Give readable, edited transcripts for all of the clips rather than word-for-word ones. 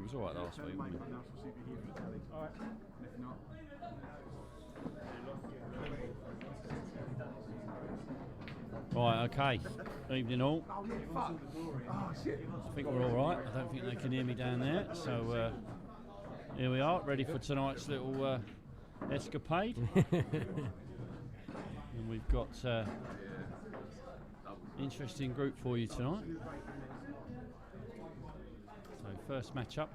was all right last week, wasn't it? Alright. If not. Right, okay. Evening all. Oh shit. I think we're all right. I don't think they can hear me down there. So here we are, ready for tonight's little escapade. And we've got interesting group for you tonight. So first match up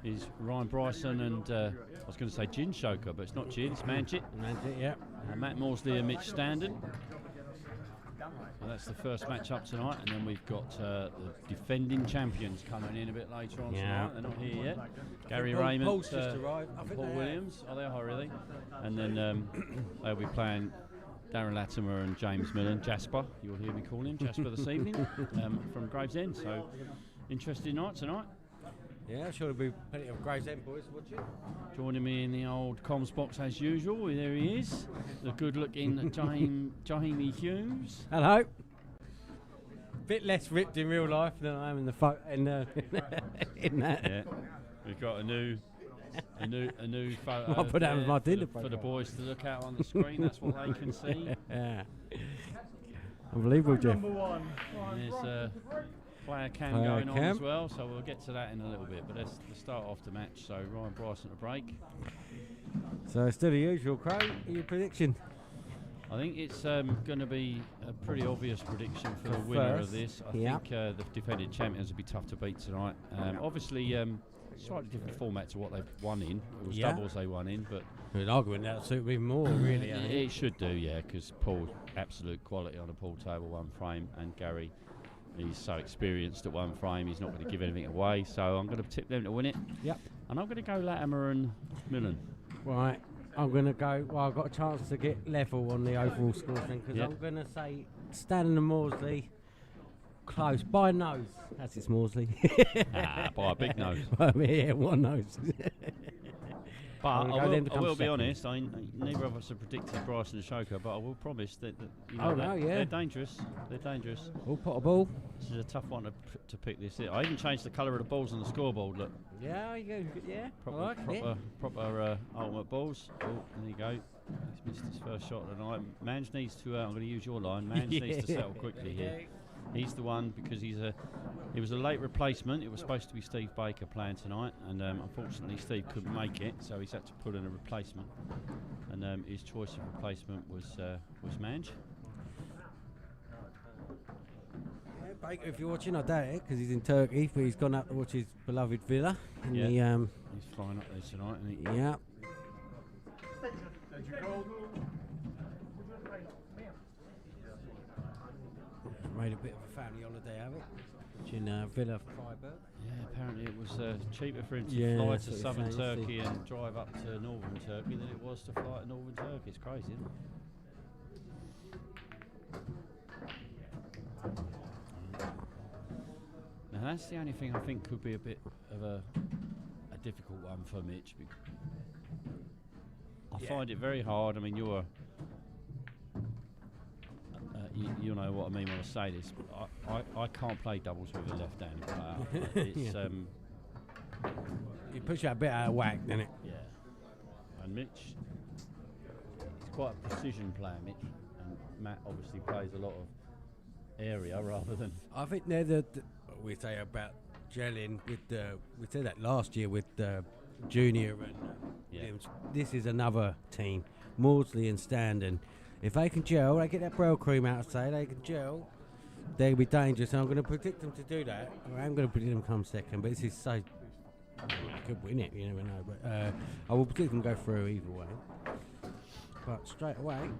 is Ryan Bryson and I was going to say Gin Shoker, but it's not Gin, it's Manjit. Manjit, yeah. Matt Morsley and Mitch Standen. So that's the first match up tonight, and then we've got the defending champions coming in a bit later on tonight. They're not here yet. Gary Raymond, Paul's just arrived. I think Paul Williams. Oh, they are really. And then they'll be playing Darren Latimer and James Millen. Jasper, you'll hear me call him Jasper this evening from Gravesend. So interesting night tonight. Yeah, sure there'll be plenty of Gravesend boys watching. Joining me in the old comms box as usual, there he is, the good-looking Jamie Hughes. Hello. Bit less ripped in real life than I am in the in that. Yeah, we've got a new photo. I'll put that with my dinner for the boys to look at on the screen. That's what they can see. Yeah. Unbelievable, Jeff. Number one. And there's player cam going on as well, so we'll get to that in a little bit. But let's start off the match. So Ryan Bryson to break. So still the usual, Craig. Your prediction? I think it's going to be a pretty obvious prediction for the winner of this. I think the defending champions will be tough to beat tonight. Obviously, slightly different format to what they've won in. It was doubles they won in, but an argument that'll suit me more, really. It should do, yeah, because Paul, absolute quality on a pool table, one frame, and Gary, he's so experienced at one frame, he's not going to give anything away. So I'm going to tip them to win it. Yep. And I'm going to go Latimer and Millen. Right. I'm going to go, well, I've got a chance to get level on the overall score thing, because I'm going to say Standen and Morsley close, by a nose. That's it, Morsley. By a big nose. Yeah, one nose. But I will be honest, neither of us have predicted Bryson and Shoker, but I will promise that they're dangerous. They're dangerous. All pot a ball. This is a tough one to pick this. I even changed the colour of the balls on the scoreboard, look. Yeah, you go. Yeah, proper ultimate balls. Oh, there you go. He's missed his first shot of the night. Mange needs to, I'm going to use your line, Mange needs to settle quickly here. He's the one, because he was a late replacement. It was supposed to be Steve Baker playing tonight, and unfortunately Steve couldn't make it, so he's had to put in a replacement. And his choice of replacement was Mange. Yeah, Baker, if you're watching, I doubt it, because he's in Turkey, but he's gone up to watch his beloved Villa. In he's flying up there tonight, isn't he? Yeah. Made a bit of a family holiday of it, watching Villa Freiburg. Yeah, apparently it was cheaper for him to fly to southern Turkey and drive up to northern Turkey than it was to fly to northern Turkey. It's crazy, isn't it? Now that's the only thing I think could be a bit of a difficult one for Mitch. I find it very hard. I mean, you're you know what I mean when I say this. But I can't play doubles with a left-handed player. It's you push that a bit out of whack, doesn't it? Yeah. And Mitch, he's quite a precision player, Mitch. And Matt obviously plays a lot of area rather than. I think they're we say about gelling with we said that last year with Junior and Williams. This is another team, Maudsley and Standen. If they can gel, they get that Braille cream out, say they can gel, they'll be dangerous. And I'm going to predict them to do that. I am going to predict them come second, but this is so. Could win it, you never know. But I will predict them go through either way. But straight away,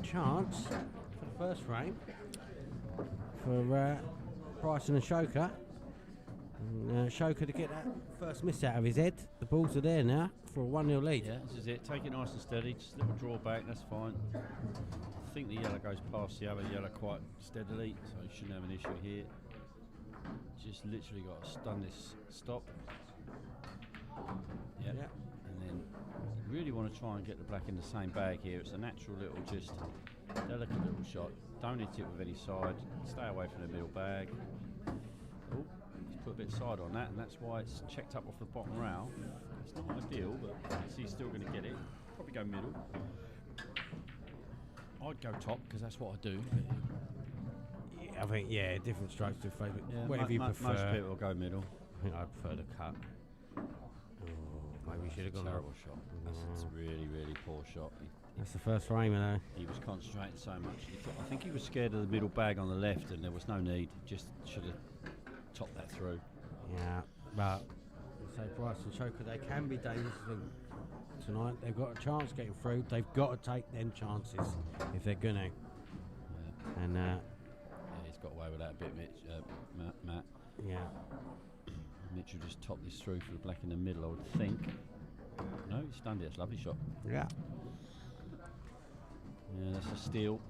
chance for the first frame for Bryson and Shoker. Shoker to get that first miss out of his head. The balls are there now for a 1-0 lead. Yeah, this is it. Take it nice and steady. Just a little draw back, that's fine. I think the yellow goes past the other yellow quite steadily, so you shouldn't have an issue here. Just literally got to stun this stop. Yep. Yeah. And then you really want to try and get the black in the same bag here. It's a natural little, just delicate little shot. Don't hit it with any side. Stay away from the middle bag. Oh, he's put a split side on that, and that's why it's checked up off the bottom rail. It's not ideal, but he's still going to get it. Probably go middle. I'd go top because that's what I do. I think, different strokes to favourite. Yeah, Whatever you prefer. Most people will go middle. I think I prefer the cut. Oh, maybe we should have gone Terrible shot. That's a really, really poor shot. That's the first framer though. He was concentrating so much. I think he was scared of the middle bag on the left, and there was no need. Just should have topped that through. Yeah, but so Bryce and Choker, they can be dangerous tonight. They've got a chance getting through. They've got to take them chances if they're gonna. Yeah. And he's got away with that a bit, Mitch. Matt. Yeah. Mitch will just top this through for the black in the middle, I would think. No, he stunned it. It's a lovely shot. Yeah. Yeah, that's a steal.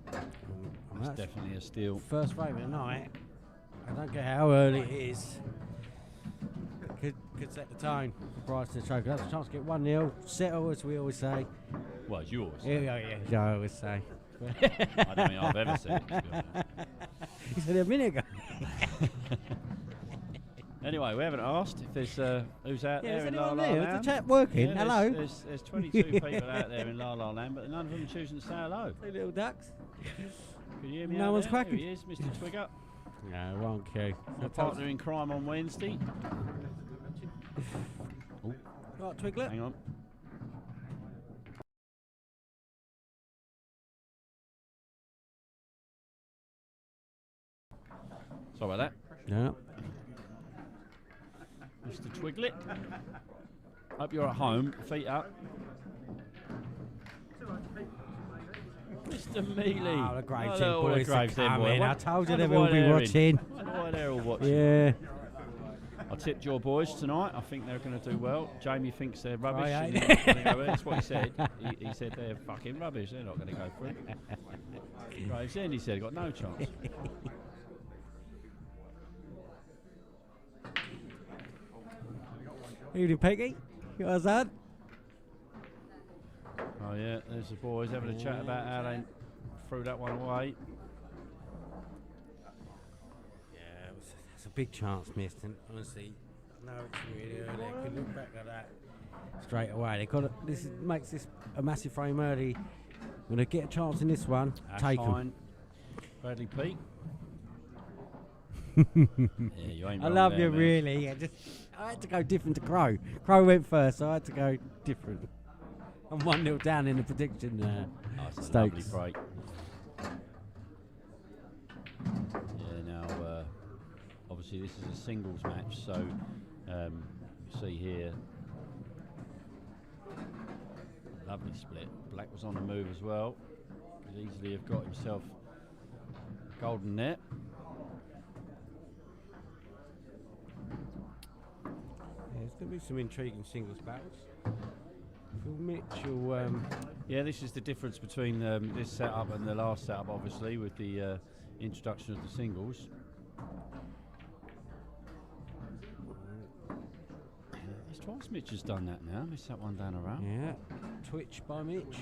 That's definitely a steal. First frame of the night. I don't care how early it is. Could set the tone for Bryce and Choker. That's a chance to get 1-0. Settle, as we always say. Well, as you always Yeah, say. yeah, I always say. I don't think I've ever said it, to be honest. You said it a minute ago. Anyway, we haven't asked if there's who's out there in La La Is the Land. chat working? Yeah, Hello. There's 22 people out there in La La Land, but none of them choosing to say hello. Two little ducks. Can you hear me? No out one's there? cracking. Here he is, Mr. Twigger, No, wrong cue. my partner in crime on Wednesday. Right, Twiglet. Hang on. Sorry about that. Yeah. Mr. Twiglet. Hope you're at home, feet up. Mr. Mealy. Oh, the Gravesend Hello, boys the are Gravesend coming. boy. I told you Wonder they will why be they're in. watching. Wonder why they're all watching. Yeah. I tipped your boys tonight. I think they're going to do well. Jamie thinks they're rubbish. yeah. They're not gonna go well. That's what he said. He said they're fucking rubbish. They're not going to go through. Gravesend, he said, got no chance. Evening, Peggy. You guys on? Oh yeah, there's the boys having a chat about how they threw that one away. Yeah, it's a big chance missed, and honestly, no, it's really early. I could look back at that straight away. They got makes this a massive frame early. When they get a chance in this one, take them. Bradley Peak. Yeah, you ain't I wrong love there, you, man. really. I had to go different to Crow. Crow went first, so I had to go different. I'm 1-0 down in the prediction Oh, it's a lovely stakes. break. Yeah, now obviously this is a singles match, so you see here, lovely split. Black was on the move as well. Could easily have got himself a golden net. Yeah, there's going to be some intriguing singles battles. Phil Mitchell. Yeah, this is the difference between this setup and the last setup, obviously, with the introduction of the singles. It's twice Mitch has done that now. Missed that one down around. Yeah, Twitch by Mitch.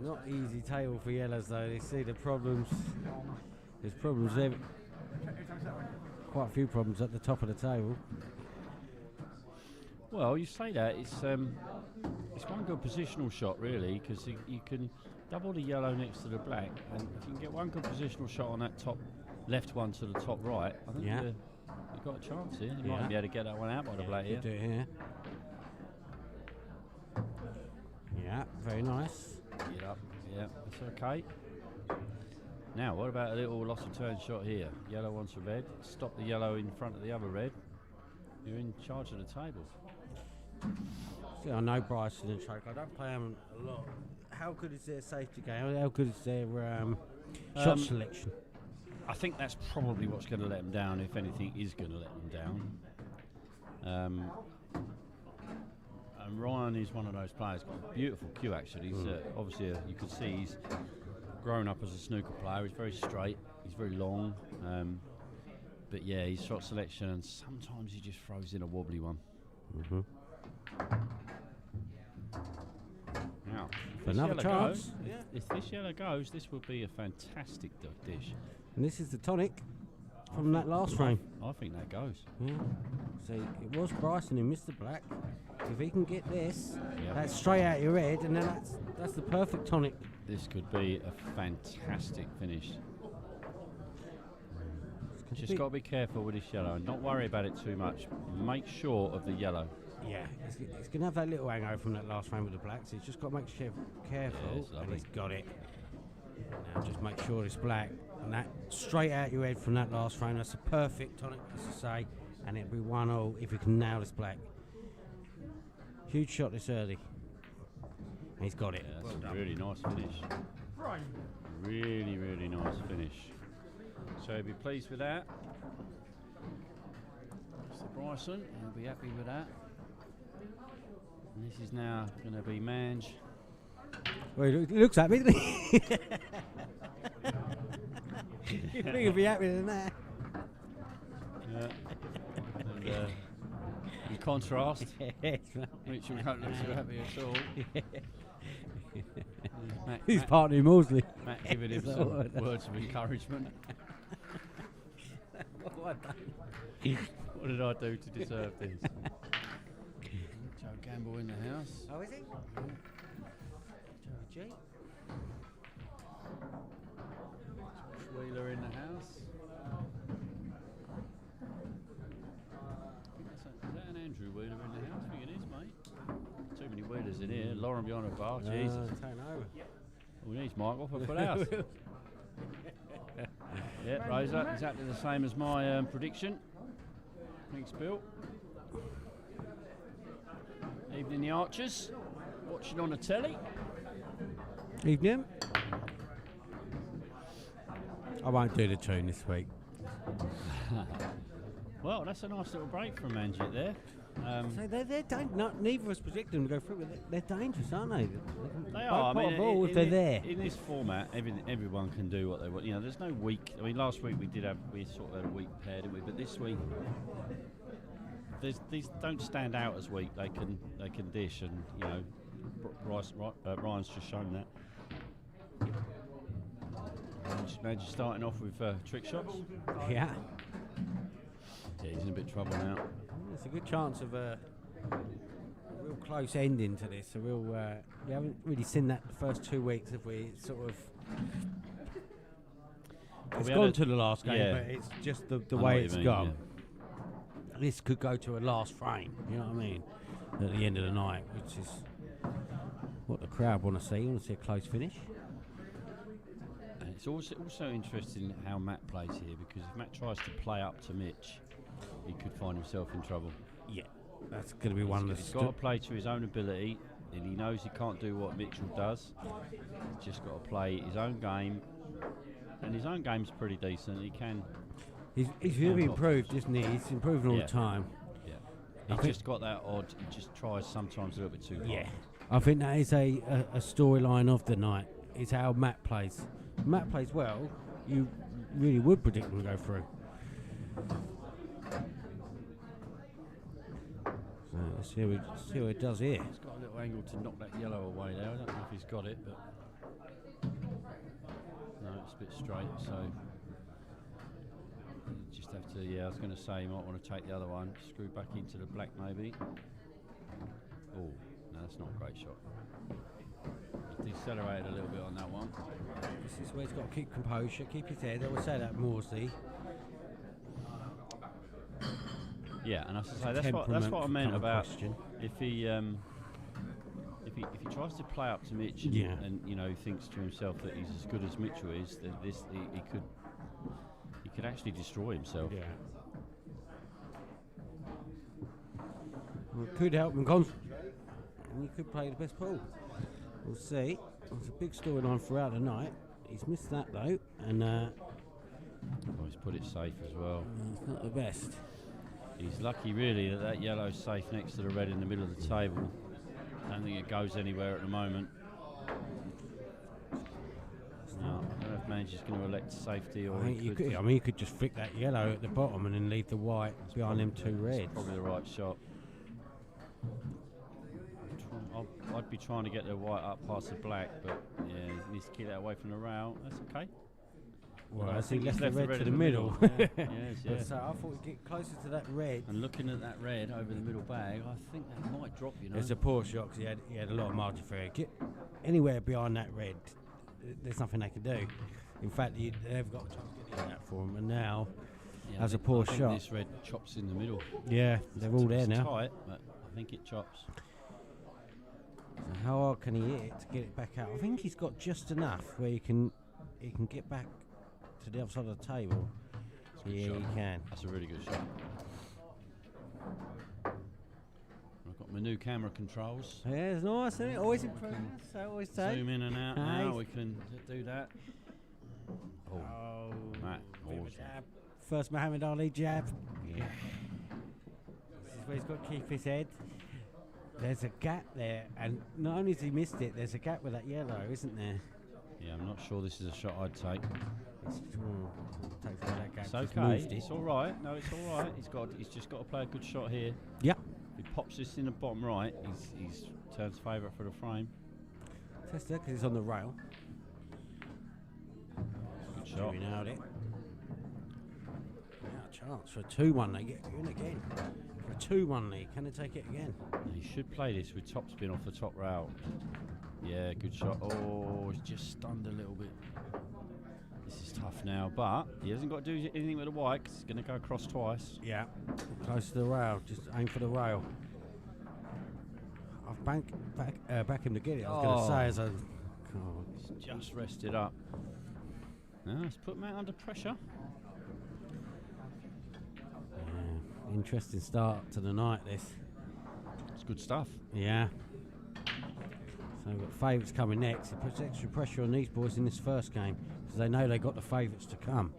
Not easy table for yellows though. They see the problems. There's problems there. Quite a few problems at the top of the table. Well, you say that it's one good positional shot really, because you can double the yellow next to the black, and if you can get one good positional shot on that top left one to the top right, I think Yeah. you've got a chance here. You Yeah. might be able to get that one out by the black here. Do it here. Yeah, very nice. Get up. Yeah, that's okay. Now, what about a little loss of turn shot here? Yellow wants a red. Stop the yellow in front of the other red. You're in charge of the table. See, I know Bryson and Choke. I don't play them a lot. How good is their safety game? How good is their shot selection? I think that's probably what's going to let them down, if anything is going to let them down. And Ryan is one of those players, got a beautiful cue actually. He's obviously, you can see he's grown up as a snooker player. He's very straight, he's very long. But yeah, his shot selection, and sometimes he just throws in a wobbly one. Mm-hmm. Now, if Another this chance. goes, if this yellow goes, this will be a fantastic dish. And this is the tonic. from that last frame. I think that goes. Yeah. So it was Bryson who missed the black. If he can get this, Yep. that's straight out your head, and then that's the perfect tonic. This could be a fantastic finish. Just got to be careful with this yellow and not worry about it too much. Make sure of the yellow. Yeah, it's going to have that little hangover from that last frame with the black, so he's just got to make careful. Yeah, it's And lovely. he's got it. Now just make sure it's black, and that straight out your head from that last frame. That's a perfect tonic, as I say, and it'll be 1-0 if we can nail this black. Huge shot this early. And he's got it. Yeah, Well that's a done. really nice finish. Really, really nice finish. So he'll be pleased with that. Mr. Bryson, he'll be happy with that. And this is now going to be Mange. Well, he looks happy, doesn't he? You think he'll be happier than that? Yeah. And in contrast, Mitchell don't look so happy at all. He's partnering Maudsley. Matt giving him Is that some what- words of encouragement. What did I do to deserve this? Joe Gamble in the house. Oh, is he? Joe G. Wheeler in the house. Is that an Andrew Wheeler in the house? I think it is, mate. Too many Wheelers in here. Lauren behind the bar. Jesus. Taking over. All we need is Mike off a full house. Yeah, Rosa, exactly the same as my prediction. Thanks, Bill. Evening, the Archers. Watching on the telly. Evening. I won't do the tune this week. Well, that's a nice little break from Manjit there. So neither of us predict them to go through, but they're dangerous, aren't they? They are. I mean, ball if they're there. In this format, everyone can do what they want. You know, there's no week. I mean, last week we sort of had a week pair, didn't we? But this week, these don't stand out as weak. They can dish, and you know, Ryan's just shown that. Manchester starting off with trick shots. Yeah. Yeah, he's in a bit of trouble now. There's a good chance of a real close ending to this. We haven't really seen that the first 2 weeks, have we? It's sort of. It's we gone had to the last game, yeah. but it's just the I know way what you it's mean, gone. This could go to a last frame, you know what I mean? At the end of the night, which is what the crowd want to see. You want to see a close finish. And it's also interesting how Matt plays here, because if Matt tries to play up to Mitch, he could find himself in trouble. Yeah, that's going to be one of the. He's got to play to his own ability, and he knows he can't do what Mitchell does. He's just got to play his own game, and his own game's pretty decent. He can. He's really improved, isn't he? He's improving all Yeah. the time. Yeah. I He's think- just got that odd. He just tries sometimes a little bit too hard. Yeah, I think that is a storyline of the night. Is how Matt plays. If Matt plays well, you really would predict him to go through. So let's see what it does here. He's got a little angle to knock that yellow away there. I don't know if he's got it, but no, it's a bit straight. So you just have to. Yeah, I was going to say you might want to take the other one, screw back into the black maybe. Oh, no, that's not a great shot. He's decelerated a little bit on that one. This is where he's got to keep composure, keep his head. I would say that Maudsley. Yeah, and I was to say that's what I meant about if he tries to play up to Mitch and, Yeah. and you know thinks to himself that he's as good as Mitchell is, that he could actually destroy himself. Yeah. Well, it could help him concentrate, and he could play the best pool. We'll see. It's a big storyline throughout the night. He's missed that though, and Well, he's put it safe as well. it's not the best. He's lucky really that yellow's safe next to the red in the middle of the table. Don't think it goes anywhere at the moment. No, I don't know if Manji's going to elect safety or I think you could. I mean, you could just flick that yellow at the bottom and then leave the white behind them two reds. Probably the right shot. I'd be trying to get the white up past the black, but yeah, he needs to keep that away from the rail. That's okay. Well, I I think think he's left the left red the to the red in the middle. middle. Yes, But yeah. so I thought we'd get closer to that red. And looking at that red over the middle bag, I think that might drop, you know. It's a poor shot because he had a lot of margin for it. Get anywhere behind that red, there's nothing they can do. In fact, they've got a chance of getting that for him. And now, Yeah, that's I a think- poor I think shot. This red chops in the middle. Yeah, they're all there It's now. tight, but I think it chops. So how hard can he hit it to get it back out? I think he's got just enough where he can get back to the other side of the table. a good Yeah, shot. he can. That's a really good shot. I've got my new camera controls. Yeah, it's nice, isn't it? Always improving. I always say. Zoom in and out. Nice. Now we can do that. Oh, Matt, bit of a awesome. jab. First Muhammad Ali jab. Yeah. This is where he's got to keep his head. There's a gap there, and not only has he missed it, there's a gap with that yellow, isn't there? Yeah, I'm not sure this is a shot I'd take. Takes away that gap. It's just okay. moved it. It's all right. No, it's all right. He's just got to play a good shot here. Yep. If he pops this in the bottom right, he's turns favourite for the frame. Tester, because he's on the rail. Good shot. We nailed it. Now a chance for a 2-1. They get in again. For a 2-1 lead. Can they take it again? He should play this with top spin off the top rail. Yeah, good shot. Oh, he's just stunned a little bit. This is tough now, but he hasn't got to do anything with the white 'cause he's going to go across twice. Yeah. Close to the rail. Just aim for the rail. I've back him to get it. I was going to say as a... Oh, He's just rested up. Now let's put Matt under pressure. yeah. Interesting start to the night, this. It's good stuff. Yeah. So we've got favourites coming next. It puts extra pressure on these boys in this first game because they know they've got the favourites to come.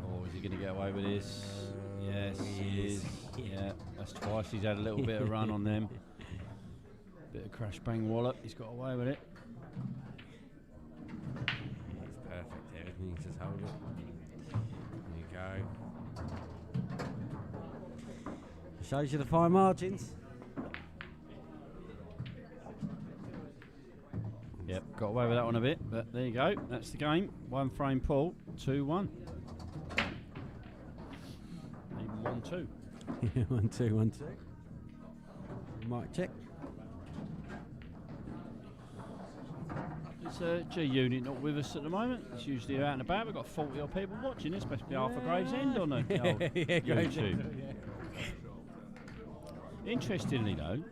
Oh, is he going to get away with this? Yes, he is. Yeah, that's twice. He's had a little bit of run on them. Bit of crash bang wallop. He's got away with it. It's perfect there. You can just hold it. There you go. Shows you the fine margins. Yep, got away with that one a bit, but there you go. That's the game. One frame pull, 2-1. Even 1-2. 1-2, 1-2. Mic check. It's G Unit not with us at the moment. It's usually out and about. We've got 40 odd people watching. This must be half a Gravesend on the old Yeah, Gravesend, YouTube. Interestingly though,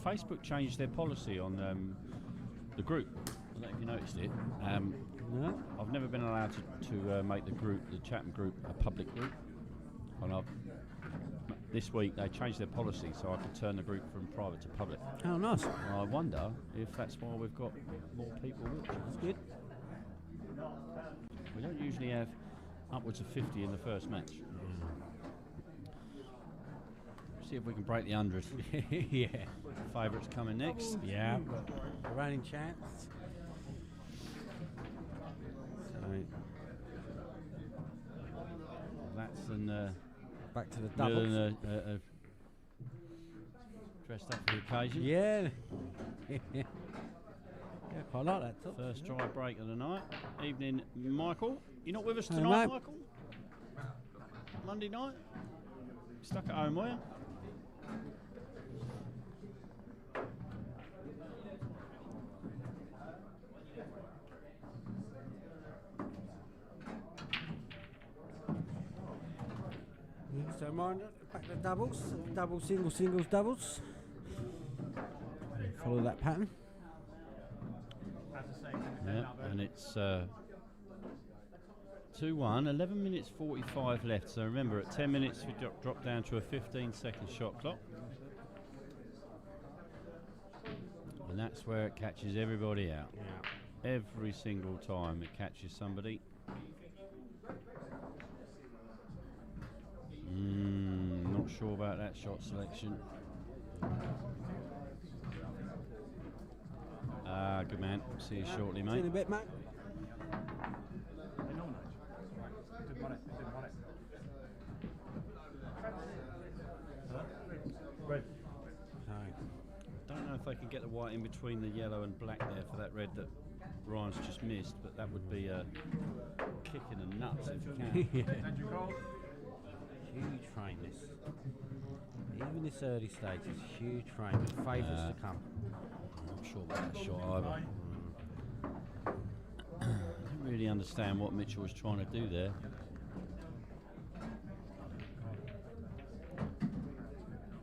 Facebook changed their policy on the group. I don't know if you noticed it. No? I've never been allowed to make the Chatham group, a public group. And this week they changed their policy so I could turn the group from private to public. Oh, nice. And I wonder if that's why we've got more people watching. That's good. We don't usually have upwards of 50 in the first match. See if we can break the 100. Yeah. Favourites coming next. Yeah. A running chance. So that's an Back to the doubles. Millen, dressed up for the occasion. Yeah. Yeah, quite like that top. First dry break of the night. Evening, Michael. You're not with us Hello, tonight, mate. Michael? Monday night? Stuck at home, were you? So reminder, back to doubles. Doubles, singles, singles, doubles. Follow that pattern. Yeah, and it's 2-1, 11 minutes 45 left. So remember, at 10 minutes we drop down to a 15-second shot clock. And that's where it catches everybody out. Yeah. Every single time it catches somebody. Not sure about that shot selection. Good man. See you shortly, See you in a mate. bit, mate. Didn't want it. Didn't want it. Red. So, Don't know if they can get get the white in between the yellow and black there for that red that Ryan's just missed, but that would be a kick in the nuts if you can. Huge frame this. Even this early stage is huge frame and favours to come. I'm not sure about that shot either. I don't really understand what Mitchell was trying to do there.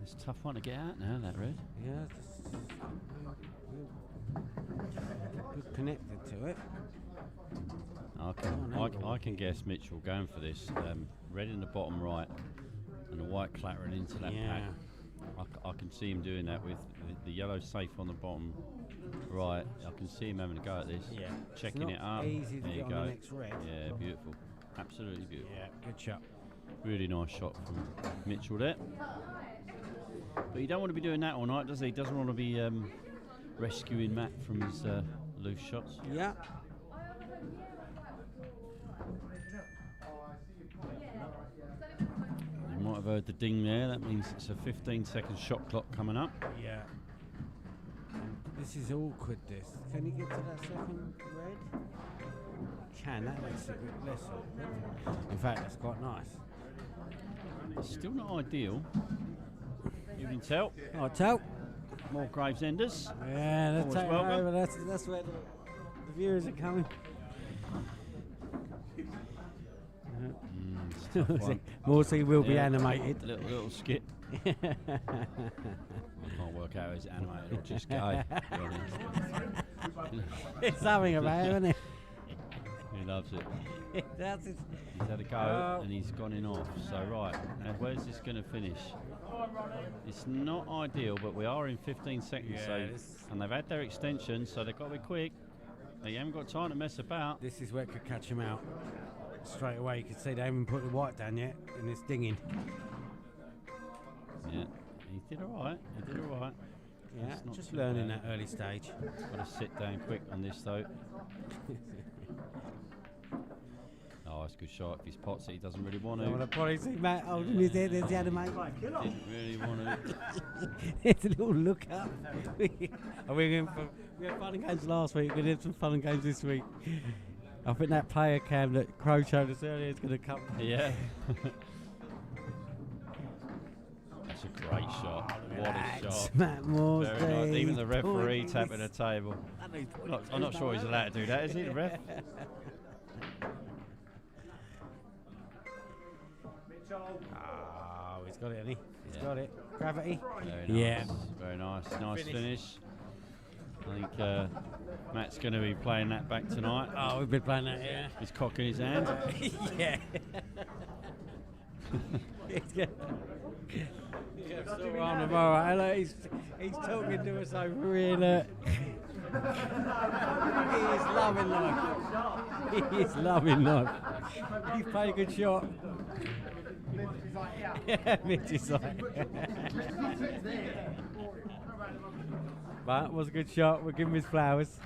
It's a tough one to get out now, that red. Yeah, good connected to it. I can guess Mitchell going for this. Red in the bottom right and the white clattering into that pack. I can see him doing that with the yellow safe on the bottom right. I can see him having a go at this. Yeah. Checking it up. Easy to There get you on go. the next red. Yeah, beautiful. Absolutely beautiful. Yeah, good shot. Really nice shot from Mitchell there. But you don't want to be doing that all night, does he? He doesn't want to be rescuing Matt from his loose shots. Yeah. You might have heard the ding there. That means it's a 15-second shot clock coming up. Yeah. This is awkward, this. Can you get to that second red? Can. That makes it a bit less awkward. In fact, that's quite nice. It's still not ideal. You can tell. Right, tell. More Gravesenders. Yeah, that's Always taking welcome. over. That's where the viewers are coming. It's a tough one. Morsey will be Yeah. animated. Little skip. I can't work out is it animated or just gay. to be honest. It's something about it, isn't it? He loves it. That's it. He's had a go and he's gone in off. So right, now where's this going to finish? It's not ideal, but we are in 15 seconds. Yeah, So, this- and they've had their extension, so they've got to be quick. They haven't got time to mess about. This is where it could catch him out straight away. You can see they haven't put the white down yet, and it's dinging. Yeah, he did all right. He did all right. Yeah, That's not just too learning bad. that early stage. Got to sit down quick on this though. Oh, that's a good shot. If he's pots it, he doesn't really want to. I want to probably see Matt holding his head as the animate. Didn't really want to. It's a little look up. Are we going for? We had fun and games last week. We're going to have some fun and games this week. I think that player cam that Crow showed us earlier is going to come. Yeah. That's a great shot. What a shot. Matt Moores. Very nice. Even the referee tapping the table. I'm not sure he's allowed to do that, is he, the ref? Oh, he's got it, hasn't he? He's Yeah. got it. Gravity. Very nice. Yeah. Very nice. Nice finish. I think Matt's going to be playing that back tonight. Oh, we've been playing that, yeah. He's cock in his hand. Yeah. He's still on tomorrow. Hello, he's talking to us over here. Look. He is loving life. He is loving life. He's played a good shot. Yeah, Mitch is like. But it was a good shot. We'll give him his flowers.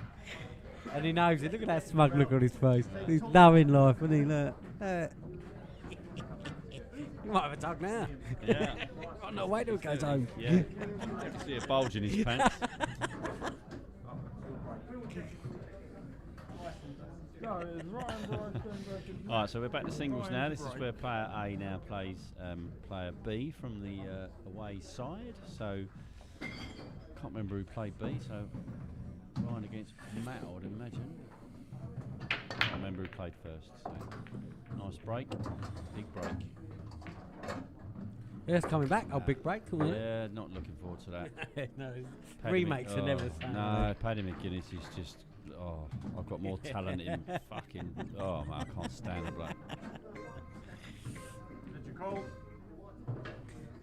And he knows it. Look at that smug look on his face. He's loving life, isn't he? Look. You might have a tug now. Yeah. Oh, no, wait till it goes home. Yeah. You can see a bulge in his pants. Alright, so we're back to singles now. This is where player A now plays player B from the away side. So, can't remember who played B, so Ryan against Matt, I would imagine. Can't remember who played first. So, nice break, big break. Yeah, it's coming back. Oh, big break. Isn't it? Yeah, not looking forward to that. No, Paddy remakes Mc- are never oh, the same. No, Paddy McGuinness is just. Oh, I've got more talent in fucking. Oh, man, I can't stand the bloke.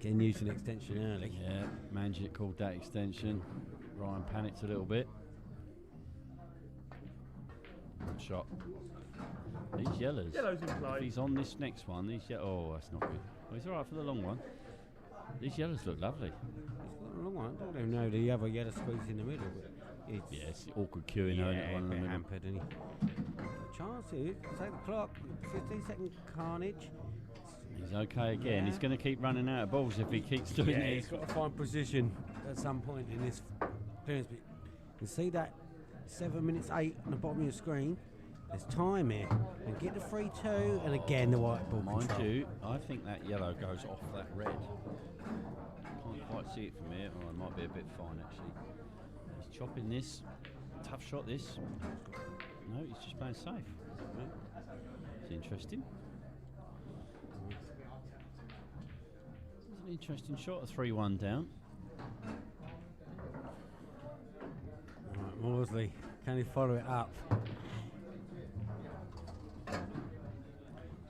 Getting used to an extension early. Yeah, Manjit called that extension. Ryan panicked a little bit. Good shot. These yellows. Yellow's in If play. he's on this next one, oh, that's not good. Well, he's all right for the long one. These yellows look lovely. It's got a long one. I don't even know the other yellow squeeze in the middle. But it's Yeah, it's awkward queuing though, isn't it, one in the bit middle. hampered, isn't he? Chance here. Take the clock. 15-second carnage. He's okay again. Yeah. He's going to keep running out of balls if he keeps doing Yeah, this. he's got to find position at some point in this clearance. But you can see that 7 minutes 8 on the bottom of your screen. There's time here. And get the 3-2, and again the white ball Mind control. you, I think that yellow goes off that red. Can't quite see it from here. Oh, it might be a bit fine actually. He's chopping this. Tough shot this. No, he's just playing safe. It's interesting. It's an interesting shot, a 3-1 down. Right, Maudsley, can he follow it up?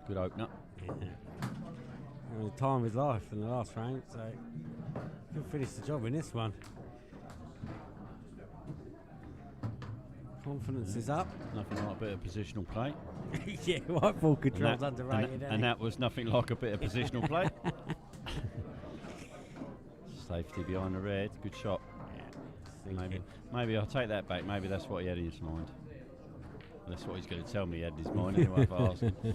Good opener. Yeah. The time of his life in the last round, so he'll finish the job in this one. Confidence is up. Nothing like a bit of positional play. Yeah, white ball control's underrated. And that was nothing like a bit of positional play. Safety behind the red. Good shot. Yeah, Maybe I'll take that back. Maybe that's what he had in his mind. That's what he's going to tell me he had in his mind anyway if I ask him. Got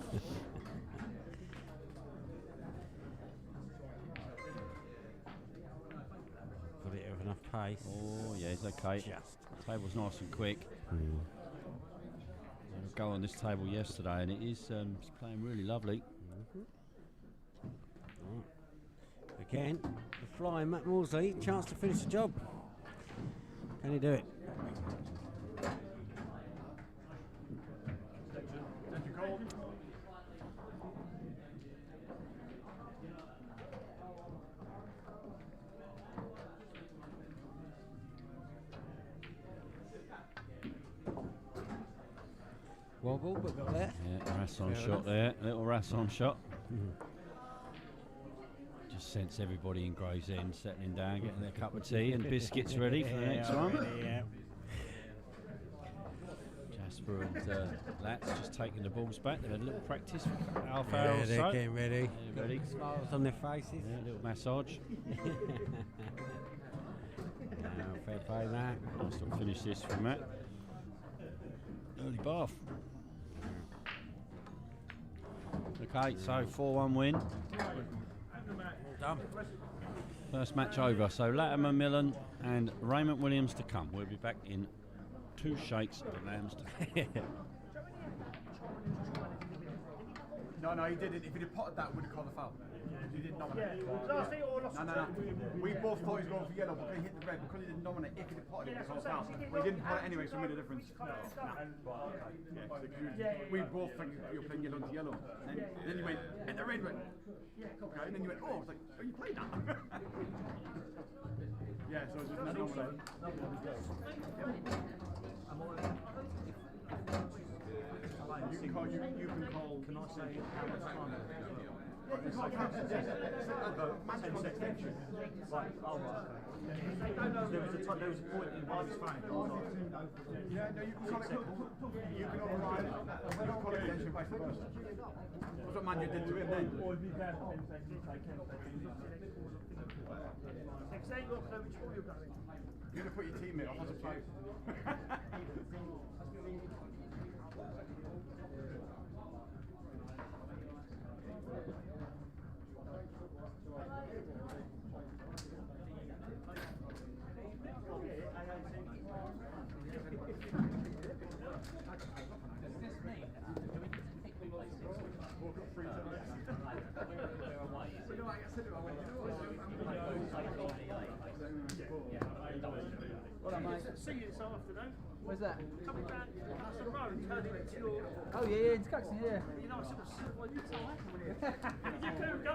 it with enough pace. Oh, yeah, he's okay. Just. Table's nice and quick. Go on this table yesterday, and it is it's playing really lovely. Again, the flying Matt Maudsley, chance to finish the job. Can he do it? Wobble, but got there. Yeah, Rasson Fair shot enough. there. Little Rasson shot. Just sense everybody in Gravesend settling down, getting their cup of tea and biscuits ready for the next one. Yeah. Jasper and Latz just taking the balls back. They've had a little practice for half hour Yeah, or they're so. getting ready. Yeah, ready. Smiles on their faces. Yeah, a little massage. Fair play, Matt. Nice little finish this from Matt. Early bath. Okay, so 4-1 win. Done. First match over. So Latimer, Millen and Raymond Williams to come. We'll be back in 2 shakes of lambs to come. No, he didn't. If he'd have potted that, we'd have called a foul. He didn't nominate. No. We both thought he was going for yellow, but he hit the red because he didn't nominate. If he'd have potted it, we called a foul. But he didn't pot it anyway, so it made a difference. We both think you were playing yellow to yellow. And then you went, and the red went. Okay, and then you went, oh, I was like, oh, you played that? Yeah, so it was just not nominated. You can call. Can I say how much time? It's like 10 seconds. Right, oh, right. There was a point in my phone. Yeah, no, you can call it. You can override it. You can call it attention vice versa. That's what Manu did to him then. Or if you can, 10 seconds, I can. You're going to put your teammate off as a player. See you this afternoon. Where's that? Coming down Castle Road, turning into your. Oh yeah, it's Caxton, yeah. You know, sort of. Well, you tell that when you could go.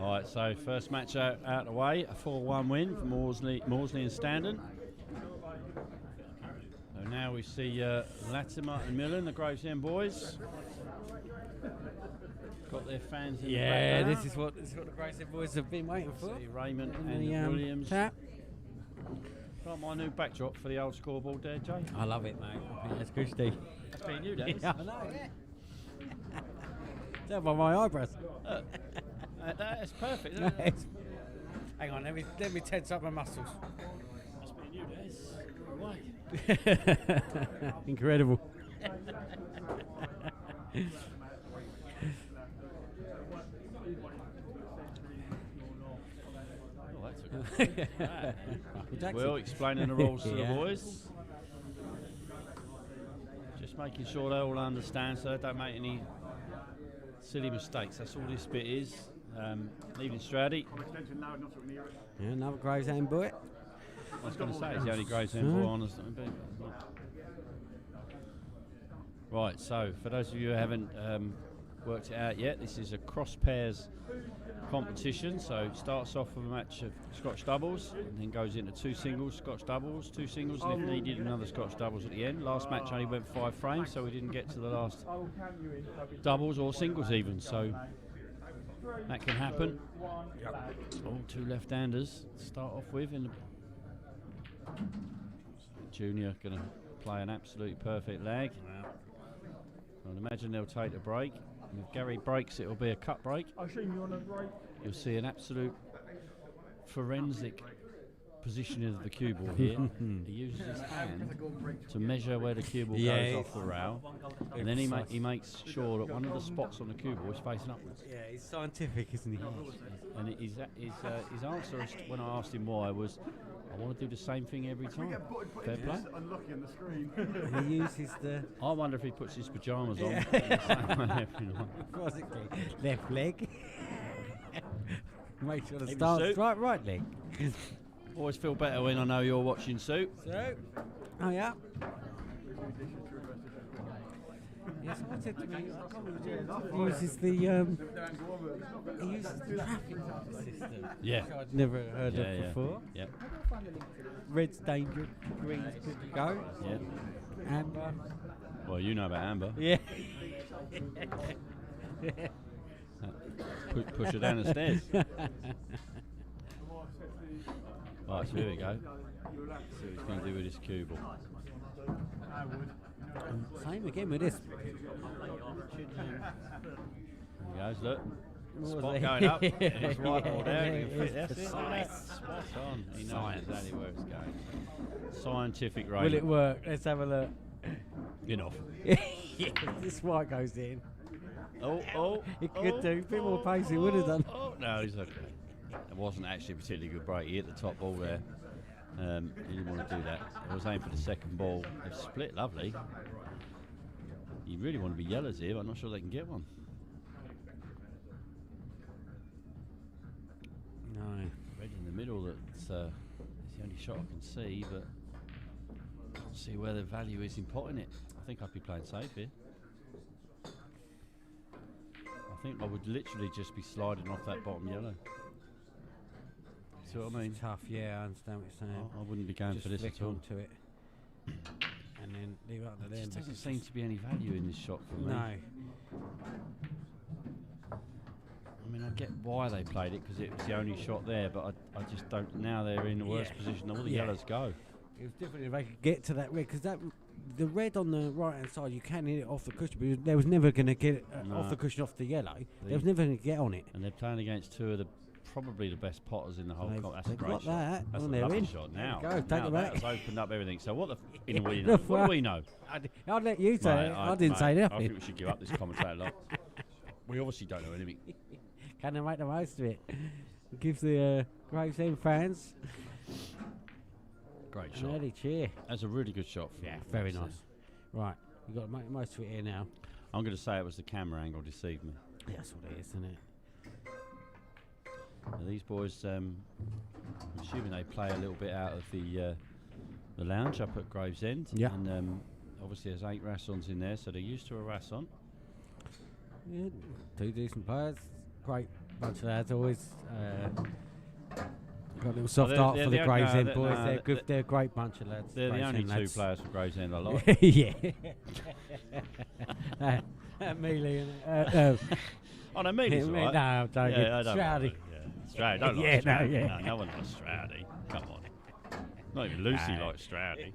All right, so first match out the way, a 4-1 win for Maudsley and Standen. So now we see Latimer and Millen, the Gravesend boys. Got their fans in the Yeah, background. this is what the Gravesend boys have been waiting for. See Raymond And and the, Williams. tap. Got my new backdrop for the old scoreboard there, Jay. I love it, mate. I think that's good, Steve. That's been you, Dan. Yeah, I know, yeah. Tell by my eyebrows. That's perfect. Isn't it? Hang on, let me tense up my muscles. Must be you, Des. Right. Incredible. Oh, that's okay. Well, explaining the rules to the Yeah. boys. Just making sure they all understand so they don't make any silly mistakes. That's all this bit is. Leaving Stroudy. Extension loud enough so we can hear it. Yeah, another Gravesend boy. I was going to say, it's the only Gravesend boy on us. Right, so for those of you who haven't worked it out yet, this is a cross pairs competition. So it starts off with a match of Scotch doubles and then goes into 2 singles, Scotch doubles, 2 singles, and if needed, another Scotch doubles at the end. Last match only went 5 frames, so we didn't get to the last doubles or singles even. So that can happen. All 2 left-handers to start off with. In the Junior going to play an absolutely perfect lag. I'd imagine they'll take a break. And if Gary breaks, it'll be a cut break. I assume you're on a break. You'll see an absolute forensic positioning of the cue ball here. He uses his hand to measure where the cue ball goes off the rail, and then he makes sure that one of the spots on the cue ball is facing upwards. Yeah, he's scientific, isn't he? And his answer when I asked him why was, I want to do the same thing every time. Fair play. Unlucky on the screen. He uses the I wonder if he puts his pyjamas on. basically left leg. Make sure the Even start's Sue? right leg. Always feel better when I know you're watching, Sue. So, oh yeah. Yes, I said to me, he uses the traffic system. Yeah. Which I'd never heard Yeah, of yeah. before. Yeah. Red's danger, green's good to go. Yeah. Amber. Well, you know about Amber. Yeah. Push her down the stairs. Right, so here we go. See what he's going to do with this cue ball. Same again with this. There he goes, look. What Spot was it? going up. It's right ball Yeah, down. You can fit it's that's it. precise. Spot on. He knows Science. exactly where it's going. Scientific rating. Will it work? Let's have a look. Enough. Yeah, this white goes in. Oh. It could do. A bit more pace, it would have done. Oh, no, he's okay. It wasn't actually a particularly good break. He hit the top ball there. He didn't want to do that. I was aiming for the second ball. They've split lovely. You really want to be yellows here, but I'm not sure they can get one. No. Red in the middle, that's the only shot I can see, but can't see where the value is in potting it. I think I'd be playing safe here. I think I would literally just be sliding off that bottom yellow. See what I mean? Tough, yeah, I understand what you're saying. I wouldn't be going Just for this flick at all. onto it. And then leave it up to There them. just doesn't seem to be any value in this shot for me. No. I mean, I get why they played it because it was the only shot there, but I just don't. Now they're in the worst position. All the Yeah. yellows go. It was different if they could get to that red, because the red on the right hand side, you can hit it off the cushion, but they was never going to get it off No. the cushion off the yellow. They The- was never going to get on it. And they're playing against two of the probably the best potters in the whole They've- comp. That's a they've great got shot. that, That's and a they're lovely in. shot. There you Now, go, take now it that back. has opened up everything. So what the Yeah, in we the know? What fuck? do we know? I'll let you say it. I didn't say I nothing. think we should give up this commentator lot. We obviously don't know anything. Can they make the most of it? It gives the Gravesend fans Great an shot. early cheer. That's a really good shot. From Yeah, him, very so nice. Right, we've got to make the most of it here now. I'm going to say it was the camera angle deceived me. Yeah, that's what it is, isn't it? Now these boys, I'm assuming they play a little bit out of the lounge up at Gravesend. Yeah. And obviously there's 8 Rassons in there, so they're used to a Rasson. Yeah, 2 decent players. Great bunch of lads always. Got a little soft they're- heart they're for the the only- Gravesend no, boys. no, They're th- good. They're a great bunch of lads. They're the only Gravesend 2 lads. players from Gravesend I like. yeah. Mealy and Oh no, Mealy's no, alright. I'm joking. Yeah, I don't Stroudy. like Stroudy. Don't like Yeah, no, Stroudy. yeah. No one likes Stroudy. Come on. Not even Lucy No. likes Stroudy.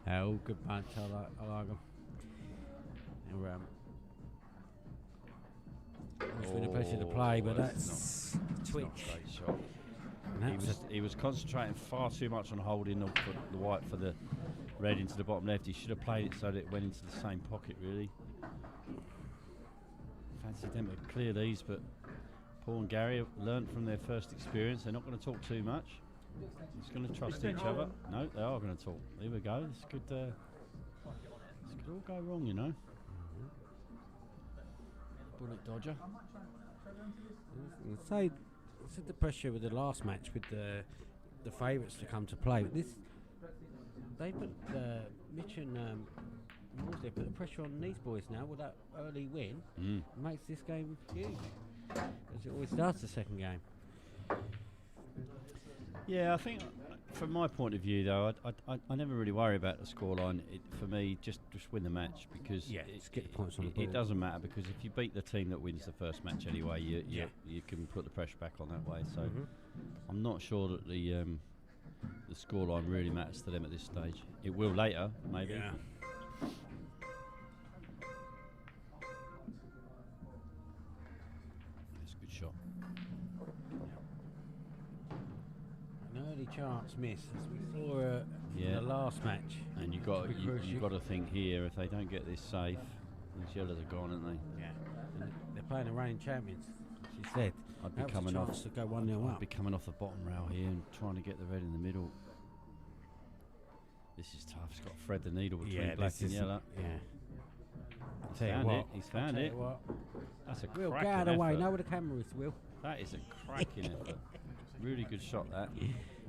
All good bunch. I like them. And, He's been a pressure to play, but that's It's twitch. not a great shot. And that's He was concentrating far too much on holding the white for the red into the bottom left. He should have played it so that it went into the same pocket, really. Fancy them to clear these, but Paul and Gary have learnt from their first experience. They're not going to talk too much. Just going to trust each other. No, they are going to talk. There we go. This could all go wrong, you know. Bullet dodger. Say, the pressure with the last match with the favourites to come to play. But this, they put Mitch and Maudsley put the pressure on these boys now with that early win. Makes this game huge, as it always does the second game. Yeah, I think from my point of view, though, I never really worry about the scoreline. For me, just win the match, because just get the points on the it board. doesn't matter, because if you beat the team that wins the first match anyway, you can put the pressure back on that way. So I'm not sure that the scoreline really matters to them at this stage. It will later, maybe. Yeah. It's a good shot. An early chance miss, as we saw in the last match. And you've got to think here, if they don't get this safe, these yellows are gone, aren't they? Yeah. And they're playing the reigning champions. She said I'd be that was coming a off. chance to go 1-0 I'd up. be coming off the bottom rail here and trying to get the red in the middle. This is tough. He's got to thread the needle between black and yellow. Yeah. He's found it. He's found it. That's a Will, get cracking out of the way. effort. Know where the camera is, Will. That is a cracking effort. Really good shot, that.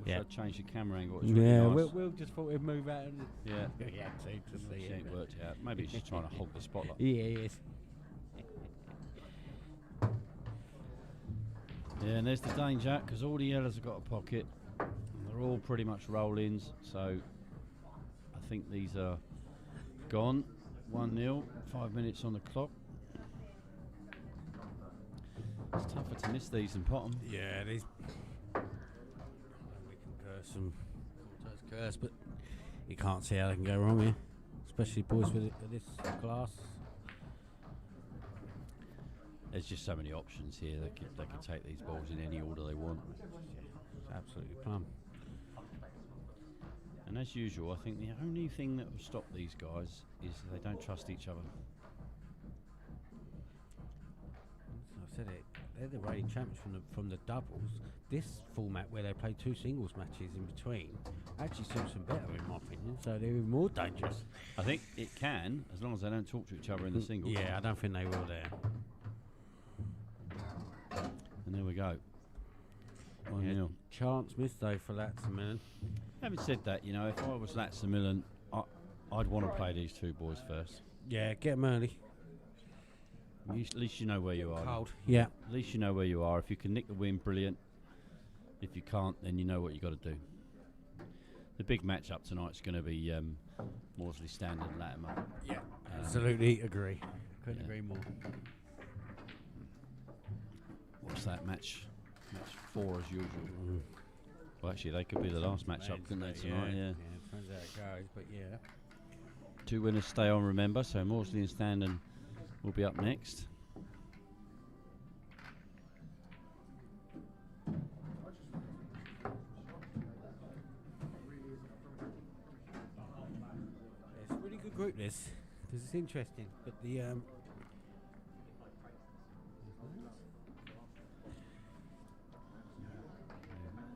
Yeah. I'd change the camera angle. It's really nice. Will just thought he'd move out. And Yeah. he had to see She it. ain't worked it out. Maybe he's just trying to hold the spotlight. Yeah, he is. Yeah, and there's the danger, because all the yellows have got a pocket. And they're all pretty much roll-ins, so I think these are gone. 1-0, 5 minutes on the clock. It's tougher to miss these than pot 'em. Yeah, these. We can curse them. Cortez curse, but you can't see how they can go wrong here. Especially boys with this class. There's just so many options here. They can take these balls in any order they want. It's absolutely plumb. And as usual, I think the only thing that will stop these guys is they don't trust each other. I said it. They're the reigning champions from the doubles. This format where they play 2 singles matches in between actually suits them better, in my opinion. So they're even more dangerous. I think it can, as long as they don't talk to each other in the singles. Yeah, I don't think they will there. And there we go. 1-0. Chance missed though for Latsamillan. Having said that, you know, if I was Latsamillan, I'd want to play these two boys first. Yeah, get them early. At least you know where you are. Cold. Yeah. At least you know where you are. If you can nick the win, brilliant. If you can't, then you know what you got to do. The big match-up tonight's going to be Maudsley Standard and Latimer. Yeah, absolutely agree. Couldn't agree more. What's that match? Match 4 as usual. Well, actually, they could be the last match-up, couldn't they, tonight? Yeah. Depends how it goes, but yeah. 2 winners stay on, remember. So Maudsley and Standard will be up next. It's a really good group, this, because it's interesting. But the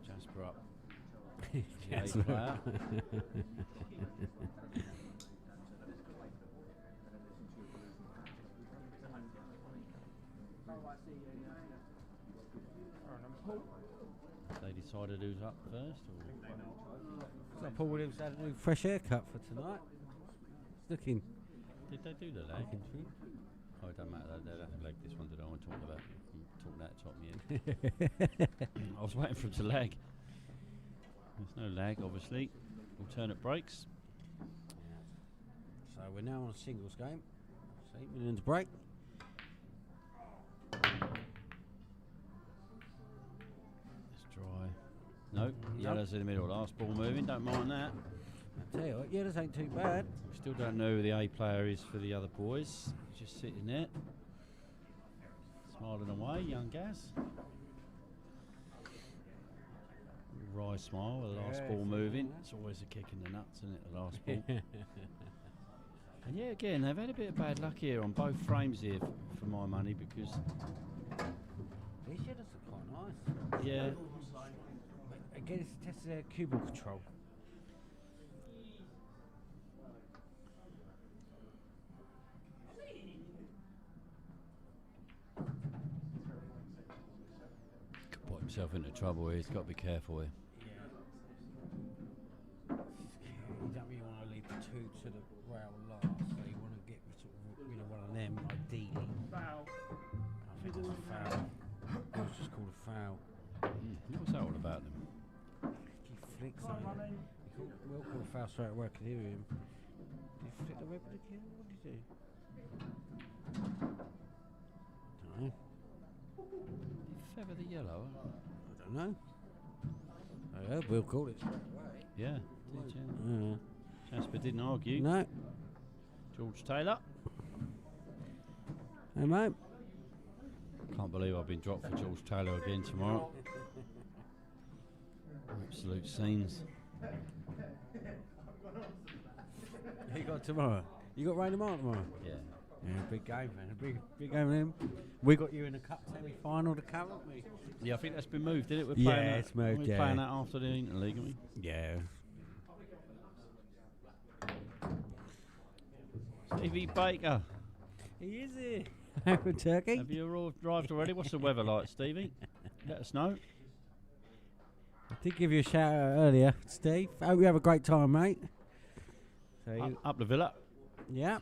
Jasper up. Jasper. player. They decided who's up first, or So Paul Williams had a new fresh haircut for tonight. It's looking. did they do the leg? Oh, it doesn't matter. They don't have to leg this one. Did I want to talk about? Talk that top me in. I was waiting for him to lag. There's no lag, obviously. Alternate breaks. So we're now on a singles game. So 8 minutes break. Let's try. No, yellows in the middle. Last ball moving. Don't mind that. I tell you what, yeah, this ain't too bad. We still don't know who the A player is for the other boys. He's just sitting there. smiling away, young Gaz. Wry smile, the last ball moving. It's always a kick in the nuts, isn't it, the last ball? And yeah, again, they've had a bit of bad luck here on both frames here, for my money, because... These shadows are quite nice. Yeah. Again, it's a test of their cue ball control. Could put himself into trouble here, he's got to be careful here. You don't really want to leave the two to the rail last, so you want to get rid of one of them, ideally. Foul. I think it's a foul. It was just called a foul. What's that all about them? He flicks on it. We'll call a foul straight away, I can hear him. Did he flick the red with the kill? What did he do? Don't know. Did he feather the yellow? I don't know. We'll call it straight away. Yeah. Did you? Jasper didn't argue. No. George Taylor. Hey, mate. Can't believe I've been dropped for George Taylor again tomorrow. Absolute scenes. You got tomorrow? You got Rainer Mark tomorrow? Yeah. Yeah, big game, man. A big game with him. We got you in the cup semi-final to come, haven't we? Yeah, I think that's been moved, didn't it? We're Yeah, playing that, it's moved, We're yeah. playing that after the interleague, aren't we? Yeah. Stevie Baker. He is here. From Turkey. Have you arrived already? What's the weather like, Stevie? Let us know. I did give you a shout out earlier, Steve. Hope you have a great time, mate. So Up the villa. yeah.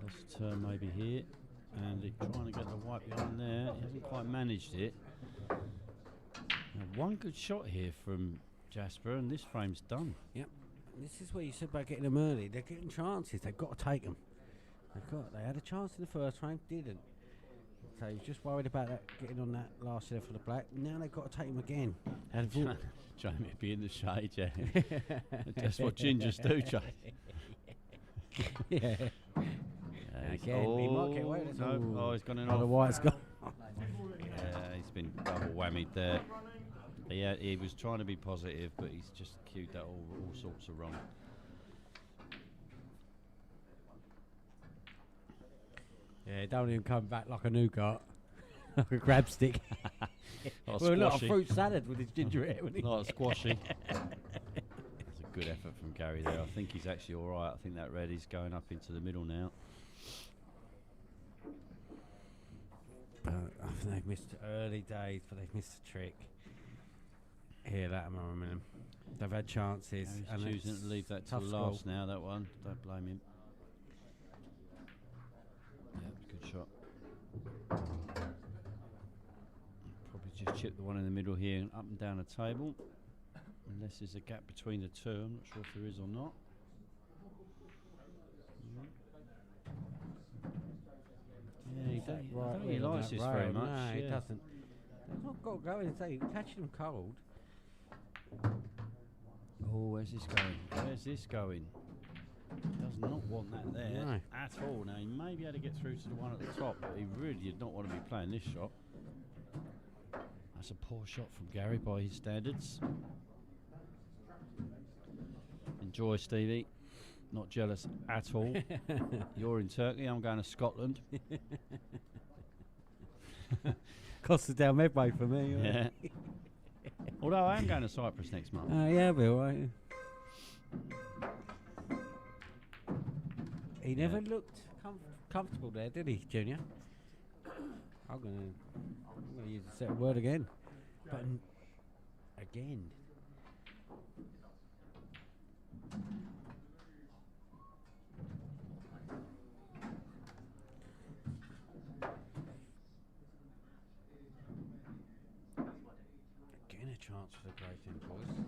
Let's turn maybe here. And he's trying to get the white behind there. He hasn't quite managed it. Now, one good shot here from Jasper, and this frame's done. Yep. This is where you said about getting them early. They're getting chances. They've got to take them. They had a chance in the first frame, didn't. So he's just worried about that, getting on that last hitter for the black. Now they've got to take them again. And Jamie be in the shade, yeah. That's what gingers do, Jay. yeah. Again, he might get away with it. No, he's gone in Oh, off. the white's gone. Yeah, he's been double whammied there. Yeah, he was trying to be positive, but he's just cued that all sorts of wrong. Yeah, don't even come back like a nougat. Like a crab stick. Like Well, not a squashy. fruit salad with his ginger ale. wouldn't he? Like squashy. It's a good effort from Gary there. I think he's actually all right. I think that red is going up into the middle now. I think they've missed early days, but they've missed a trick. Here, that moment. They've had chances. He's and choosing it's to leave that to tough last school. now, that one. Don't blame him. Yeah, good shot. Probably just chip the one in the middle here and up and down the table. Unless there's a gap between the two. I'm not sure if there is or not. Yeah, he don't really likes this very much. No, he yeah. doesn't. They've not got to go in and say, catching them cold. Oh, where's this going? Where's this going? Does not want that there No. at all. Now, he may be able to get through to the one at the top, but he really did not want to be playing this shot. That's a poor shot from Gary by his standards. Enjoy, Stevie. Not jealous at all. You're in Turkey, I'm going to Scotland. Costs us down Medway for me. Yeah. Although I am going to Cyprus next month. Yeah, Bill. Right. He never looked comfortable there, did he, Junior? I'm gonna use the set word again. But again. Again a chance for the great boys.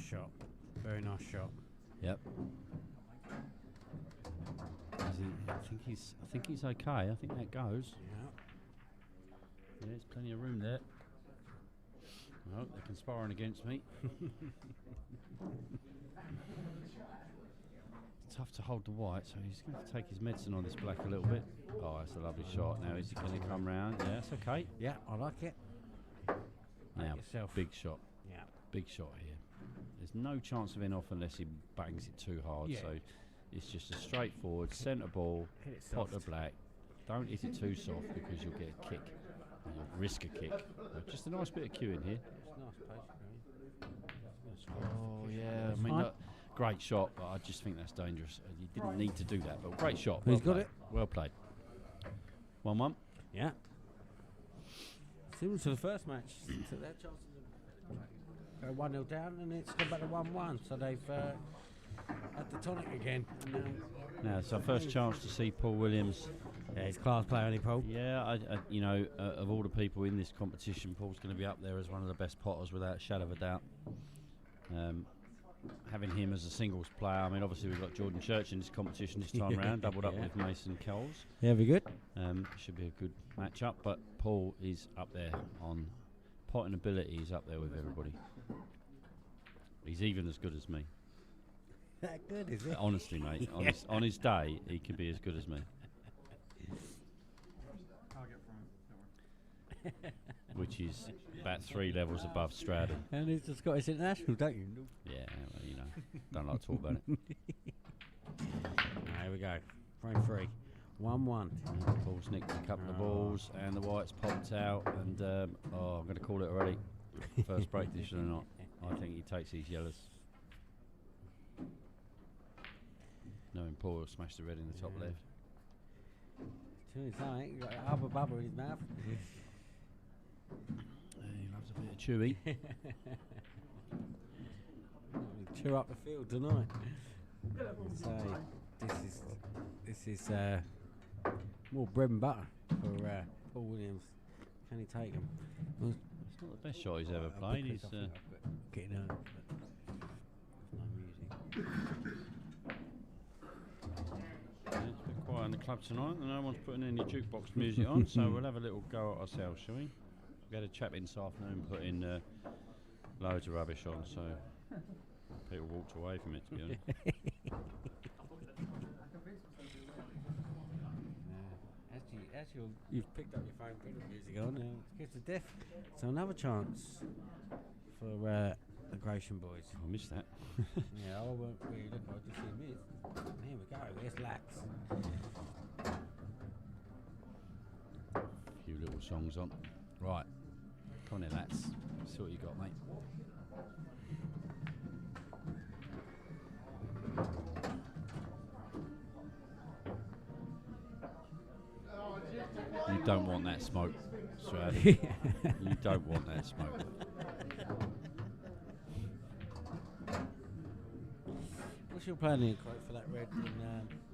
shot. Very nice shot. Yep. I think he's okay. I think that goes. Yeah. Yeah, there's plenty of room there. Oh, they're conspiring against me. It's tough to hold the white, so he's going to take his medicine on this black a little bit. Oh, that's a lovely shot. Now, is he going to come round? Yeah, that's okay. Yeah, I like it. Now, yourself. big shot. Yeah. Big shot here. There's no chance of in off unless he bangs it too hard. Yeah. So it's just a straightforward centre ball, Hit it pot soft. the black. Don't hit it too soft because you'll get a kick. Or you'll risk a kick. Just a nice bit of cue in here. It's nice pace. Oh yeah, I That's mean, fine. look, great shot, but I just think that's dangerous. You didn't need to do that, but great shot. He's got played. it. Well played. 1-1. Yeah. Similar to the first match. So their chances of go 1-0 down, and it's gone back to 1-1. So they've had the tonic again. Now it's our first chance to see Paul Williams. Yeah, he's a class player, isn't he, Paul? Yeah, you know, of all the people in this competition, Paul's going to be up there as one of the best potters without a shadow of a doubt. Having him as a singles player, I mean, obviously we've got Jordan Church in this competition this time round, doubled up Yeah. with Mason Coles. Yeah, very good. Should be a good match-up, but Paul is up there on potting ability. He's up there with everybody. He's even as good as me. That good, is it? Honestly, mate. On his day, he could be as good as me. I'll get from him. Which is about 3 levels above Stroudy. And he's the Scottish International, don't you? Yeah, well, you know, don't like to talk about it. Here we go. Frame 3. 1-1. Paul's nicked a couple of balls, and the white's popped out, and I'm going to call it already. First break this or not. I think he takes these yellows. Knowing Paul will smash the red in the top left. To his eye, he's got a hubba bubba in his mouth. He loves a bit of chewy. Chew up the field tonight. So this is more bread and butter for Paul Williams. Can he take him? Well, It's not the best shot he's ever played. He's getting out. No music. it's a bit quiet in the club tonight, and no one's putting any jukebox music on, so we'll have a little go at ourselves, shall we? We had a chap in this afternoon putting loads of rubbish on, so people walked away from it, to be honest. As you've picked up your phone, put the music on, and it's to death. So another chance for the Gratian boys. I missed that. Yeah, I won't really look. I'll just see miss. And here we go. There's Lax. A few little songs on. Right. Come on in, lads. See what you got, mate. You don't want that smoke, Stroudy. You don't want that smoke. What's your planning quote for that red?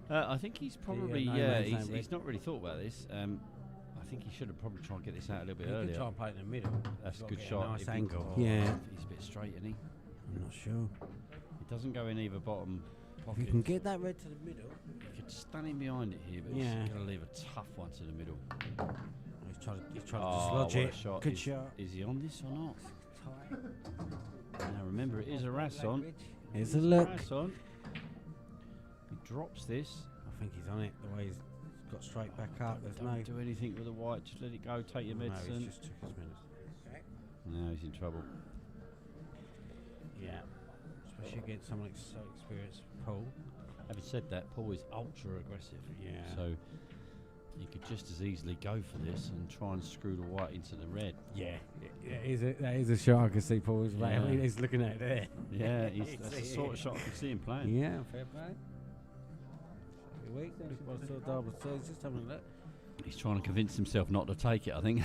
I think he's probably, no yeah, man's land he's red. not really thought about this. I think he should have probably tried to get this out a little bit You can earlier. try and play it in the middle. That's a You've good got to get shot. Nice If he- angle. oh, Yeah. He's a bit straight, isn't he? I'm not sure. It doesn't go in either bottom If pocket. you can get that red to the middle. You could stand in behind it here, but Yeah. he's going to leave a tough one to the middle. He's trying to Oh, dislodge what it. a shot. Good is, shot. Is he on this or not? Tight. Now remember, it is a Rasson. Here's a look. Rasson. He drops this. I think he's on it. The way he's got straight back up. There's Don't no. do anything with the white. Just let it go. Take your No, medicine. he's just took his minutes. Okay. Now he's in trouble. Yeah. Especially against someone so experienced, Paul. Having said that, Paul is ultra aggressive. Yeah. So he could just as easily go for this and try and screw the white into the red. Yeah. That is a shot I can see Paul's Yeah. He's looking at it there. Yeah, that's the sort of shot I can see him playing. Yeah, fair play. Week, so he's just having a look. He's trying to convince himself not to take it, I think.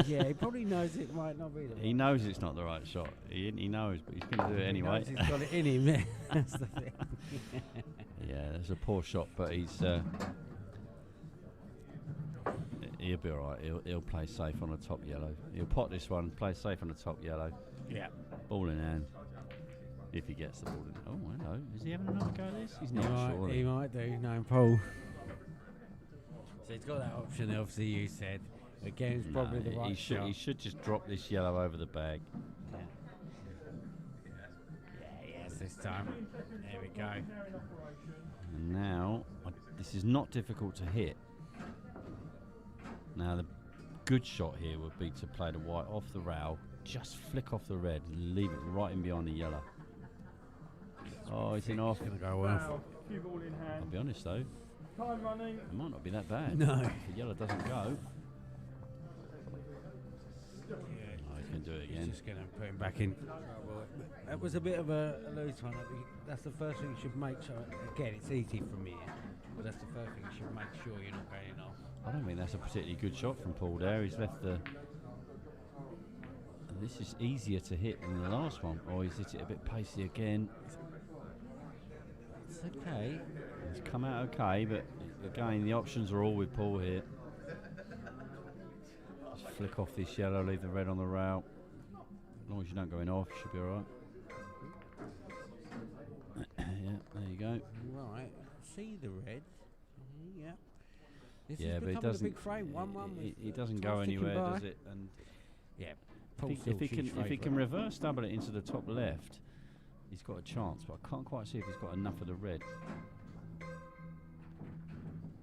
Yeah, he probably knows it might not be the He knows it's not the right shot. He knows, but he's going to do it anyway. He knows he's got it in him. That's the thing. Yeah, it's a poor shot, but he's he'll be all right. He'll play safe on the top yellow. He'll pot this one, play safe on the top yellow. Yeah. Ball in hand. If he gets the ball in. Oh, hello. Is he having another go at this? He's He not, might, surely. he might do, knowing Paul. So he's got that option, obviously, you said. Again, it's probably the right he should, shot. he should just drop this yellow over the bag. Yes, this time. There we go. And now, this is not difficult to hit. Now, the good shot here would be to play the white off the rail, just flick off the red, and leave it right in behind the yellow. Oh, it's in off. It's going to go well. Now, cue ball in hand. I'll be honest though, Time running. it might not be that bad. No. If the yellow doesn't go. Oh, he's going to do it He's again. just going to put him back in. That was a bit of a loose one. That's the first thing you should make sure. Again, it's easy from here, but that's the first thing you should make sure you're not going off. I don't think that's a particularly good shot from Paul there. He's left the... And this is easier to hit than the last one. Oh, he's hit it a bit pacey again. It's okay. It's come out okay, but again, the options are all with Paul here. Just flick off this yellow, leave the red on the rail. As long as you don't go in off, you should be alright. Yeah, there you go. Right. See the red. Yeah. This Yeah, is but it becoming a doesn't. big frame. 1-1. It doesn't go anywhere, does it? And Yeah. if he can reverse double it into the top left, he's got a chance. But I can't quite see if he's got enough of the red.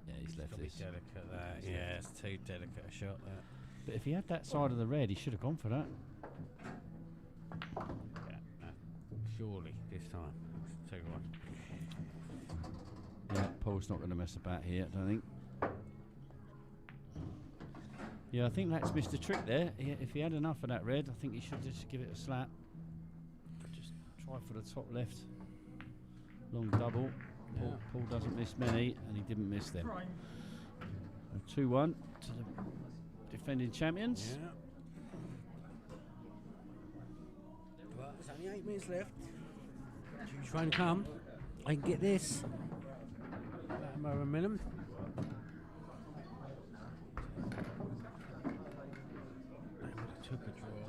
Yeah, he's left this. Delicate that. Yeah, it's too delicate a shot that. But if he had that side of the red, he should have gone for that. Yeah, surely this time. It's 2-1. Yeah, Paul's not going to mess about here, I don't think. Yeah, I think that's missed a trick there. If he had enough of that red, I think he should just give it a slap. Just try for the top left. Long double. Paul doesn't miss many, and he didn't miss them. 2-1 to the defending champions. Yeah. Well, there's only 8 minutes left. Choose trying to come. I can get this. That momentum. Took a draw.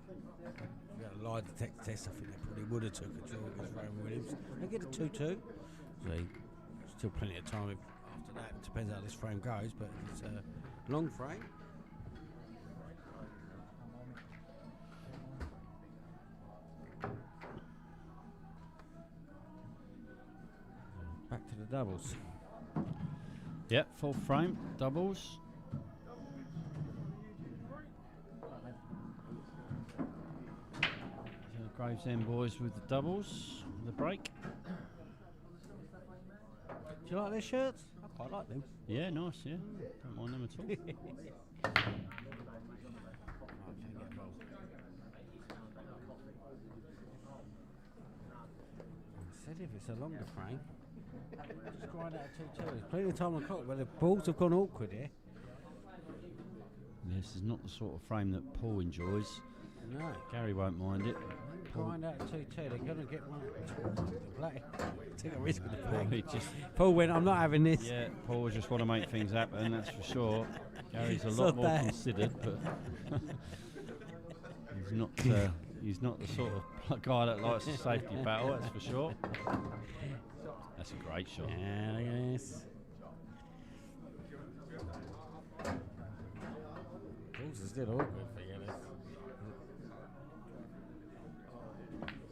If you got a lie detector test, I think they probably would have took a draw against Rowan Williams. They get a 2-2. So still plenty of time after that. Depends how this frame goes, but it's a long frame. Back to the doubles. Yep, full frame, doubles. Gravesend boys with the doubles, the break. Do you like their shirts? I quite like them. Yeah, nice, yeah. Don't mind them at all. Said if it's a longer frame, just grind out 2-2. There's plenty of time on the clock, but the balls have gone awkward here. This is not the sort of frame that Paul enjoys. No. Gary won't mind it. Grind out 2-2. They're going to get one. The black. Take a risk with the Paul, black. just, Paul went, I'm not having this. yeah, Paul just want to make things happen, that's for sure. Gary's a It's lot not more that. considered, but he's not the sort of guy that likes a safety battle, that's for sure. That's a great shot. Yeah, look at this. Balls are still awkward for you.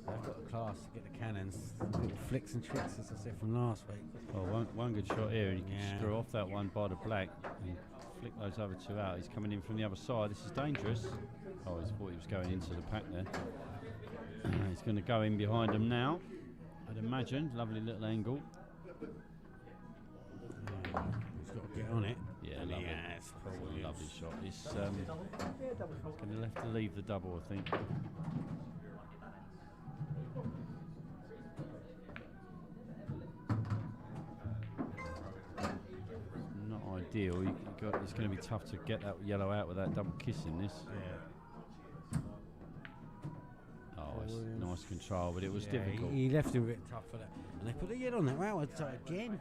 They've got the class to get the cannons. Little flicks and tricks, as I said from last week. Well, one good shot here, and he can Yeah. screw off that one by the black and flick those other two out. He's coming in from the other side. This is dangerous. Oh, he thought he was going into the pack there. He's going to go in behind him now, I'd imagine. Lovely little angle. He's got to get on it. Yeah, And lovely. he has. Lovely shot. He's going to leave the double, I think. Not ideal. It's going to be tough to get that yellow out with that double kiss in this. Yeah. Oh, it's nice control, but it was difficult. He left him a bit tough for that. And they put a yellow on that round again.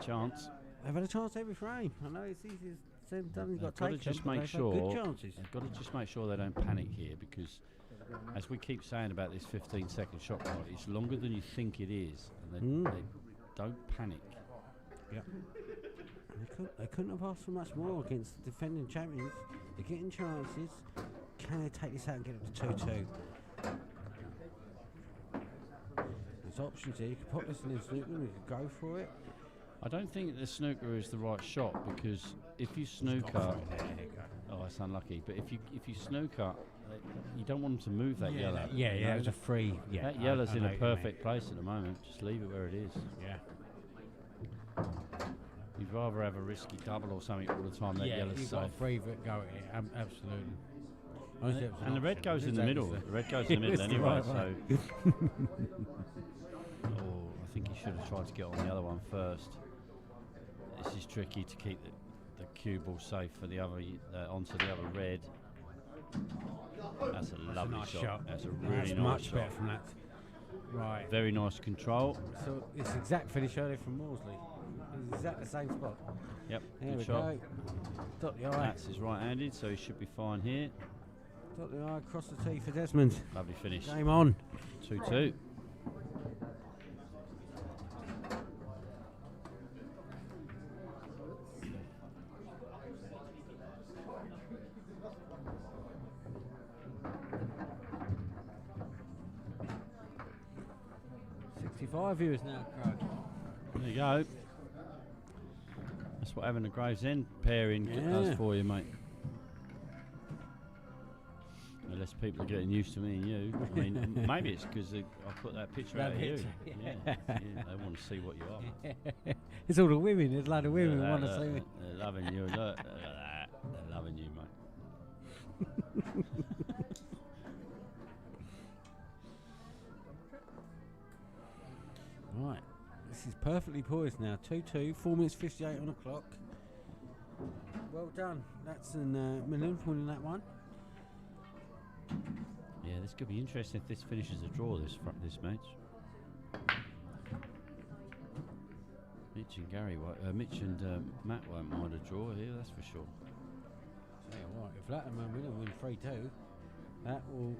Chance. They've had a chance every frame. I know it's easy to say done, he's got They've got to taken, just but make they've had sure. good chances. They've got to just make sure they don't panic here, because as we keep saying about this 15-second shot clock, it's longer than you think it is, and they don't panic. Yeah. They couldn't have asked for much more against the defending champions. They're getting chances. Can they take this out and get it to 2-2? There's options here. You could put this in the snooker and you could go for it. I don't think the snooker is the right shot, because if you snooker, it's unlucky. But if you snooker, you don't want them to move that yellow. Yeah, you know? it was a free. Yeah, That yellow's I in know a what you mean. perfect place at the moment. Just leave it where it is. Yeah. You'd rather have a risky double or something all the time. That yellow's you've safe. got a free that go at it. Absolutely. Honestly, it was an And the red option. goes in the That middle. was The red goes in the middle It's the anyway. right So, way. I think he should have tried to get on the other one first. This is tricky to keep the cue ball safe for the other onto the other red. That's a lovely nice shot. shot. That's a really That's nice much shot. better from that. Right. Very nice control. So it's exact finish earlier from Morsley. It's exactly the same spot. Yep, There good we shot. go. Dot the I. That's his right-handed, so he should be fine here. Dot the I across the T for Desmond. Lovely finish. Game on. 2-2. Five viewers now, Craig. There you go. That's what having a Gravesend pairing does for you, mate. Unless people are getting used to me and you. I mean, maybe it's because I put that picture out of you. Yeah, they want to see what you are. It's all the women. There's a lot of women who want to see me. They're loving you. Look at that. They're loving you, mate. Right. This is perfectly poised now. 2-2. 4 minutes 58 on the clock. Well done. That's an Millen winning that one. Yeah, this could be interesting if this finishes a draw. This match. Mitch and Matt won't mind a draw here. That's for sure. Tell you what, if Latimer Millen win 3-2, that will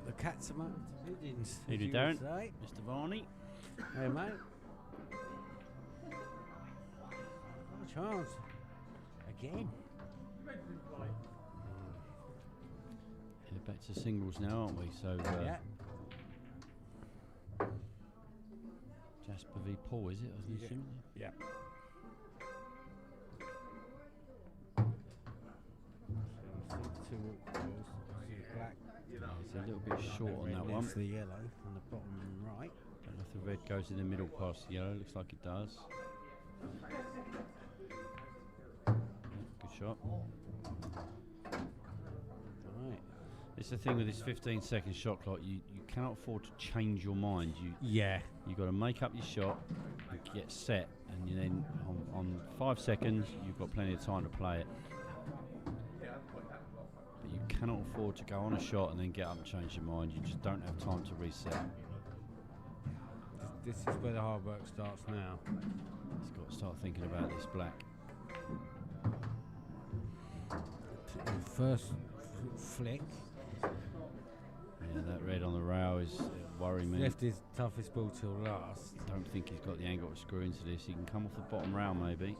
the cats among the pigeons. How as do you Darren? would say. Mr. Varney. Hey mate. No chance. Again. Yeah, back to singles now, aren't we? So Yeah. Jasper v Paul, is it? I was assuming. Yeah. Black. It's a little bit short on that one. Next to the yellow on the bottom right. Don't know if the red goes in the middle past the yellow. Looks like it does. Yeah, good shot. Right. It's the thing with this 15-second shot clock. You cannot afford to change your mind. You've got to make up your shot and get set, and you then on 5 seconds you've got plenty of time to play it. But you cannot afford to go on a shot and then get up and change your mind. You just don't have time to reset. This is where the hard work starts now. He's got to start thinking about this black. First flick. Yeah, that red on the rail is worrying me. Left his toughest ball till last. Don't think he's got the angle to screw into this. He can come off the bottom rail maybe.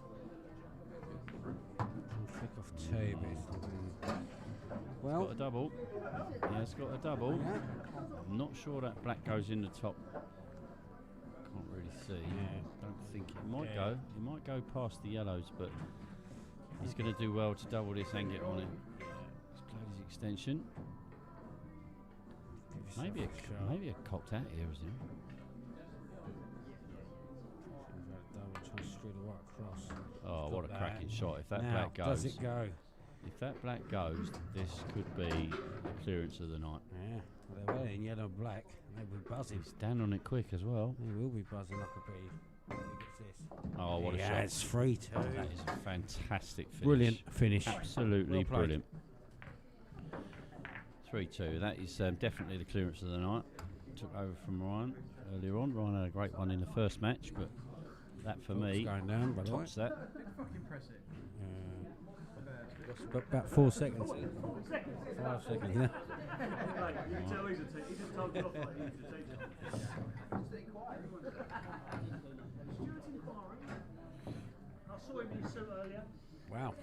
Flick off two, but it's not gonna- well, Got a double. Yeah, it's got a double. yeah. I'm not sure that black goes in the top. Can't really see. Yeah. Don't think it might Yeah. go. It might go past the yellows, but he's going to do well to double this and get on it. He's played his extension. Give Maybe yourself a shot. maybe a cocked out here, isn't it? Trying to strew the white across. Oh, what a Got cracking that. shot! If that Now, black goes, does it go? if that black goes, this could be the clearance of the night. Yeah. Well, they're wearing yellow and black. They will be buzzing. He's down on it quick as well. They will be buzzing like a bee. Look at this. Oh, what a yeah, shot! it's 3-2. That is a fantastic finish. Brilliant finish. Absolutely Well played. brilliant. 3-2. That is definitely the clearance of the night. Took over from Ryan earlier on. Ryan had a great one in the first match, but that for Talk's me going down, by the way. tops that. Fucking press it. Lost about 4 seconds. 5 seconds, yeah. You can tell he's a teacher. He just told you off like he's a teacher. Stuart Inquiry. I saw him in his suit earlier. Wow.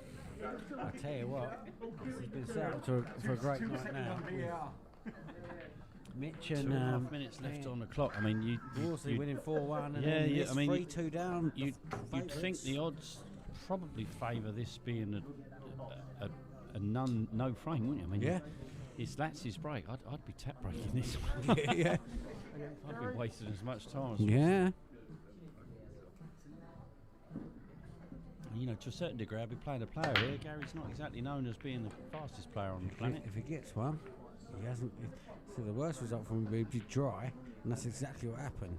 I tell you what, this has been set up for a great night now. Mitch and 2.5 minutes left on the clock. I mean, Worsley winning 4-1 and Yeah, then yeah, it's I mean, 3-2 down. you'd think the odds probably favour this being a no frame, wouldn't you? I mean, Yeah. that's his break. I'd be tap breaking this one. Yeah. I'd be wasting as much time as Yeah. You know, to a certain degree, I'd be playing a player here. Gary's not exactly known as being the fastest player on the planet. If he gets one, he hasn't. So the worst result for him would be dry, and that's exactly what happened.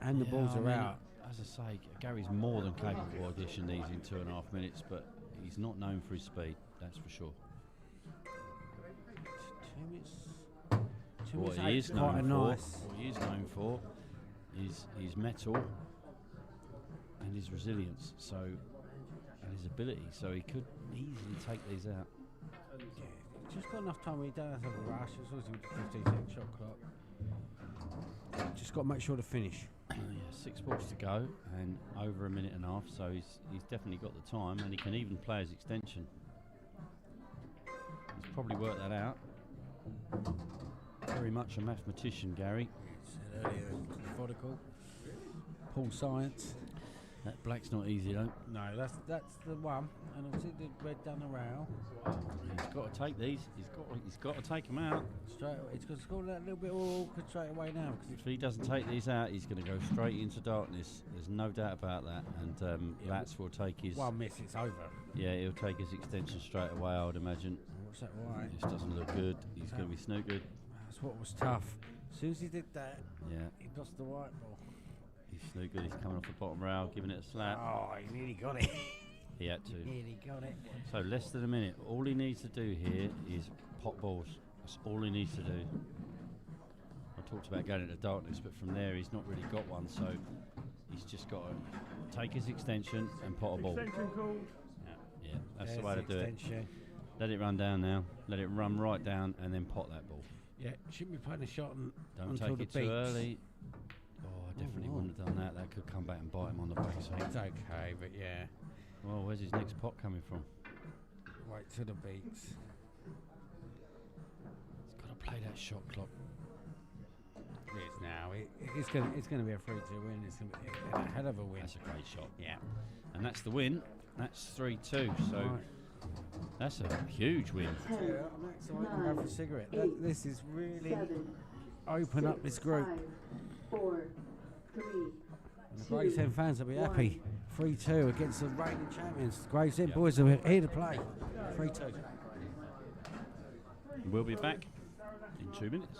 And the balls I are mean, out. As I say, Gary's more than capable of dishing these in 2.5 minutes, but he's not known for his speed, that's for sure. 2 minutes. 2 What minutes he eight is is quite known a for, nice. what he is known for, is his mettle and his resilience, and his ability. So he could easily take these out. Just got enough time where you don't have to have a rush. It's always a 15-second shot clock. Just got to make sure to finish. Yeah, 6 balls to go and over 1.5 minutes, so he's definitely got the time, and he can even play his extension. He's probably worked that out. Very much a mathematician, Gary. Said earlier, methodical. Paul Science. That black's not easy though. No, that's the one. And obviously the red done the row. He's got to take these. He's got to take them out. Straight away. It's got to score that little bit awkward straight away now. If he doesn't take these out, he's going to go straight into darkness. There's no doubt about that. And Lats will take his. One miss, it's over. Yeah, he'll take his extension straight away, I would imagine. What's that white? This doesn't look good. He's going to be snookered. That's what was tough. As soon as he did that, Yeah, he lost the white ball. he's snookered. He's coming off the bottom rail, giving it a slap. Oh, he nearly got it. He had to. Nearly got it. So less than a minute. All he needs to do here is pot balls. That's all he needs to do. I talked about going into darkness, but from there he's not really got one. So he's just got to take his extension and pot a ball. Extension called. Yeah, that's There's the way to do it. extension. Let it run down now. Let it run right down and then pot that ball. Yeah, shouldn't be putting a shot Don't until take the it too beats. early. Oh, I definitely wouldn't have done that. That could come back and bite him on the backside. It's okay, but yeah. Well, where's his next pot coming from? Wait till the beats. He's got to play that shot clock. It is now. It's gonna be a 3-2 win. It's gonna be a hell of a win. That's a great shot. Yeah. And that's the win. That's 3-2. So Right. that's a huge win. Yeah, I'm excited. I'm going for a cigarette. This is really open up this group. 5, 4, 3, And the Gravesend fans will be happy. 3-2 against the reigning champions. Gravesend boys are here to play. 3-2. We'll be back in 2 minutes.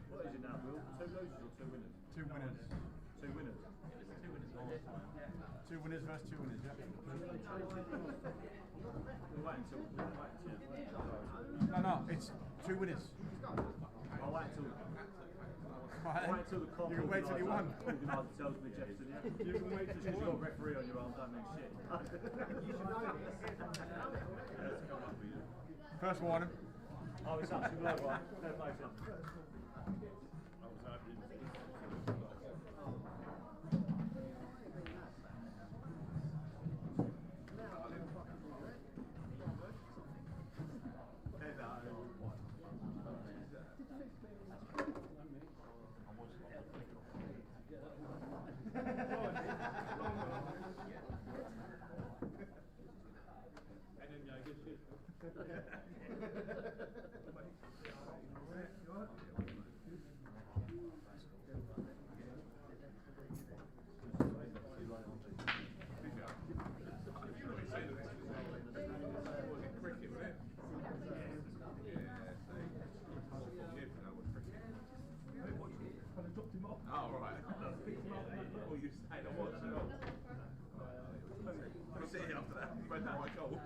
What is it now, Will? 2 losers or 2 winners? 2 winners. 2 winners. 2 winners versus 2 winners, yeah. We'll wait until. No, it's 2 winners. I'll wait until. Right, Wait till the clock. you can wait till you won. Organised tells me, Jefferson, yeah? You can wait till Just you 'cause you've got a won. referee on your arm don't mean shit. First warning. Oh, it's absolutely low, right? Fair play to him. quite cold.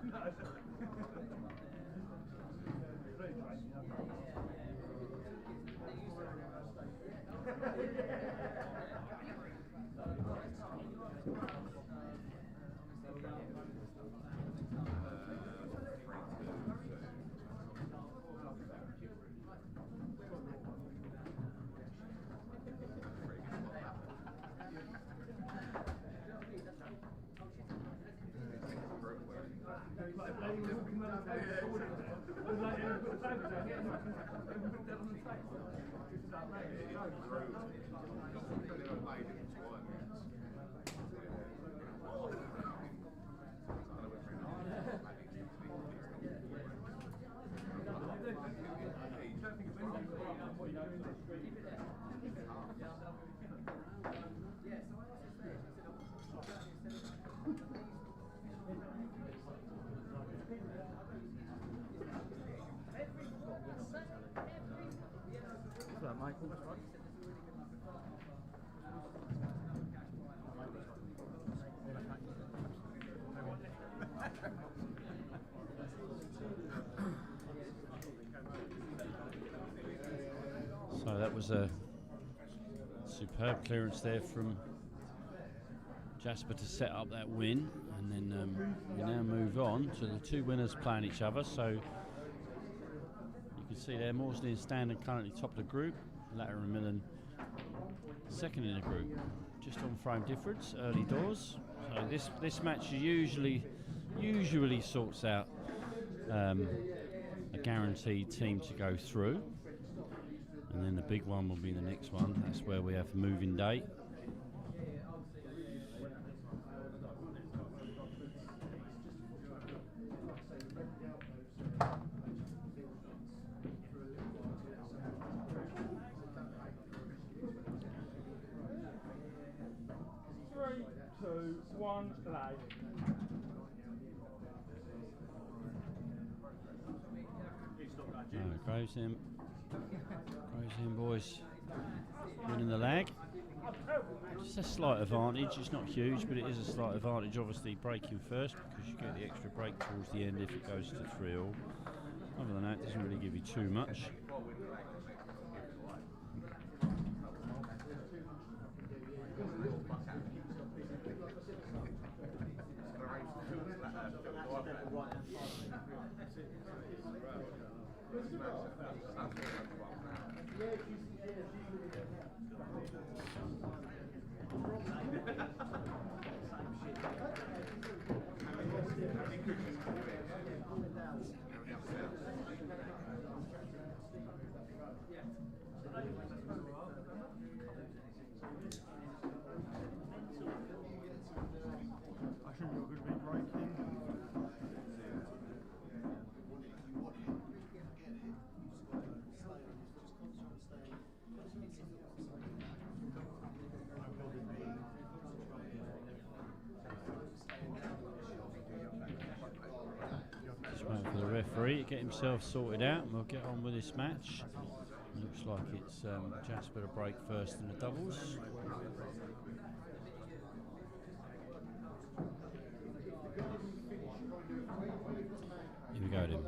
So that was a superb clearance there from Jasper to set up that win, and then we now move on to the two winners playing each other. So you can see there, Maudsley and Standon currently top of the group, Latimer and Millen second in the group, just on frame difference early doors. So this match usually sorts out a guaranteed team to go through, and then the big one will be the next one. That's where we have moving day. Gravesham boys winning the lag. Just a slight advantage, it's not huge, but it is a slight advantage, obviously braking first, because you get the extra brake towards the end if it goes to 3-all. Other than that, it doesn't really give you too much. Get himself sorted out, and we'll get on with this match. Looks like it's Jasper to break first in the doubles. Here we go then.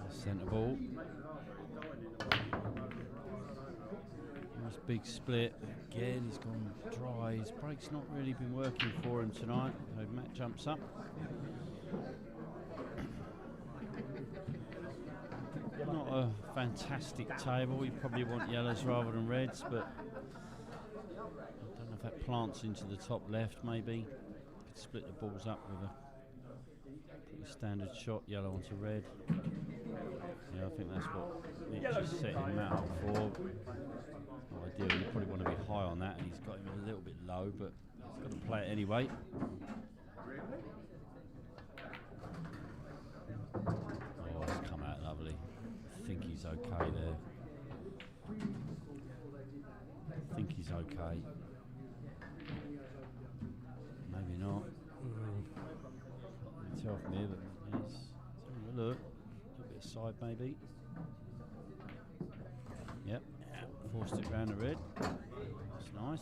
Centre ball. Nice big split. Again, he's gone dry. His brake's not really been working for him tonight. So Matt jumps up. Not a fantastic table. You probably want yellows rather than reds, but I don't know if that plants into the top left. Maybe could split the balls up with a pretty standard shot, yellow onto red. Yeah, I think that's what Nick just set him out for. Ideally, you probably want to be high on that, and he's got him a little bit low, but he's got to play it anyway. Oh, it's come out lovely. I think he's okay there. I think he's okay. Maybe not. Can't tell from here, but he's having a look. A little bit of side, maybe. Yep. Forced it round the red. That's nice.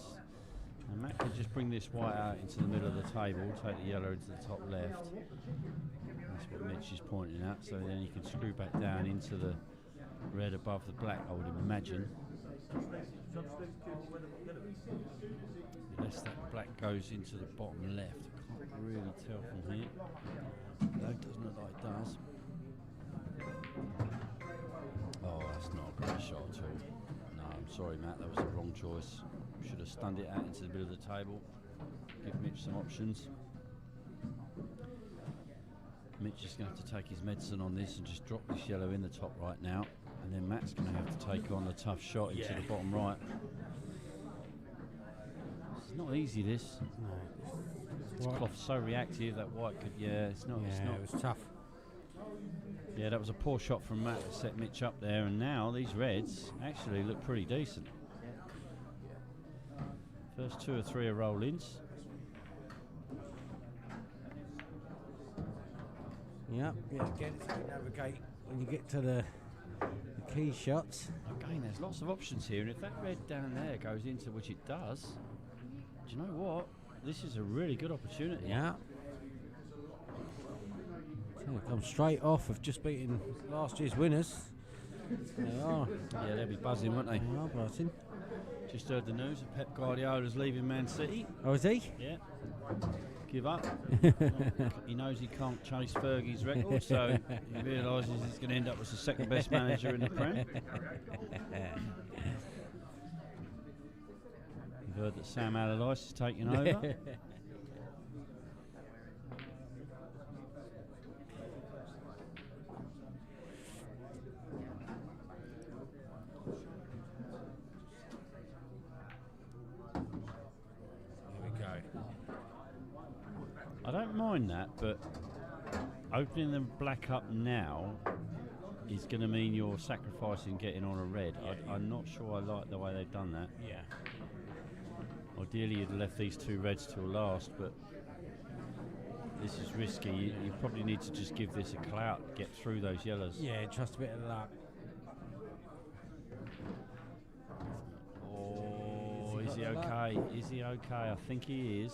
And Matt can just bring this white out into the middle of the table, take the yellow into the top left. That's what Mitch is pointing at. So then you can screw back down into the red above the black, I would imagine. Unless that black goes into the bottom left. I can't really tell from here. No, it doesn't look like it does. Oh, that's not a great shot at all. No, I'm sorry, Matt, that was the wrong choice. Should have stunned it out into the middle of the table. Give Mitch some options. Mitch is going to have to take his medicine on this and just drop this yellow in the top right now. And then Matt's going to have to take on the tough shot into the bottom right. It's not easy, this. No. This cloth's so reactive, that white could, it's not. It was tough. Yeah, that was a poor shot from Matt to set Mitch up there, and now these reds actually look pretty decent. First 2 or 3 are roll-ins. Yep, again, it's how you navigate when you get to the key shots. Again, there's lots of options here, and if that red down there goes into, which it does, do you know what? This is a really good opportunity. Yeah. Come straight off of just beating last year's winners. They are. Yeah, they'll be buzzing, won't they? They are buzzing. Just heard the news that Pep Guardiola's leaving Man City. Oh, is he? Yeah. Give up. He knows he can't chase Fergie's record, so he realises he's going to end up as the second best manager in the Prem. You've heard that Sam Allardyce is taking over. I don't mind that, but opening the black up now is going to mean you're sacrificing getting on a red. I'm not sure I like the way they've done that. Yeah. Ideally, you'd have left these 2 reds till last, but this is risky. You probably need to just give this a clout, get through those yellows. Yeah, trust a bit of luck. Oh, is he okay? Is he okay? I think he is.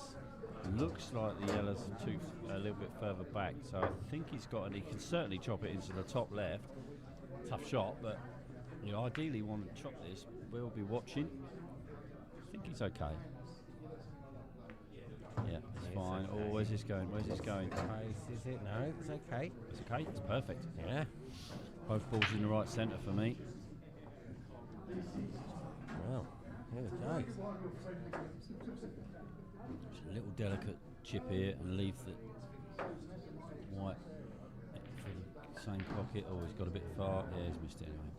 Looks like the yellows are a little bit further back, so I think he's got, and he can certainly chop it into the top left. Tough shot, but you ideally want to chop this. We'll be watching. I think he's okay. Yeah, it's fine. Oh, where's this going? Where's this going? Is it? No, it's okay. It's okay. It's perfect. Yeah. Both balls in the right centre for me. Well, here we go. Just a little delicate chip here and leave the white for the same pocket. Oh, he's got a bit far. Yeah, he's missed it anyway.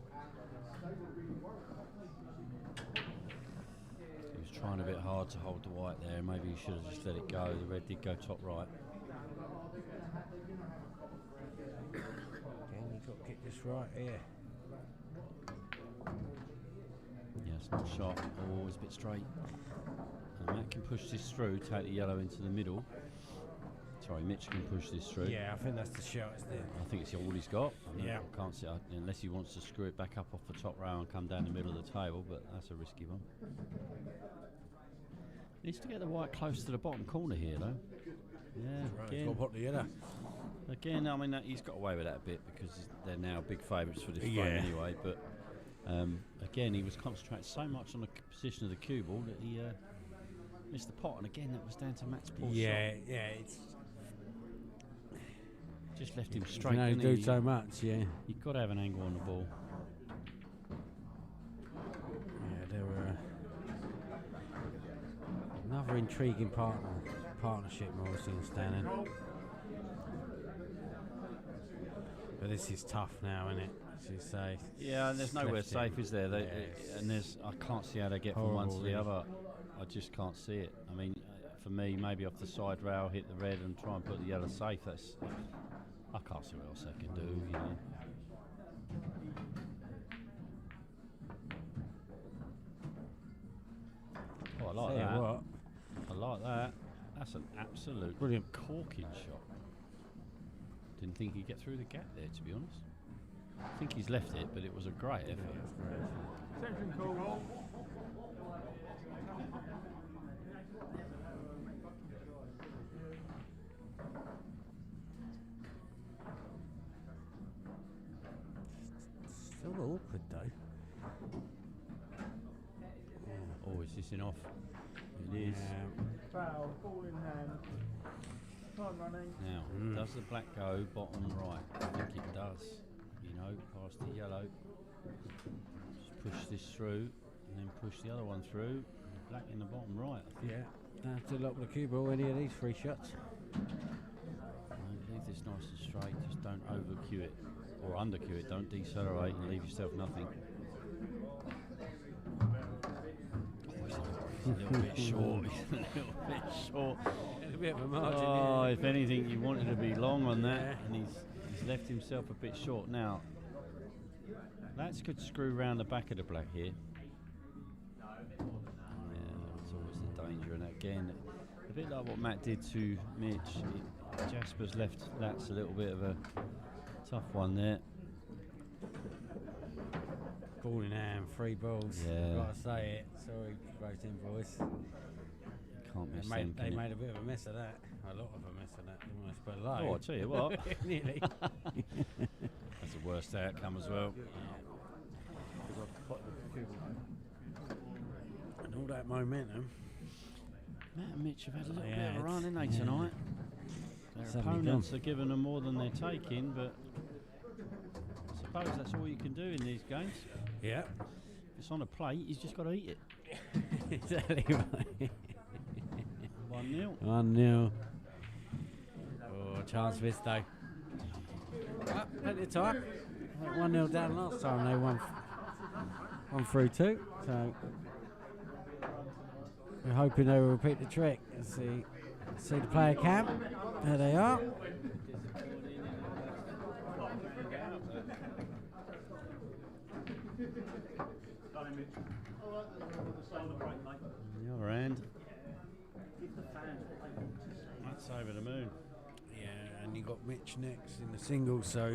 He was trying a bit hard to hold the white there. Maybe he should have just let it go. The red did go top right. Again, you've got to get this right here. Yeah, it's not sharp. Oh, it's a bit straight. And Matt can push this through, take the yellow into the middle. Sorry, Mitch can push this through. Yeah, I think that's the shot, isn't it? I think it's all he's got. I mean, Yeah. I can't see unless he wants to screw it back up off the top row and come down the middle of the table, but that's a risky one. Needs to get the white close to the bottom corner here, though. Yeah, Right, again, got to put the yellow. again, I mean, he's got away with that a bit because they're now big favourites for this frame Yeah. anyway. But again, he was concentrating so much on the position of the cue ball that he missed the pot. And again, that was down to Matt's poor Yeah, shot. yeah, it's Just left him you straight. can only didn't do he? so much, yeah. You've got to have an angle on the ball. Yeah, they were another intriguing partnership, Morrissey and Stannon. But this is tough now, isn't it? As you say. Yeah, and there's nowhere Left it. safe, is there? Yeah, And there's, I can't see how they get from one to horrible, the really. other. I just can't see it. I mean, for me, maybe off the side rail, hit the red and try and put the yellow safe. That's, I can't see what else they can do, you know. Oh, I like Tell you that. what, I like that. That's an absolute Brilliant. corking shot. Didn't think he'd get through the gap there, to be honest. I think he's left it, but it was a great effort. Attention call. Still awkward though. Oh, is this in off? It is. Foul, ball in hand. Time running. Now, does the black go bottom right? I think it does. You know, past the yellow. Just push this through, and then push the other one through. Black in the bottom right. I think. Yeah. Don't have to lock the cue ball any of these free shots. Leave this nice and straight. Just don't over cue it or under cue it. Don't decelerate and leave yourself nothing. Oh, he's a little bit short. He's a little bit short. A bit of a margin. Oh, if anything, you wanted to be long on that, and he's left himself a bit short. Now, Lats could screw round the back of the black here. Yeah, that's always the danger. And again, a bit like what Matt did to Mitch. Jasper's left Lats a little bit of a tough one there. Ball in hand, 3 balls. Yeah. Gotta say it. Sorry, Roasting Boys. Can't miss They them, can you? made a bit of a mess of that. A lot of a mess of that. Almost below. Oh, I'll tell you what. Nearly. That's the worst outcome as well. And all that momentum. Matt and Mitch have had a little Yeah, bit of a it's- run, haven't they, yeah. tonight? Their Suddenly opponents gone. are giving them more than they're taking, but I suppose that's all you can do in these games. Yeah. If it's on a plate, you've just got to eat it. Exactly right. 1-0. 1-0. Oh, chance missed though. Ah, plenty of time. 1-0 down last time. They won 1-2. So we're hoping they will repeat the trick. Let's see the player camp. There they are. On the other hand, that's over the moon. Yeah, and you got Mitch next in the singles, so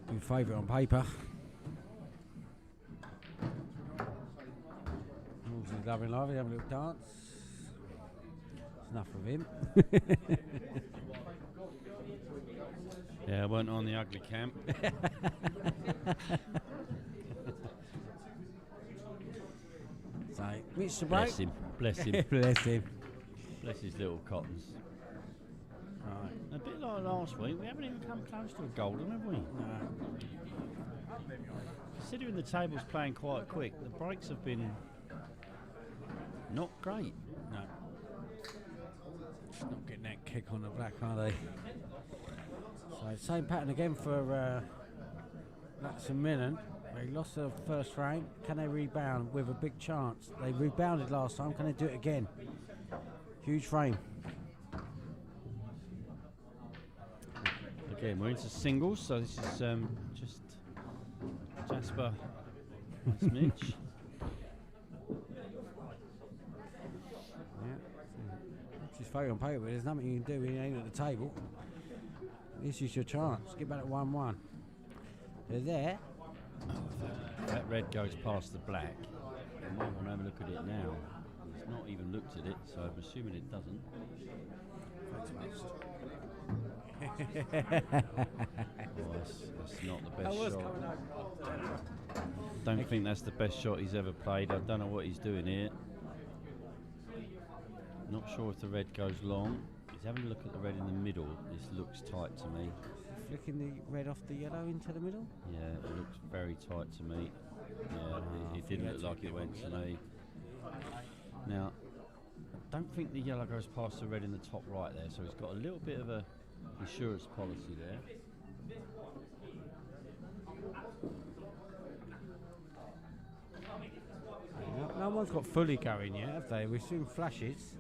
good favourite on paper. Wolsey's loving life, having a little dance. It's enough of him. Yeah, I weren't on the ugly camp. So, Mitch to break. Bless him. Bless him. Bless him. Bless his little cottons. Right. A bit like last week, we haven't even come close to a golden, have we? No. Considering the table's playing quite quick, the breaks have been not great. No. Just not getting that kick on the black, are they? So same pattern again for Lats and Millen. They lost the first frame. Can they rebound with a big chance? They rebounded last time. Can they do it again? Huge frame. Again, we're into singles, so this is just Jasper against Mitch. Yeah. Just photo on paper, but there's nothing you can do when you ain't at the table. This is your chance. Get back at 1-1. They're there. That red goes past the black. I might want to have a look at it now. He's not even looked at it, so I'm assuming it doesn't. Oh, that's not the best shot. Don't think that's the best shot he's ever played. I don't know what he's doing here. Not sure if the red goes long. He's having a look at the red in the middle. This looks tight to me. Flicking the red off the yellow into the middle. Yeah, it looks very tight to me. Yeah, it didn't look like it went to me. Now, I don't think the yellow goes past the red in the top right there, so he's got a little bit of a insurance policy there. No one's got fully going yet, have they? We've seen flashes.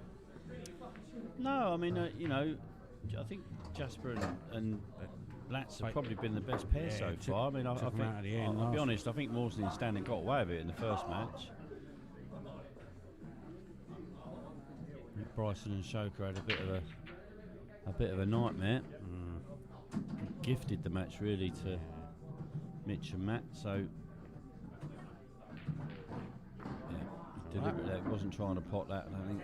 No, I mean, you know, I think Jasper and Lats have probably been the best pair Yeah, so took- far. I mean, I took think, them out at the end I'll be last- honest, I think Mawson and Stanley got away with it in the first match. I think Bryson and Shoker had a bit of a nightmare. gifted the match really to Mitch and Matt. So yeah, deliberately he wasn't trying to pot that. I don't think.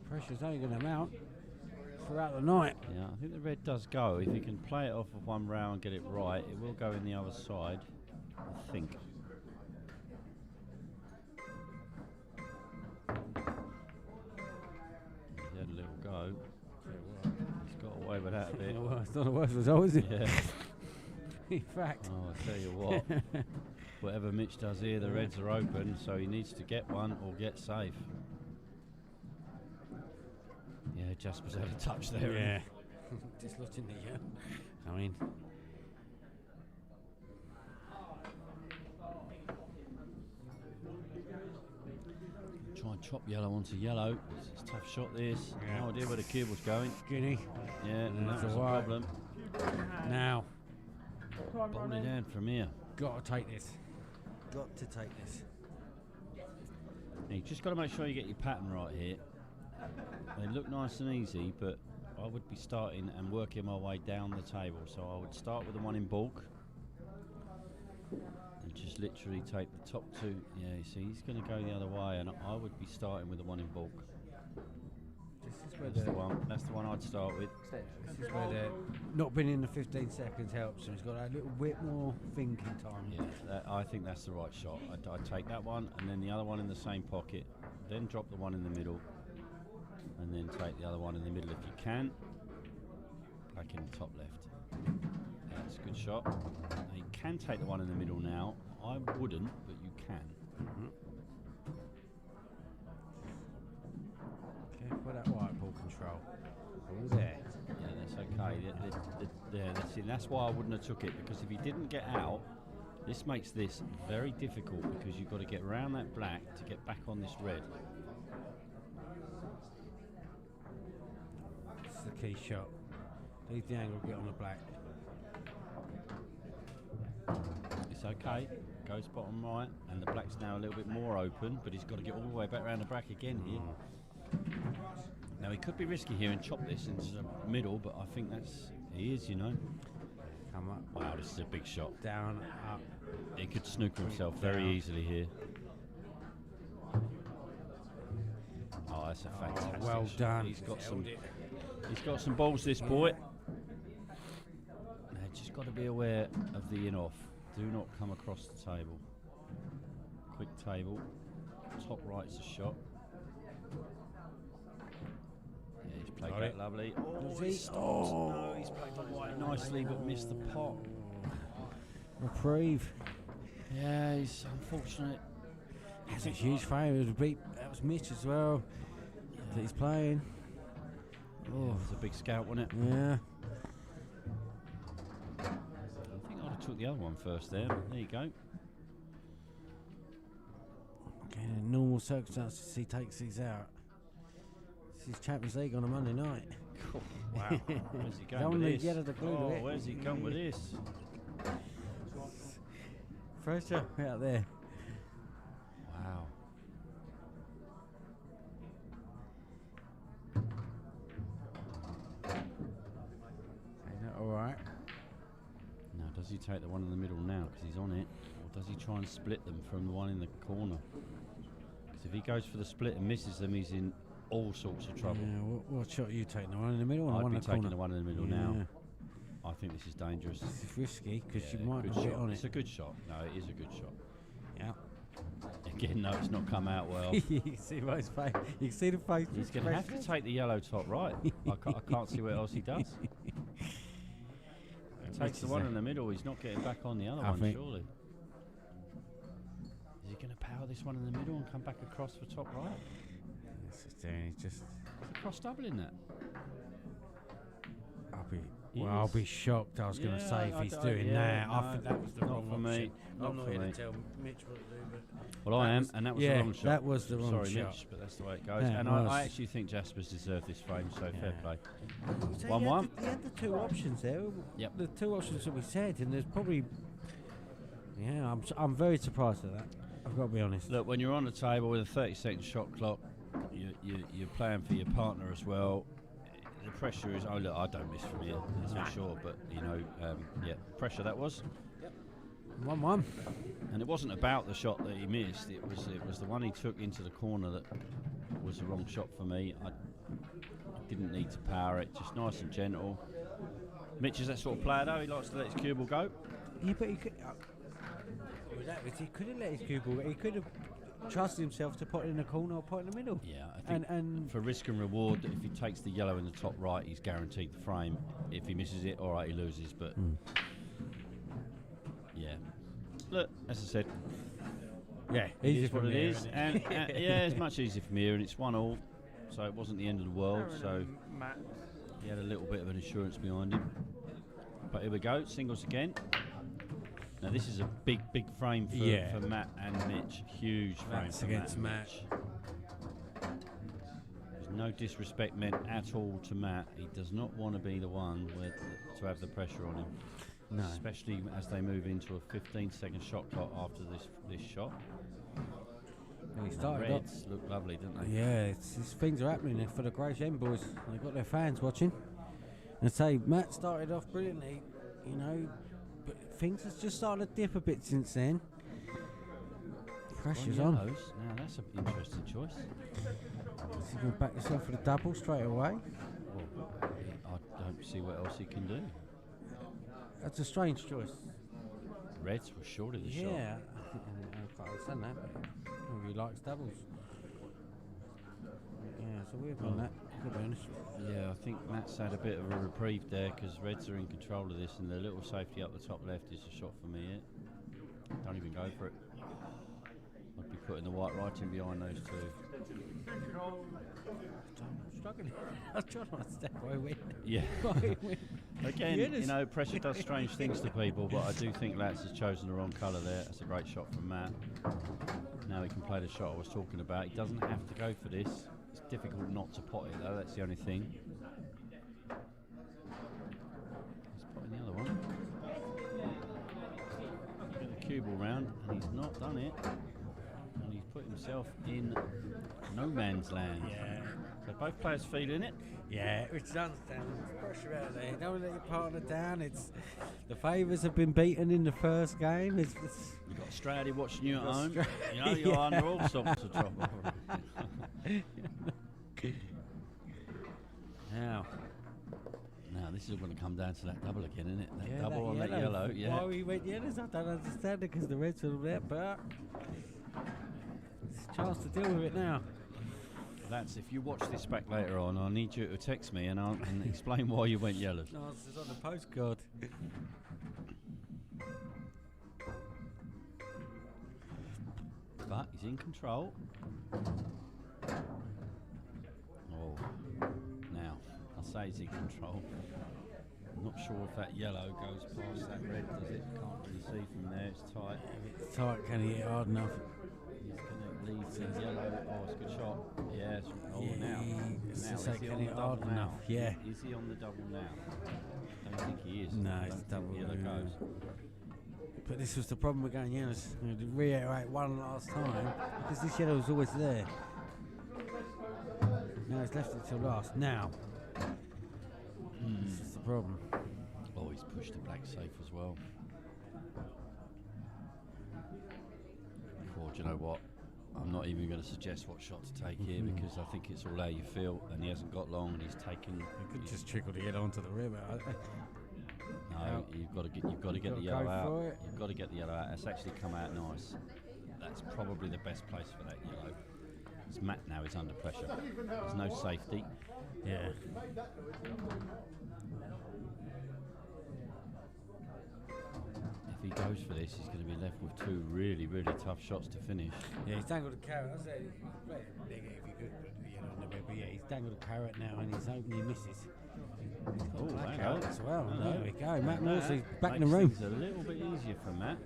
Pressure's only going to mount throughout the night. Yeah, I think the red does go. If you can play it off of one round, get it right, it will go in the other side, I think. He had a little go. He's got away with that a bit. Well, it's not the worst result, is it? Yeah. In fact. Oh, I'll tell you what. Whatever Mitch does here, the reds are open, so he needs to get one or get safe. Yeah, Jasper's had a touch there. Yeah. Just looking at you. I mean. Try and chop yellow onto yellow. It's a tough shot, this. Yeah. No idea where the cube was going. Skinny. Yeah, and That's that was a a white. problem. Now. Bowl it down from here. Got to take this. Got to take this. You just got to make sure you get your pattern right here. They look nice and easy, but I would be starting and working my way down the table. So I would start with the one in bulk and just literally take the top two. Yeah, you see, he's going to go the other way, and I would be starting with the one in bulk. This is where That's the one. That's the one I'd start with. This is where the not being in the 15 seconds helps. He's got a little bit more thinking time. Yeah, I think that's the right shot. I'd take that one, and then the other one in the same pocket. Then drop the one in the middle, and then take the other one in the middle if you can. Back in the top left. Yeah, that's a good shot. Now you can take the one in the middle now. I wouldn't, but you can. Careful with that white ball control. All there. Yeah, that's okay. That's why I wouldn't have took it, because if he didn't get out, this makes this very difficult, because you've got to get around that black to get back on this red. It's the key shot. Leave the angle, get on the black. It's okay. Goes bottom right, and the black's now a little bit more open, but he's got to get all the way back around the black again here. Now he could be risky here and chop this into the middle, but I think he is, you know. Come up. Wow, this is a big shot. Down, up. He could snooker himself very Down. easily here. Oh, that's a fantastic well shot. done. He's got Held it. He's got some balls, this boy. Now, just got to be aware of the in-off. Do not come across the table. Quick table. Top right's a shot. Yeah, he's played Got that it. lovely. Does Oh, he? he stopped. No, he's played the white nicely, but missed the pot. Reprieve. Yeah, he's unfortunate. That's a huge favour. That was Mitch as well. That he's playing. Oh, it was a big scout, wasn't it? Yeah. I think I'd have took the other one first there. There you go. Okay, in normal circumstances, he takes these out. This is Champions League on a Monday night. Wow. Where's he going Don't with need this? yet of the glue to Oh, it. where's he going with this? Pressure out there. Wow. Is that all right? Now, does he take the one in the middle now because he's on it? Or does he try and split them from the one in the corner? Because if he goes for the split and misses them, he's in all sorts of trouble. Yeah, what shot are you taking? The one in the middle or the I'd one be in the taking corner? the one in the middle now. I think this is dangerous. This is risky because Yeah, you might good not get shot. on It's it. a good shot. No, it is a good shot. Yeah. Again, no, it's not come out well. You can see his face. You can see the face. He's going to have to take the yellow top right. I can't see what else he does. He takes the one in the middle. He's not getting back on the other I one, think- surely. Is he going to power this one in the middle and come back across for top right? This is doing. He's just. Is cross doubling that? I'll be shocked. I was going to Yeah, say if I he's d- doing yeah, that. I no, think that was the not wrong for me. option. Not I'm not for here me. to tell Mitch what to do, but Well, I that am, was- and that was yeah, the wrong shot. that was the wrong Sorry, shot. Mitch, but that's the way it goes. Yeah, And it was. I actually think Jasper's deserved this frame, so fair Yeah. play. So 1-1. He had the two options there. Yep. The two options that we said, and there's probably. Yeah, I'm very surprised at that. I've got to be honest. Look, when you're on the table with a 30-second shot clock, you're playing for your partner as well. The pressure is, oh look, I don't miss from here, that's for sure. But you know, pressure that was. 1-1. And it wasn't about the shot that he missed. It was the one he took into the corner that was the wrong shot for me. I didn't need to power it, just nice and gentle. Mitch is that sort of player though. He likes to let his cue ball go. Yeah, but he could. He could have let his cue ball. He could have trusted himself to put it in the corner or put it in the middle. Yeah, I think and for risk and reward, if he takes the yellow in the top right, he's guaranteed the frame. If he misses it, all right, he loses. But yeah, look, as I said, yeah, it easy is what from it here, is, isn't it? and yeah, it's much easier from here, and it's 1-1, so it wasn't the end of the world. Aaron So and Matt. he had a little bit of an assurance behind him. But here we go, singles again. Now this is a big frame for Matt and Mitch. Huge frame Matt's for against Matt. And Mitch. There's no disrespect meant at all to Matt. He does not want to be the one to have the pressure on him. No. Especially as they move into a 15-second shot clock after this shot. He The started off. Reds look lovely, don't they? Yeah, things are happening there for the Grace End boys. They've got their fans watching. And say Matt started off brilliantly, you know, but things have just started to dip a bit since then. Pressure's on. Yellows. Now that's an interesting choice. Is he going to back yourself for the double straight away? Well, I don't see what else he can do. That's a strange choice. Reds were short of the shot. Yeah, I can't understand that, but maybe he likes doubles. Yeah, it's a weird one, that, to be honest. Yeah, I think Matt's had a bit of a reprieve there because Reds are in control of this, and the little safety up the top left is a shot for me. Don't even go for it. I'd be putting the white right in behind those two. I'm struggling. I'm trying to understand why he win. Yeah. Why he win. Again, Yes. you know, pressure does strange things to people, but I do think Lats has chosen the wrong colour there. That's a great shot from Matt. Now he can play the shot I was talking about. He doesn't have to go for this. It's difficult not to pot it though, that's the only thing. He's potting the other one. Get the cue ball round, and he's not done it. And he's put himself in no man's land. Yeah. So both players feeling it. Yeah, which is understandable. There's pressure out there. Don't let your partner down. It's the favours have been beaten in the first game. It's You've got Strady watching you at Got home. Strady, You know, you're yeah. under all sorts of trouble. now. Now, this is going to come down to that double again, isn't it? That Yeah, double on that yellow, yeah. Why we went yellows, I don't understand it because the Reds are there, but it's a chance to deal with it now. That's if you watch this back later on, I need you to text me and explain why you went yellow. No, it's on the postcard. But he's in control. Oh, now I say he's in control. I'm not sure if that yellow goes past that red, does it? Can't really see from there. It's tight. It's tight, can he hit hard enough? He's going to leave the yellow. Oh, it's a good shot. Yes. Oh, Yeah, now. it's Now, just is like, he can on he the hard double enough? now? Yeah. Is he on the double now? I don't think he is. No, I it's don't think double, yellow yeah. goes. But this was the problem with going yellows. We had to reiterate one last time because this yellow was always there. Now he's left it till last. Now. This is the problem. Oh, he's pushed the black safe as well. Or do you know what? I'm not even going to suggest what shot to take here because I think it's all how you feel, and he hasn't got long, and he's taken. He could just trickle the yellow onto the river. No, you've got to get the gotta yellow go out. for it. You've got to get the yellow out. It's actually come out nice. That's probably the best place for that yellow. It's Matt now is under pressure. There's no safety. Yeah. If he goes for this, he's going to be left with two really, really tough shots to finish. Yeah, he's dangled a carrot. I said, play it bigger if you could, but you know, but yeah, he's dangled a carrot now and he's hoping he misses. He's got Oh, a black hang carrot on. as well. No, There we go. Matt no, Morsley's back in the makes room. things a little bit easier for Matt.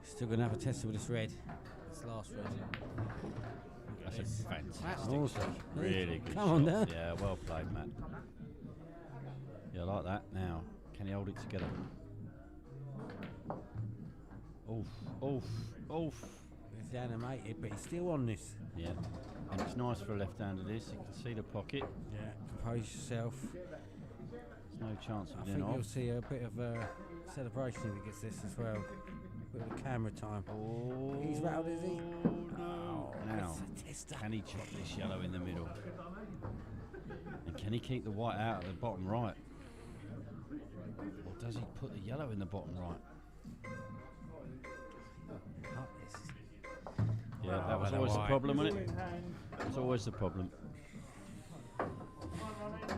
Still going to have a test with this red. This last red. That's a fantastic Matt Morsley. shot. Really good Come on shot. now. Yeah, well played, Matt. Yeah, I like that. Now, can he hold it together? Oof. It's animated, but he's still on this. Yeah. And it's nice for a left-hander this. You can see the pocket. Yeah. Compose yourself. There's no chance I of think being you'll off. see a bit of a celebration if he gets this as well. A bit of camera time. Oh, He's rattled, is he? No. Now, That's a tester. can he chop this yellow in the middle? And can he keep the white out at the bottom right? Or does he put the yellow in the bottom right? Cut this. Yeah, that was well, always the white. problem, wasn't it? It's always the problem.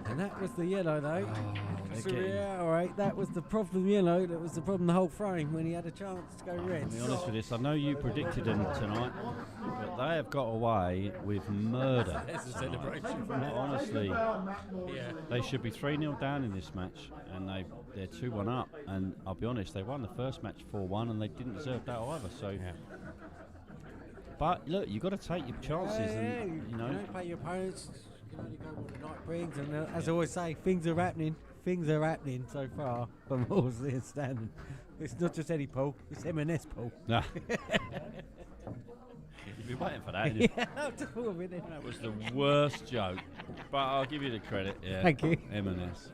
And that was the yellow though. they're So, getting- yeah, alright, that was the problem yellow, that was the problem the whole frame when he had a chance to go red. To be honest with this, I know you predicted them tonight, but they have got away with murder. That's a tonight. celebration from that. Honestly, Yeah. they should be 3-0 down in this match, and they're 2-1 up. And I'll be honest, they won the first match 4-1, and they didn't deserve that either. So, Yeah. but look, you've got to take your chances, and you know. don't play your opponents. You can only go what the night brings, and as I always say, things are happening. Things are happening so far from Horsley and Standing. It's not just Eddie Paul, it's M&S Paul. Nah. You've been waiting for that. haven't you? Yeah, just for a minute. That was the worst joke, but I'll give you the credit. Yeah. Thank you. M&S.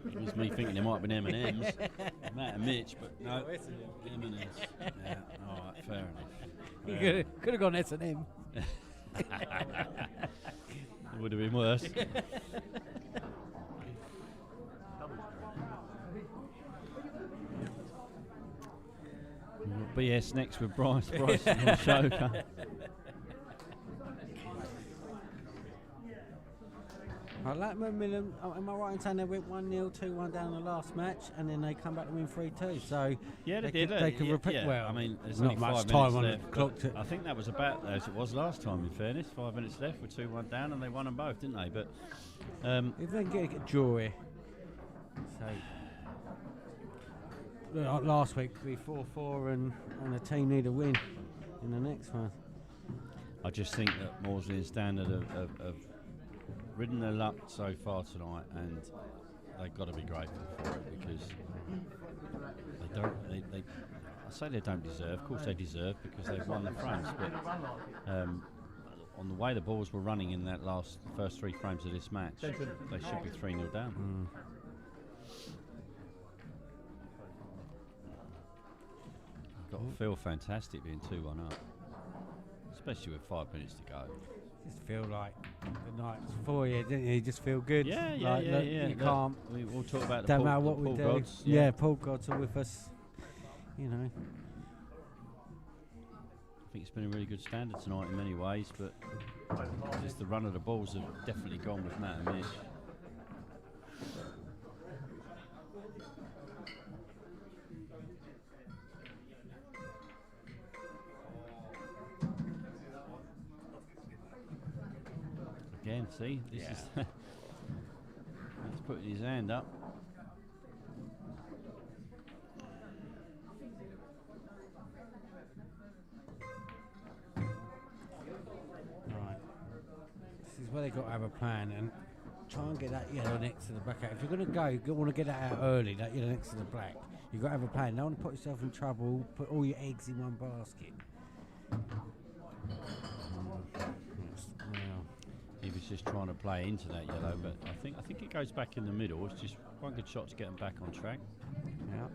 It was me thinking it might have been M&M's. Matt and Mitch, but no, M&S. Yeah, all right, fair enough. You could have gone S&M. It would have been worse. BS next with Bryce and Ashoka. Latimer Millen, am I right in saying they went 1-0, 2-1 down the last match, and then they come back to win 3-2? So Yeah, they could, did. They could yeah, repeat. yeah. Well, I mean, there's not only much 5 time minutes on the left, clock. but I think that was about as it was last time. In fairness, 5 minutes left with 2-1 down, and they won them both, didn't they? But If they can get a draw here, so last week we 4-4, and the team need a win in the next one. I just think that Maudsley and Standard have ridden their luck so far tonight, and they've got to be grateful for it because they don't. I say they don't deserve. Of course, they deserve because they've won the frames. But on the way the balls were running in that first 3 frames of this match, they should be 3-0 down. Got to feel fantastic being 2-1 up, especially with 5 minutes to go. Just feel like the night's for you, didn't you? You just feel good. Yeah. You Look, can't. We'll talk about the Don't Paul, matter what the we Paul do. gods. Yeah, Paul Gods are with us. You know. I think it's been a really good Standard tonight in many ways, but just the run of the balls have definitely gone with Matt and Mitch. Again, see, this is he's putting his hand up. Right. This is where they've got to have a plan and try and get that yellow next to the black out. If you're going to go, you want to get that out early, that yellow next to the black. You've got to have a plan. Don't want to put yourself in trouble, put all your eggs in one basket. Well, He was just trying to play into that yellow, but I think it goes back in the middle. It's just one good shot to get him back on track. yeah.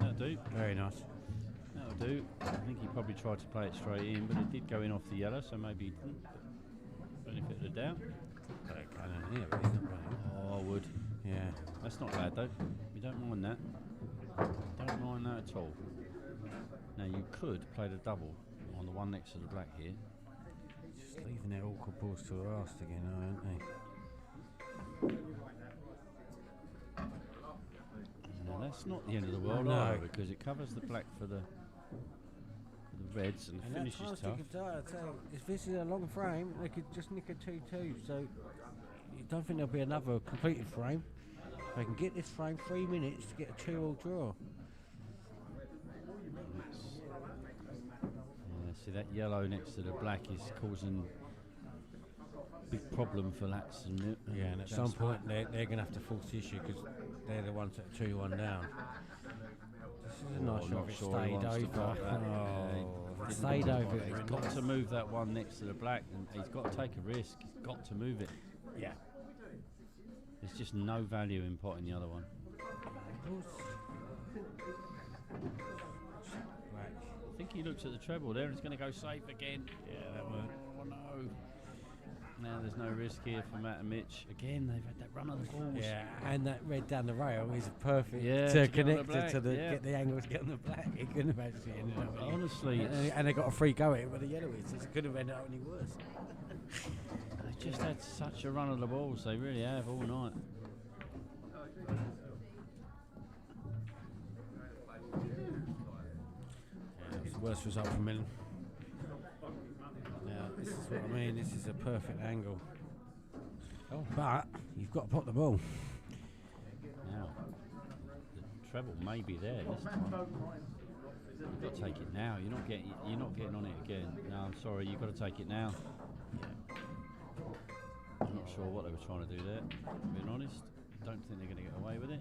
That'll do. Very nice. That'll do. I think he probably tried to play it straight in, but it did go in off the yellow, so maybe he didn't. Benefit of the doubt. Yeah, but he's not playing. Oh, I would. Yeah. That's not bad though. We don't mind that. Don't mind that at all. Now you could play the double on the one next to the black here. Just leaving their awkward balls to her arse again, aren't they? Now that's not the end of the world No. either, because it covers the black for the reds and the And finish that is tough. I'd say, if this is a long frame, they could just nick a 2-2. So you don't think there'll be another completed frame. They can get this frame 3 minutes to get a 2-all draw. Yeah, see that yellow next to the black is causing big problem for Lats and Yeah, and at some point they're going to have to force the issue because they're the ones that are 2-1 down. This is a nice shot. not It sure he stayed wants to over. block that. Oh, Yeah, it stayed over. He's got to move that one next to the black, and he's got to take a risk. He's got to move it. Yeah. There's just no value in potting the other one. I think he looks at the treble there and he's going to go safe again. Yeah, that worked. Oh no. Now there's no risk here for Matt and Mitch. Again, they've had that run of the balls. Yeah, and that red down the rail is perfect Yeah, to to get on the connect it black, to the yeah. get the angle to get on the black. It couldn't have actually ended up. any- Honestly, and they got a free go at it with the yellow is. It could have ended up any worse. they just had such a run of the balls. They really have all night. Yeah, it's the worst result for Millen. Now, this is what I mean. This is a perfect angle. Oh, but you've got to pot the ball. Now, the treble may be there this time. You've got to take it now. You're not getting on it again. No, I'm sorry. You've got to take it now. I'm not sure what they were trying to do there. Being honest, don't think they're going to get away with it.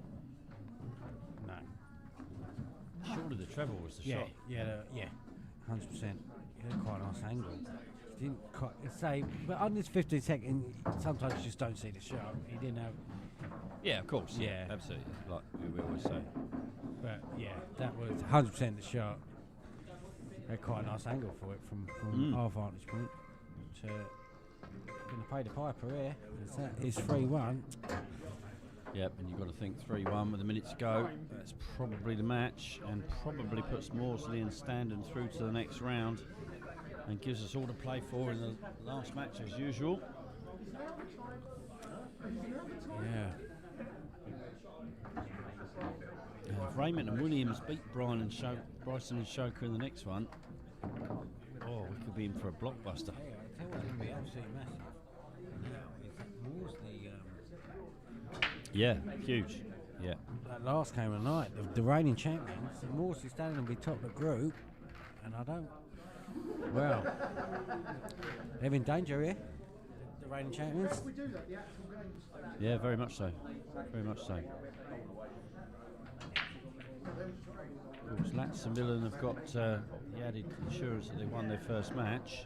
No. Surely the treble was the Yeah, shot. yeah, 100%. You had quite a nice angle. Didn't quite say, but on this 15 second, sometimes you just don't see the shot. He didn't have, Yeah, of course. Yeah. Absolutely. Like we always say. but yeah, that was 100% the shot. Had quite a nice angle for it from our vantage point. But, going to pay the piper here. That is 3-1. Yep, and you've got to think 3-1 with a minute to go. That's probably the match, and probably puts Maudsley and Standen through to the next round, and gives us all to play for in the last match as usual. Yeah. If Raymond and Williams beat Bryson and Shoker in the next one, oh, we could be in for a blockbuster. Hey, I tell you what's going to be absolutely massive. Now is that Maudsley. Yeah, huge. Yeah. That last game of the night, the reigning champions, Maudsley standing on the top of the group, and I don't. Well, they're in danger here. The reigning champions. Yeah, very much so. Very much so. Of course, Lats and Millen have got the added assurance that they won their first match.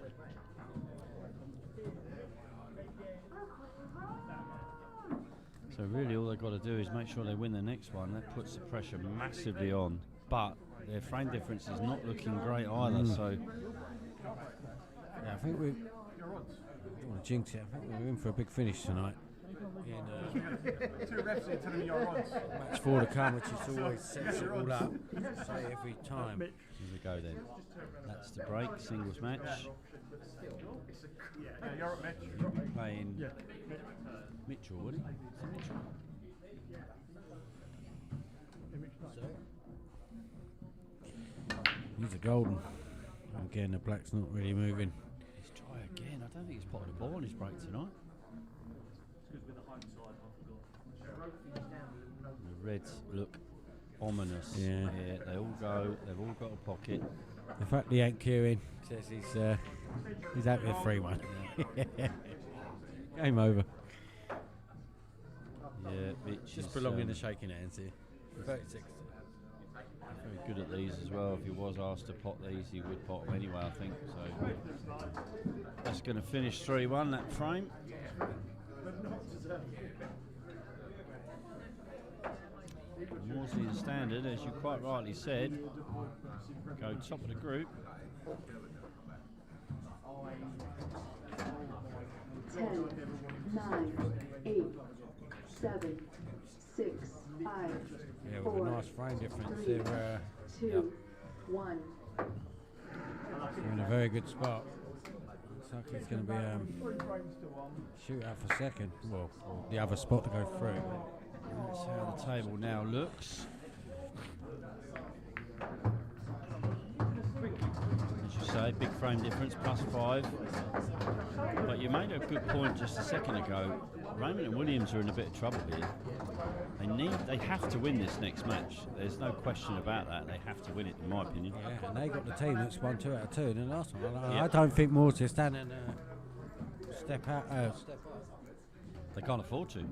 So really all they've got to do is make sure they win the next one. That puts the pressure massively on. But their frame difference is not looking great either, so... Yeah, I think we. I don't want to jinx it. I think we're in for a big finish tonight. In, Two refs here telling me you're on. match 4 to come, which is always sets it all up. Say every time. Here we go then. That's the break, singles match. Yeah, you're at Mitch. Playing Mitchell, would he? Is it Mitchell? He's a golden. Again, the black's not really moving. He's try again. I don't think he's potted a ball on his break tonight. The reds look ominous. Yeah. They all go. They've all got a pocket. The fact he ain't queuing says he's out with a 3-1. Game over. Yeah, Mitch Just is, belonging to shaking hands here. 36. very good at these as well. If he was asked to pot these, he would pot them anyway, I think. So that's going to finish 3-1, that frame. Maudsley and Standard, as you quite rightly said, go top of the group. 10, 9, 8, 7, 6, 5, Yeah, with 4, a nice frame difference. 3, They're 2, 1. in a very good spot. Looks like it's going to be shootout for second. Well, the other spot to go through. That's how the table now looks. As you say, big frame difference, +5. But you made a good point just a second ago. Raymond and Williams are in a bit of trouble here. They have to win this next match. There's no question about that. They have to win it, in my opinion. Yeah, and they got the team that's won 2 out of 2 in the last one. Yeah. I don't think Maudsley are standing step out. Step up. They can't afford to. The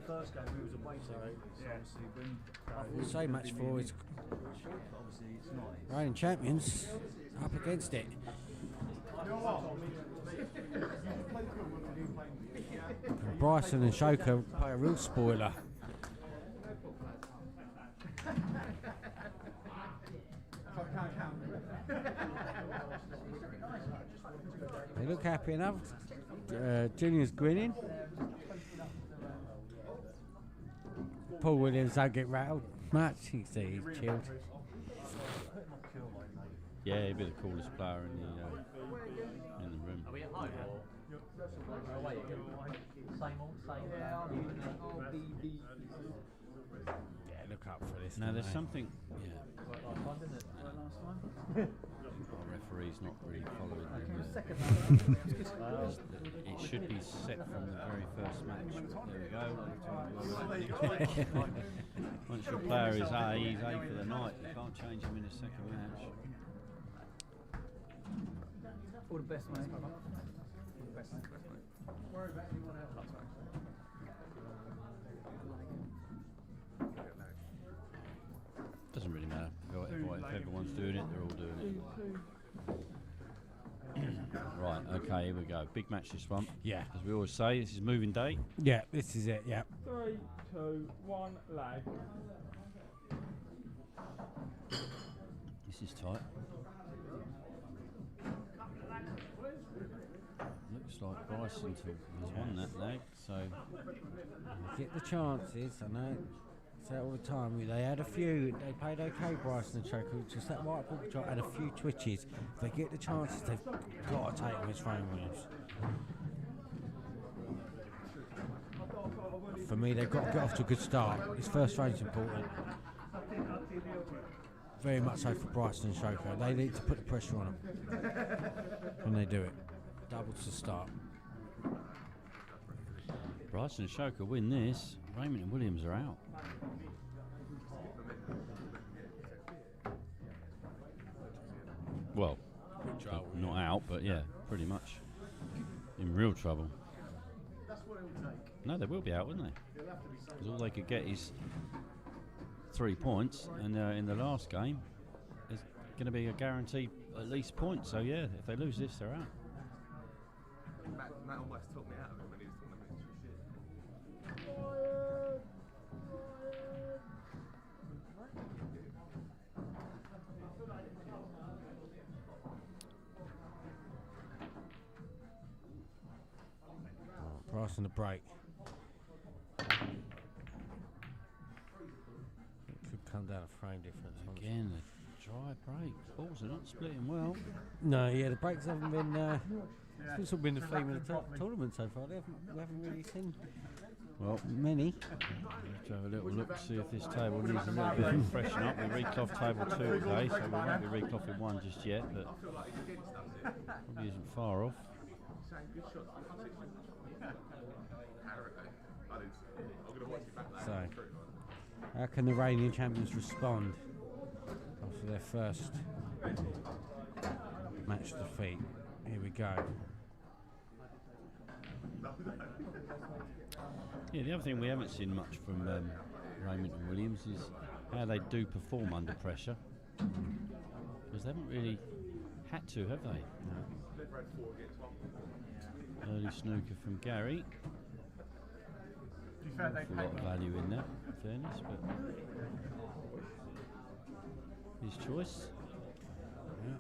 first game we was away to, so obviously when I would say match 4 is obviously it's not. reigning champions up against it. And Bryson and Shoka play a real spoiler. They look happy enough. Junior's grinning. Paul Williams don't get rattled much. You can see he's chilled. Yeah, he'd be the coolest player in the room. Are we at home? Or away again? Same old, same. Yeah, look up for this. Now don't there's they? something. Yeah. Last time, didn't it? Last time. Our referee's not really following the rules. It should be set from the very first match. There we go. Once your player is A, he's A for the night. You can't change him in a second match. All the best, mate. All the best, mate. Doesn't really matter. If everyone's doing it, they're all doing it. Right, okay, here we go. Big match this one. Yeah. As we always say, this is moving day. Yeah, this is it. Yeah. 3, 2, 1, lag. This is tight. Looks like Bryson has won that leg, so Get the chances. I know. Say it all the time. They had a few. They played okay, Bryson and Shoka. Just that white ball shot had a few twitches. If they get the chances, they've got to take them as Ryan Williams. For me, they've got to get off to a good start. His first rain's important. Very much so for Bryson and Shoka. They need to put the pressure on them when they do it. Doubles to start. Bryson and Shoka win this. Raymond and Williams are out. Well, not out, but yeah, pretty much in real trouble. No, they will be out, wouldn't they? Because all they could get is 3 points, and in the last game, there's going to be a guaranteed at least point. So yeah, if they lose this, they're out. Matt almost took me out of it when he was talking about shit. Price on the break. Could come down a frame difference. Again, a dry break. Balls are not splitting well. No, yeah, the breaks haven't been. It's sort of been the theme of the tournament so far. We haven't really seen many. Let's have a little look, see if this table needs a little bit of freshen up. We recloth table 2 today, so we won't be reclothing 1 just yet, but probably isn't far off. So, how can the reigning champions respond after their first match defeat? Here we go. Yeah, the other thing we haven't seen much from Raymond and Williams is how they do perform under pressure. Because they haven't really had to, have they? No. Early snooker from Gary. To be fair, A lot of value in that, in fairness, but his choice. Yeah.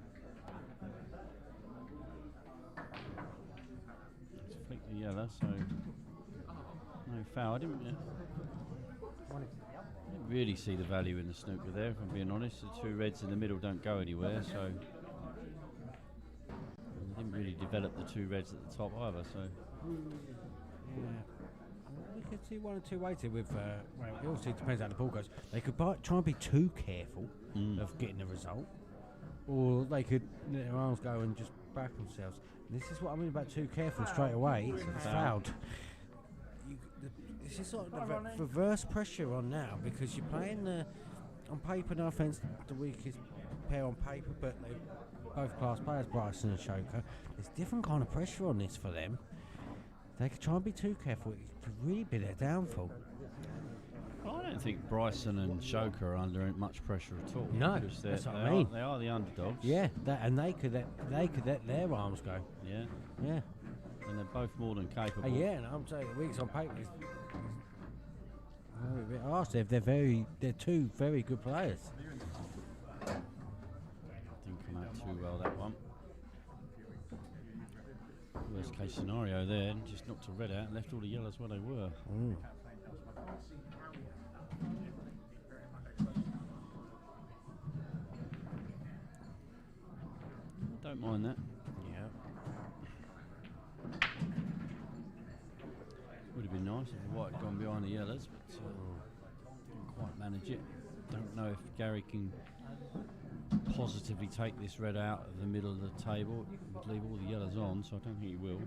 It's flicked the yellow, so no foul. I didn't really see the value in the snooker there, if I'm being honest. The 2 reds in the middle don't go anywhere, so they didn't really develop the 2 reds at the top either. So Yeah. We could see 1 or 2 ways here with. Well, it also depends how the ball goes. They could try and be too careful of getting the result, or they could let their arms go and just back themselves. And this is what I mean about too careful straight away. It's fouled. This is sort of the reverse pressure on now because you're playing on paper. No offence, the weakest pair on paper, but they both class players, Bryson and Shoker. There's different kind of pressure on this for them. They could try and be too careful. It could really be their downfall. Well, I don't think Bryson and Shoker are under much pressure at all. No, because that's what I they mean. They are the underdogs. Yeah, and they could let their arms go. Yeah. Yeah. And they're both more than capable. Yeah, and I'm saying the weeks on paper is a bit harsh. They're two very good players. Didn't come out too well, that one. Worst case scenario there, and just knocked a red out and left all the yellows where they were. Don't mind that. Yeah. Would have been nice if the white had gone behind the yellows, but didn't quite manage it. Don't know if Gary can positively take this red out of the middle of the table. He would leave all the yellows on, so I don't think he will.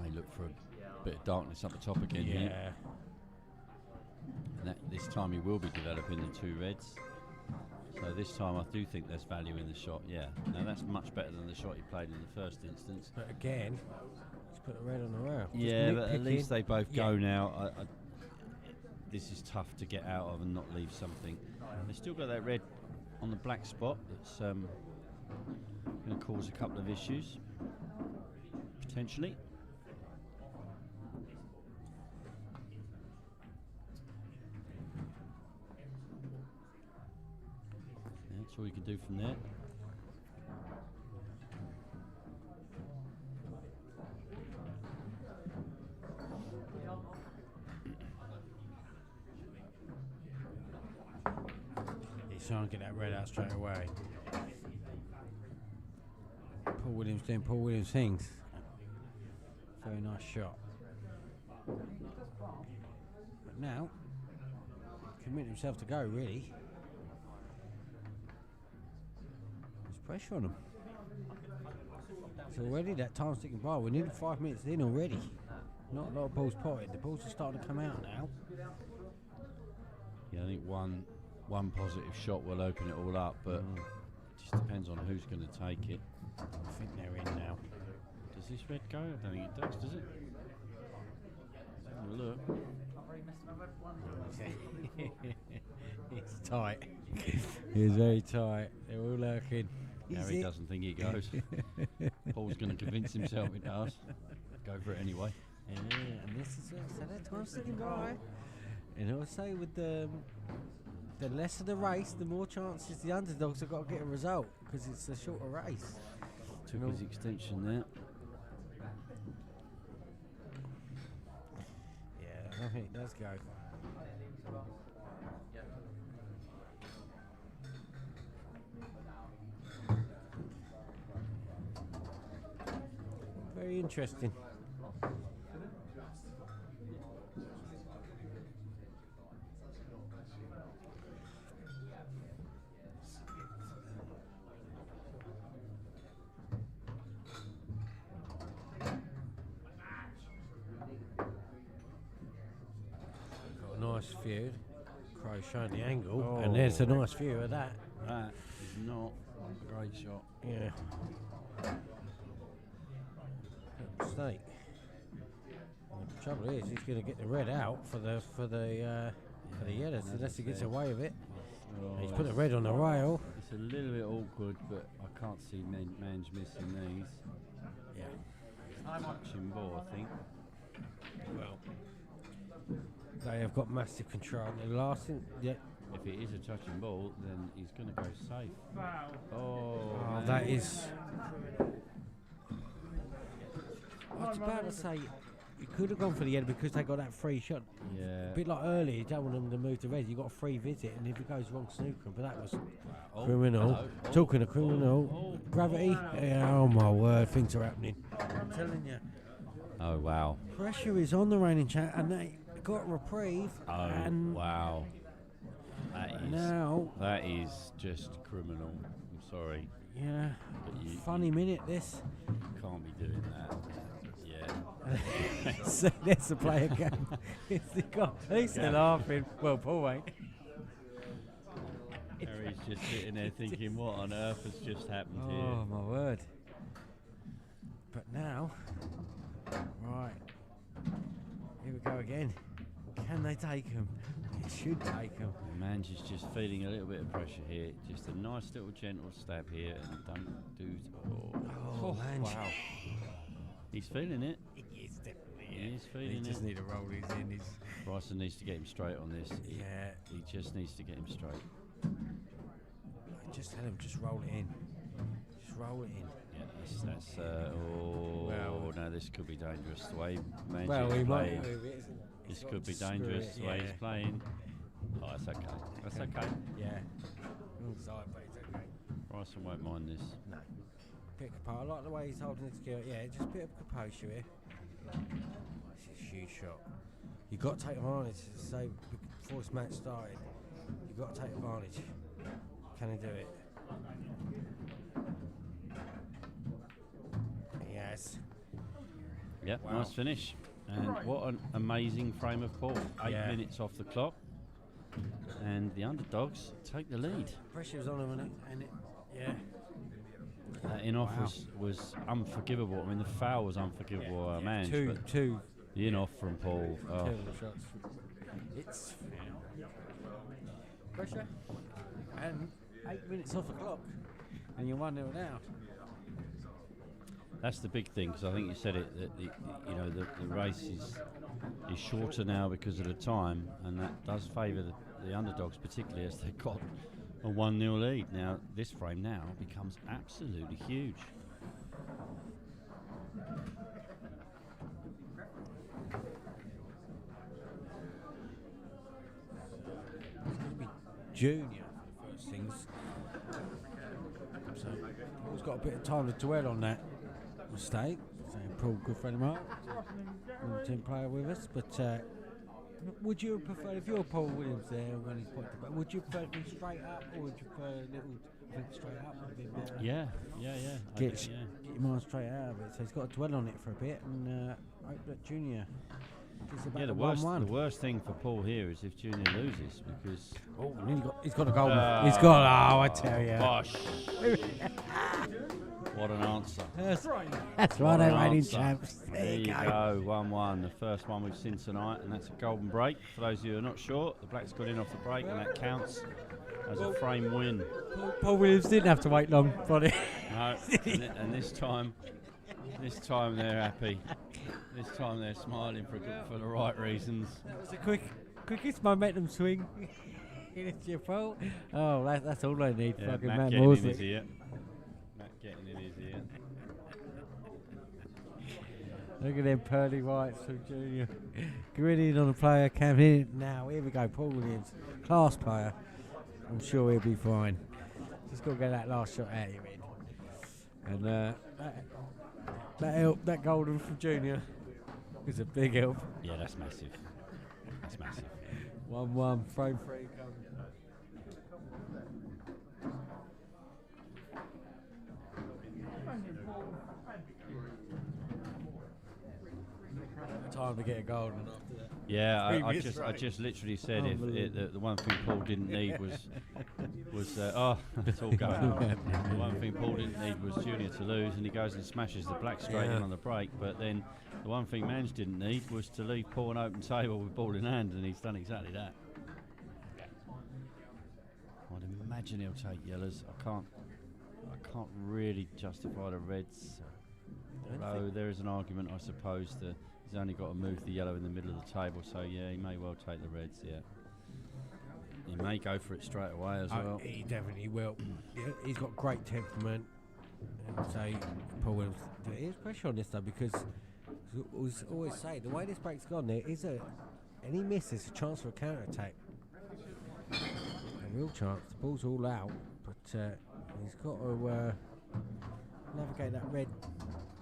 May look for a bit of darkness up the top again here. Yeah. And this time he will be developing the two reds. So this time I do think there's value in the shot, yeah. Now that's much better than the shot he played in the first instance. But again, he's put a red on the rail. Yeah, but at nitpicking. least they both go now. This is tough to get out of and not leave something. They've still got that red on the black spot that's going to cause a couple of issues, potentially. That's all you can do from there. He's trying to get that red out straight away. Paul Williams doing Paul Williams things. Very nice shot. But now, committing himself to go, really. There's pressure on him. So already that time's ticking by. We're nearly 5 minutes in already. Not a lot of balls potted. The balls are starting to come out now. Yeah, I think one positive shot will open it all up, but it just depends on who's going to take it. I think they're in now. Does this red go? I don't think it does it? Let's have a look. It's tight. It's very tight. They're all lurking. Gary doesn't think it goes. Paul's going to convince himself it does. Go for it anyway. Yeah, and this is so that time's ticking by. And I would say with the lesser the race, the more chances the underdogs have got to get a result because it's a shorter race. Took his extension there. Yeah, I think it does go. Very interesting. Got a nice view. Crow showing the angle, and there's a nice view of that. That is not a great shot. Yeah. Mistake. The trouble is, he's going to get the red out for the yellows unless he gets away with it. He's put the red on the rail. It's a little bit awkward, but I can't see Mange missing these. Yeah. Touching ball, I think. Well, they have got massive control. The last thing, yeah. If it is a touching ball, then he's going to go safe. Foul. Oh, Oh, man. that is. I was about to say, you could have gone for the yellow because they got that free shot. Yeah. A bit like earlier, you don't want them to move to red. You got a free visit, and if it goes wrong, snooker. But that was Oh, criminal. hello. Oh, Talking of criminal, oh. gravity. Yeah, oh my word, things are happening. I'm telling you, Oh, wow. pressure is on the reigning champ, and they got a reprieve. Oh, and wow. now, That is just criminal. I'm sorry. yeah, But you funny minute this. can't be doing that. Yeah. So there's the player game. At least they're laughing. Well, Paul ain't. Harry's just sitting there thinking, what on earth has just happened Oh here? my word! But now, right, here we go again. Can they take him? They should take him. Mange is just feeling a little bit of pressure here. Just a nice little gentle stab here, and don't do. Oh, Mange. Wow! He's feeling it. He is definitely. He is He feeling just it. need to roll these in. He's, Bryson needs to get him straight on this. yeah, He just needs to get him straight. just tell him, just roll it in. Just roll it in. Yeah, that's Well, no, this could be dangerous the way Mange Well, is he might playing. move it, isn't it? This He's got could be to screw dangerous it, the way he's yeah. playing. Oh, that's okay. That's okay. Yeah. Inside, but it's okay. Bryson won't mind this. No. Pick apart. I like the way he's holding it together. Yeah, just a bit of composure here. This is a huge shot. You've got to take advantage. So before this match started, you've got to take advantage. Can he do it? Yes. Yep, Wow. nice finish. And what an amazing frame of ball. 8 Yeah. minutes off the clock. And the underdogs take the lead. Pressure was on him, and it yeah. That in-off Wow. was unforgivable. I mean, the foul was unforgivable, Mange, but Two the in-off from Paul. Oh. terrible shots. It's pressure, and 8 minutes off the clock, and you're 1-0 down. That's the big thing, because I think you said it, that the race is shorter now because of the time, and that does favour the underdogs, particularly as they've got a 1-0 lead. Now, this frame now becomes absolutely huge. It's going to be Junior for the first things. So Paul's got a bit of time to dwell on that mistake. So Paul, good friend of mine, team player with us. But would you prefer, if you're Paul Williams there when he's pointed back, would you prefer him straight up, or would you prefer a little thing straight up? Would be better? Yeah. I Get, think, get your mind straight out of it. So he's got to dwell on it for a bit, and hope that Junior is about Yeah, the 1-1. worst thing for Paul here is if Junior loses, because Oh, he's got a goal. He's got. Oh, I tell you. gosh, what an answer! That's What right, an reigning answer. champs. There you go. 1-1, the first one we've seen tonight, and that's a golden break. For those of you who are not sure, the Blacks got in off the break, and that counts as a frame win. Paul Williams didn't have to wait long, but No, and this time they're happy. This time they're smiling for the right reasons. that was the quickest momentum swing. It's your fault. Oh, that's all I need. Yeah, Fucking Matt Matt getting in his Morsley. ear. Matt getting in his ear. Look at them pearly whites from Junior. Grinning on the player cam in. Now, here we go. Paul Williams, class player. I'm sure he'll be fine. Just got to get that last shot out of him in. And that help, that golden from Junior is a big help. Yeah, that's massive. That's massive. 1-1, frame 3 comes. Time to get a golden after that. Yeah, I Previous just race. literally said if Unbelievable. the one thing Paul didn't need was oh, it's all going. The one thing Paul didn't need was Junior to lose, and he goes and smashes the Black straight in Yeah. on the break. But then the one thing Mange didn't need was to leave Paul an open table with ball in hand, and he's done exactly that. I'd imagine he'll take yellows. I can't really justify the reds. Although there is an argument, I suppose, that he's only got to move the yellow in the middle of the table. So yeah, he may well take the reds. Yeah, he may go for it straight away as well. He definitely will. Yeah, he's got great temperament. And so Paul Williams, there is pressure on this though, because we always say the way this break's gone, there is any miss is a chance for a counter attack. A real chance. The ball's all out, but he's got to navigate that red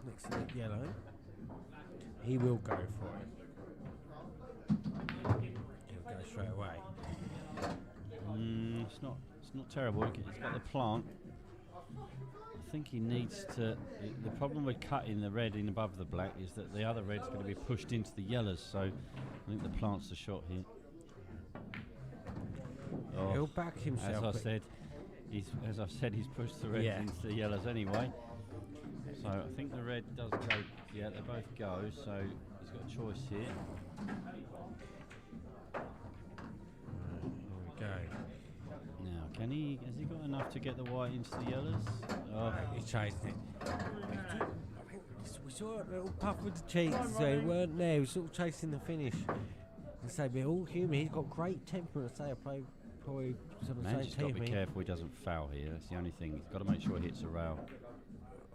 next to the yellow. He will go for it. He'll go straight away. It's not terrible. He's got the plant. I think he needs to. The problem with cutting the red in above the black is that the other red's going to be pushed into the yellows. So I think the plant's the shot here. Oh, He'll back himself. As I but said, he's pushed the reds Yeah. into the yellows anyway. So I think the red does go. Yeah, they both go. So he's got a choice here. Here we go. Now, has he got enough to get the white into the yellows? Oh, He's chased it. We saw a little puff with the cheeks, so he weren't there. He was sort of chasing the finish. And say, we're all human. He's got great temperament. I say, I play probably some of the Man's same just got to team. be careful he doesn't foul here. That's the only thing. He's got to make sure he hits a rail.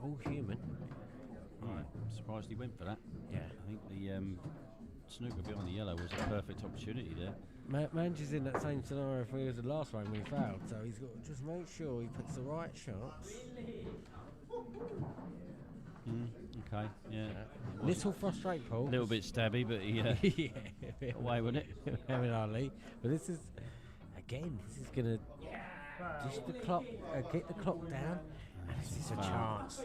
All human. Right, I'm surprised he went for that. Yeah. I think the snooker behind the yellow was a perfect opportunity there. Mange is in that same scenario for the last round when he fouled, so he's got to just make sure he puts the right shots. Okay, yeah. Little frustrate Paul. A little bit stabby, but he got away with it. Very hardly. But this is, again, this is going to just the clock, get the clock down. And this is a chance.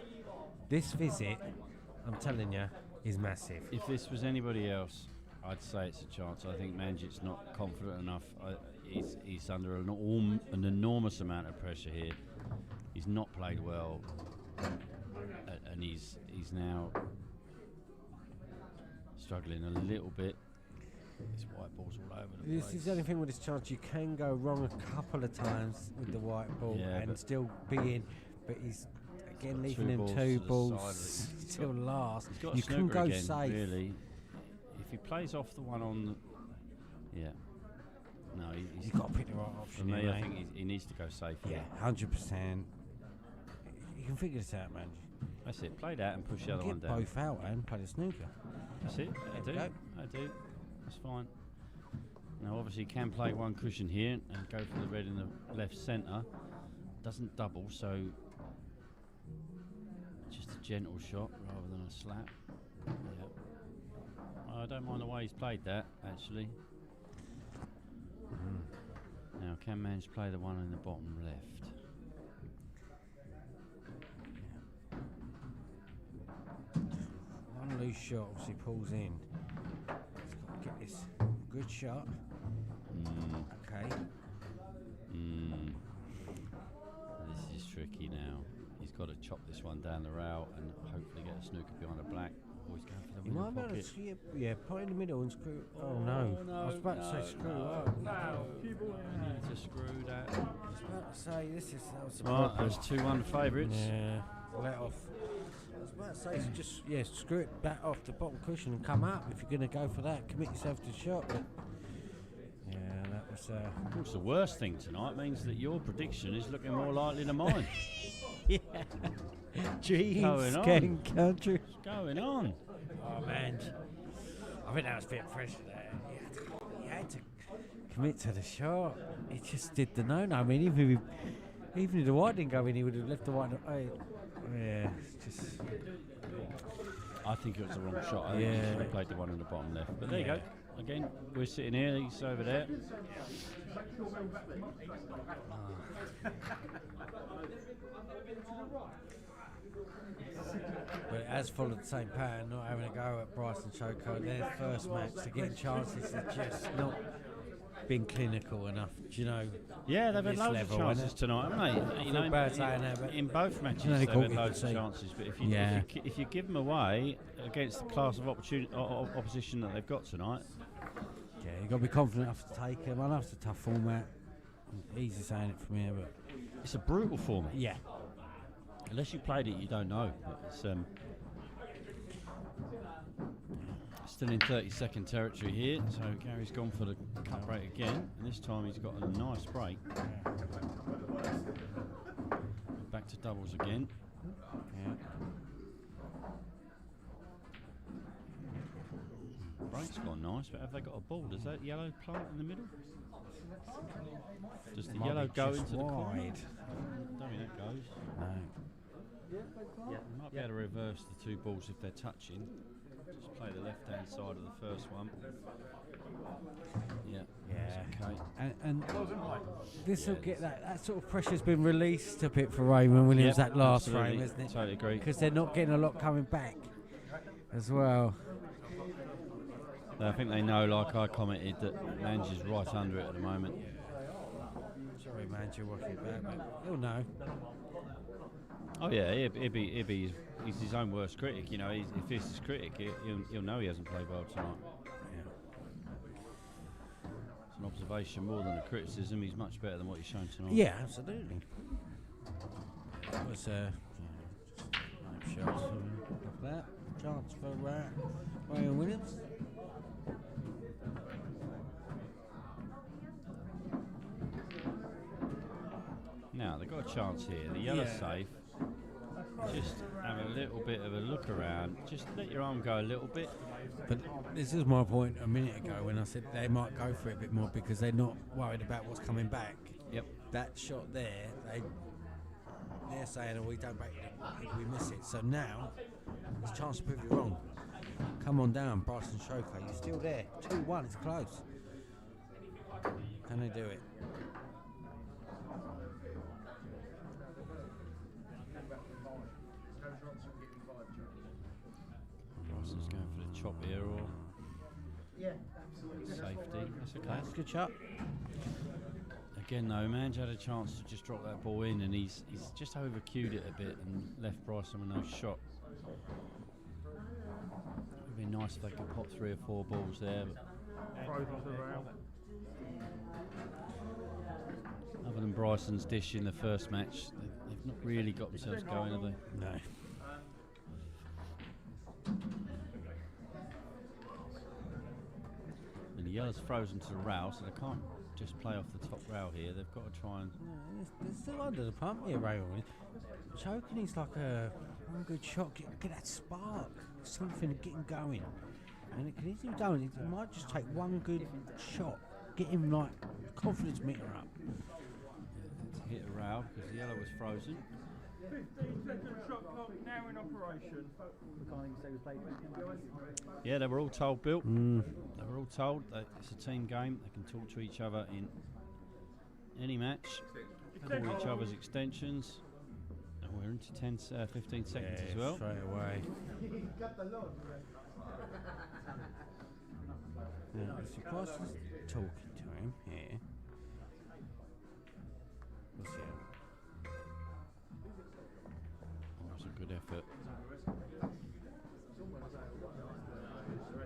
This visit, I'm telling you, is massive. If this was anybody else, I'd say it's a chance. I think Manjit's not confident enough. He's under an enormous amount of pressure here. He's not played well, and he's now struggling a little bit. This white ball's all over the place. This is the only thing with this chance. You can go wrong a couple of times with the white ball and still be in, but he's again leaving him two balls still last. He's got You a can snooker go again, safe. really. If he plays off the one on the... Yeah. No, He's got to pick the right For option. me, here, I mate. think he needs to go safe. Yeah, 100%. You can figure this out, man. That's it. Play that and push the You other one get down. both out and play the snooker. That's it. I do. Go. I do. That's fine. Now, obviously, you can play one cushion here and go for the red in the left centre. Doesn't double, so just a gentle shot rather than a slap. Yeah. I don't mind the way he's played that, actually. Now, can Mange play the one in the bottom left? One loose shot obviously pulls in. He's got to get this good shot. Okay. This is tricky now. He's got to chop this one down the rail and hopefully get a snooker behind a black. Oh, he's going for the You middle might be able pocket. to see it, yeah, put it in the middle and screw. Oh no. I was about to say screw up. We need to screw that. I was about to say this is. That was the Right, problem. those 2-1 favourites. Yeah, let off. I was about to say, so just screw it back off the bottom cushion and come up. If you're going to go for that, commit yourself to the shot. But yeah, that was. Of course, the worst thing tonight means that your prediction is looking more likely than mine. Yeah. Dreams Going on? can come true. What's going on? Oh man, I think that was a bit fresh there. He had to commit to the shot. He just did the no-no. I mean, even if the white didn't go in, he would have left the white. Yeah, it's just. I think it was the wrong shot. I think he should have played the one in the bottom left. But there you go. Again, we're sitting here, he's over there. But it has followed the same pattern, not having a go at Bryson Choco. Their first match, they're getting chances, they're just not been clinical enough, do you know? Yeah, they've had this loads level, of chances innit? tonight, haven't they? I feel bad saying that, but in both matches, only they've caught had you loads for of saying. chances. But if you give them away against the class of opposition that they've got tonight, yeah, you've got to be confident enough to take them. I know it's a tough format. Easy saying it from here, but it's a brutal format. yeah. Unless you played it, you don't know. It's still in 30-second territory here, so Gary's gone for the cut break again, and this time he's got a nice break. Back to doubles again. Yeah. Break's gone nice, but have they got a ball? Does that yellow plant in the middle? Does the Might yellow be go just into the corner? wide. Don't think that goes. No. You might be able to reverse the two balls if they're touching. Just play the left-hand side of the first one. Yeah. Yeah. Okay. And this will get that sort of pressure's been released a bit for Raymond Williams Yep, that last absolutely. frame, isn't it? Totally agree. Because they're not getting a lot coming back as well. I think they know, like I commented, that Mange is right under it at the moment. referee manager watching back, but he'll know. Oh yeah, he's his own worst critic. You know, if he's his critic, he'll know he hasn't played well tonight. It's an observation more than a criticism. He's much better than what he's shown tonight. Yeah, absolutely. That was just shots of that. Chance for Ryan Williams. Now they've got a chance here. The yellow's safe. Just have a little bit of a look around. Just let your arm go a little bit. But this is my point a minute ago when I said they might go for it a bit more because they're not worried about what's coming back. Yep. That shot there, they're saying, oh, we don't break it if we miss it. So now, there's a chance to prove you wrong. Come on down, Bryson Shoka. You're still there. 2-1, it's close. Can they do it? Bryson's going for the chop here or safety. That's okay. That's a good shot. Again though, Mange had a chance to just drop that ball in and he's just over-cued it a bit and left Bryson with no shot. It would be nice if they could pop 3 or 4 balls there. Other than Bryson's dish in the first match, they've not really got themselves going, have they? No. And the yellow's frozen to the rail, so they can't just play off the top rail here. They've got to try and... They're still under the pump here, Ray. Choking is like one good shot. Get that spark. Something to get him going. And it can easily be done. It might just take one good shot. Get him, like, confidence meter up. To hit a rail, because the yellow was frozen. 15-second shot clock now in operation. Yeah, they were all told, Bill. They were all told that it's a team game. They can talk to each other in any match, call each other's extensions. And we're into 15 seconds as well. Straight away. So Bryson's talking to him here. What's that? That was a good effort.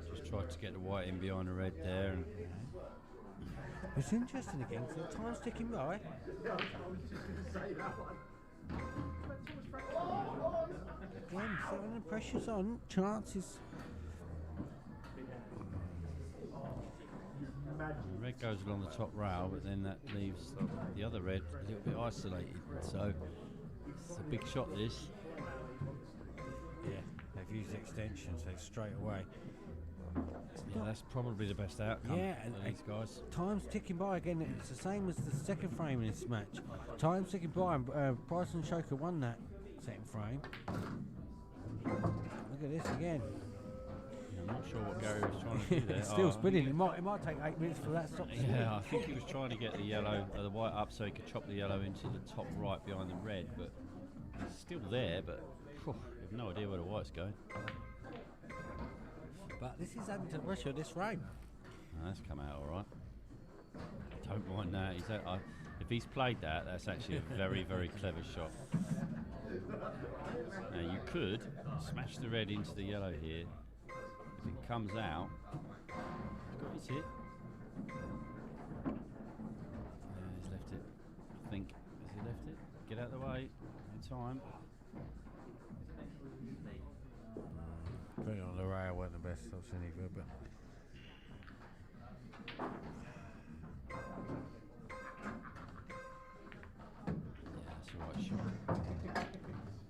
Just tried to get the white in behind the red there. And It's interesting again, because the time's ticking by. Again, so when the pressure's on, chances. red goes along the top rail, but then that leaves the other red a little bit isolated. So it's a big shot, this. Yeah, they've used extension, so straight away. Yeah, that's probably the best outcome for these guys. Time's ticking by again. It's the same as the second frame in this match. Time's ticking by, and Bryson Shoka won that second frame. Look at this again. I'm not sure what Gary was trying to do there. It's still spinning. It might take 8 minutes for that to stop. Yeah, I think he was trying to get the yellow, the white up so he could chop the yellow into the top right behind the red, but it's still there, but you have no idea where the white's going. But this is adding to the pressure of this frame. Oh, that's come out all right. Don't mind that. If he's played that, that's actually a very, very clever shot. Now you could smash the red into the yellow here. If it comes out, he's got his hit. He's left it. I think. Has he left it? Get out of the way. In time. Putting it on the rail wasn't the best I've seen either, but. Yeah, that's a right shot.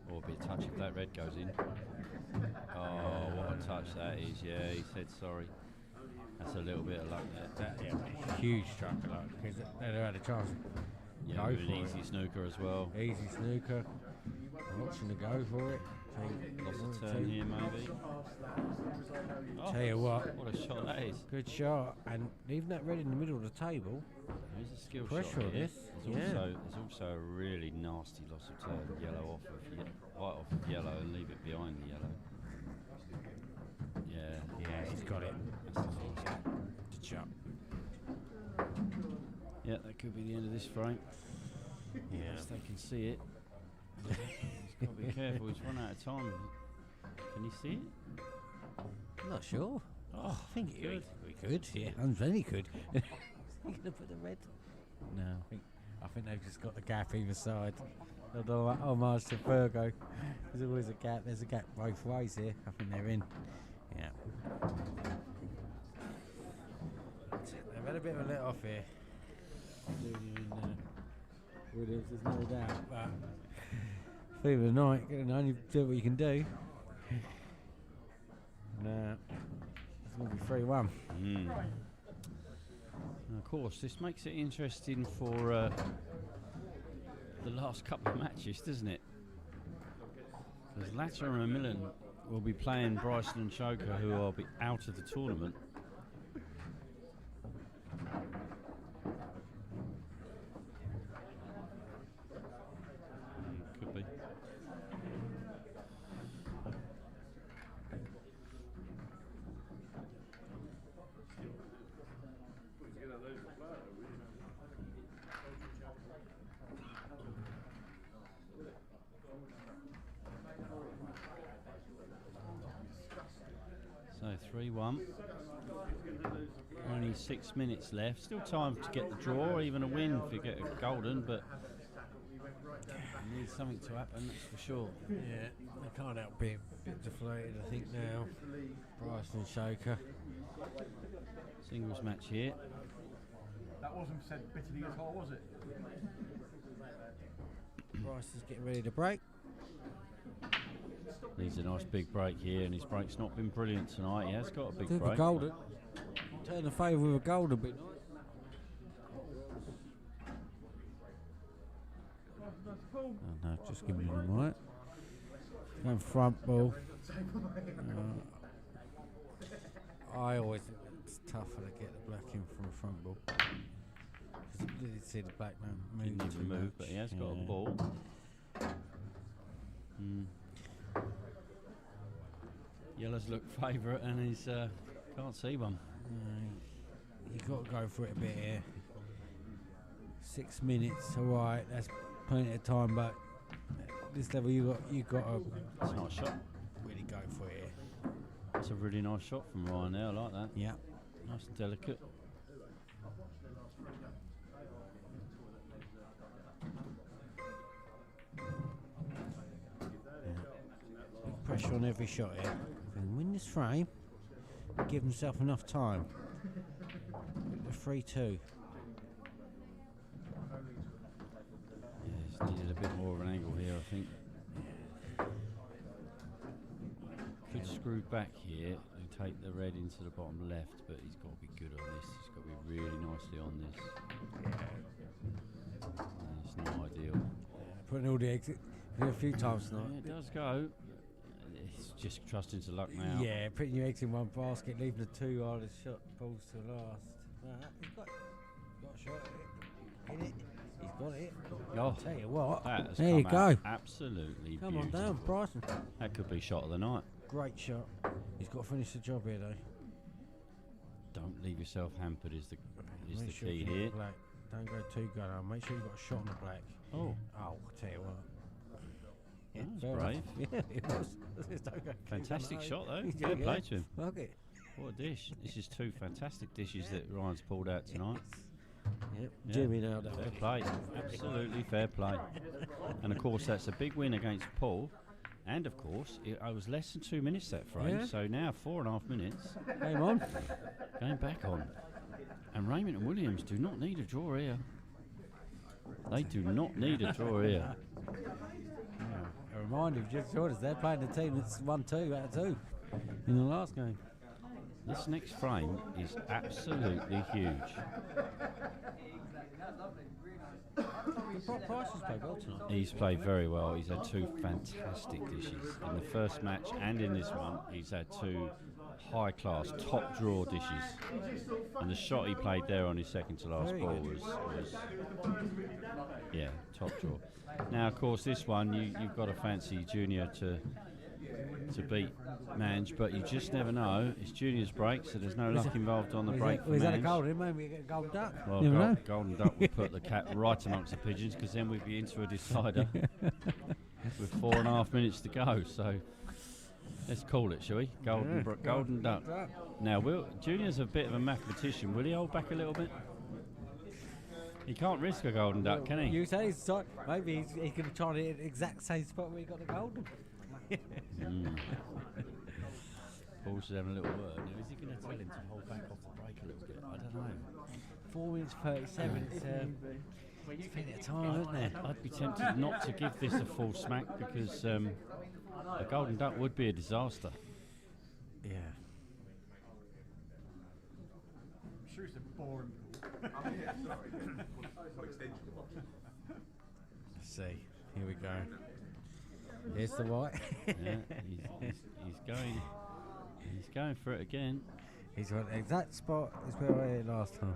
Or a bit of touch if that red goes in. Oh, what a touch that is. Yeah, he said sorry. That's a little bit of luck there. Huge stroke of luck, because they'd have had a chance. Yeah, with an easy snooker as well. Easy snooker. Watching to go for it. Lost a turn here, maybe. Oh, Tell you what. What a shot that is. Good shot, and even that red in the middle of the table. There's a skill Pressure shot on here. this. There's also a really nasty loss of turn. Yellow off of white off of yellow and leave it behind the yellow. Yeah, He's got it. That's the Good shot. yeah, that could be the end of this frame. Yes, they can see it. He's got to be careful. He's run out of time. Can you see it? I'm not sure. Oh, I think good. we could. Yeah, I'm really good. You gonna put the red? No, I think they've just got the gap either side. Although homage to Virgo, there's always a gap. There's a gap both ways here. I think they're in. Yeah. They've had a bit of a let off here. Williams, there's no doubt. But through the night, you can only do what you can do. No, it's going to be 3-1. And of course, this makes it interesting for the last couple of matches, doesn't it? Because Latimer and Millen will be playing Bryson and Choker, who will be out of the tournament. Could be. So 3-1. Only 6 minutes left. Still time to get the draw, even a win if you get a golden, but you need something to happen, that's for sure. Yeah, they can't help being a bit deflated, I think, now. Bryson and Choker. Singles match here. That wasn't said bitterly at all, was it? Bryson's getting ready to break. Needs a nice big break here, and his break's not been brilliant tonight. He has got a big Do the break. golden. Turn the favour with a golden bit. Oh no, just give me the right. Going front ball. I always think it's tougher to get the black in from a front ball. You see the black man move. Didn't even move, but he has got a ball. Yellow's look favourite, and he's can't see one. You've got to go for it a bit here. 6 minutes, alright, that's plenty of time, but at this level you got to That's a nice shot. really go for it here. That's a really nice shot from Ryan there. I like that. Yeah. Nice and delicate. Big pressure on every shot here. And win this frame, give himself enough time. The 3-2. Yeah, he's needed a bit more of an angle here, I think. Could screw back here and take the red into the bottom left, but he's got to be good on this. He's got to be really nicely on this. It's not ideal. Putting all the eggs in a few times tonight. Yeah, it does go. It's just trusting to luck now. Yeah, putting your eggs in one basket, leaving the two hardest shot balls to last. He's got a shot at it. In it. He's got it. Oh, I'll tell you what. that has there come you go. out absolutely Come on beautiful. down, Bryson. That could be shot of the night. Great shot. He's got to finish the job here though. Don't leave yourself hampered is the Make sure key you get here. the black. Don't go too gun on. Make sure you've got a shot on the black. Oh, I'll tell you what. Yeah, That was fair brave. enough. Yeah, it was. Don't go too fantastic gun shot though. on. Fair play to him. Fuck it. What a dish. This is two fantastic dishes that Ryan's pulled out tonight. Yep. Yeah. Jimmy now that Fair one. play. Absolutely fair play. And of course that's a big win against Paul. And of course I was less than 2 minutes that frame, Yeah. so now 4.5 minutes. Game on. Going back on. And Raymond and Williams do not need a draw here. They do not need a draw here. A reminder of just short us, they're playing the team that's won 2 out of 2 in the last game. This next frame is absolutely huge. Price has played well tonight. He's played very well. He's had 2 fantastic dishes. In the first match and in this one, he's had 2 high-class, top-draw dishes. And the shot he played there on his second to last Very ball good. was yeah, top draw. Now, of course, this one, you've got to fancy Junior to to beat Mange, but you just never know. It's Junior's break, so there's no luck involved on the break for Was that a Mange. golden? Maybe we get a golden duck. Well, Never know. Golden Duck will put the cat right amongst the pigeons, because then we'd be into a decider with 4.5 minutes to go. So let's call it, shall we? Golden Duck. Now, Junior's a bit of a mathematician. Will he hold back a little bit? He can't risk a golden duck, can he? You say he's maybe he's going to try to hit the exact same spot where he got the golden. Paul should have a little word. Now, is he going to tell him to hold back off the break a little bit? I don't know. 4 minutes 37. It's plenty of time, isn't there? I'd be tempted not to give this a full smack, because a golden duck would be a disaster. Yeah. I'm sure it's a boring Let's see. Here we go. Here's the white. Yeah, he's going for it again. He's got the exact spot as where I hit last time.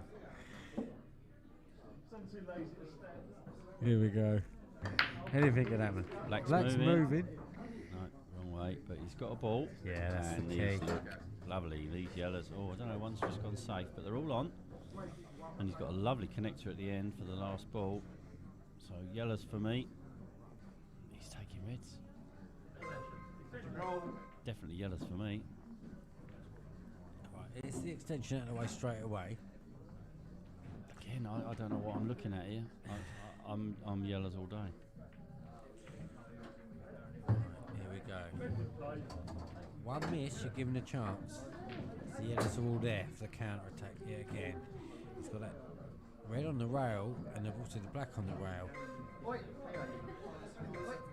Here we go. Anything can happen. Black's moving. No, wrong way, but he's got a ball. Yeah, that's and the these key. look lovely. These yellows. Oh, I don't know. One's just gone safe, but they're all on. And he's got a lovely connector at the end for the last ball. So yellows for me. He's taking reds. Definitely yellows for me. Right, it's the extension out of the way straight away. Again, I don't know what I'm looking at here. I'm yellows all day. Here we go. One miss, you're given a chance. The yellows are all there for the counter attack yet again. He's got that red on the rail and they've also the black on the rail.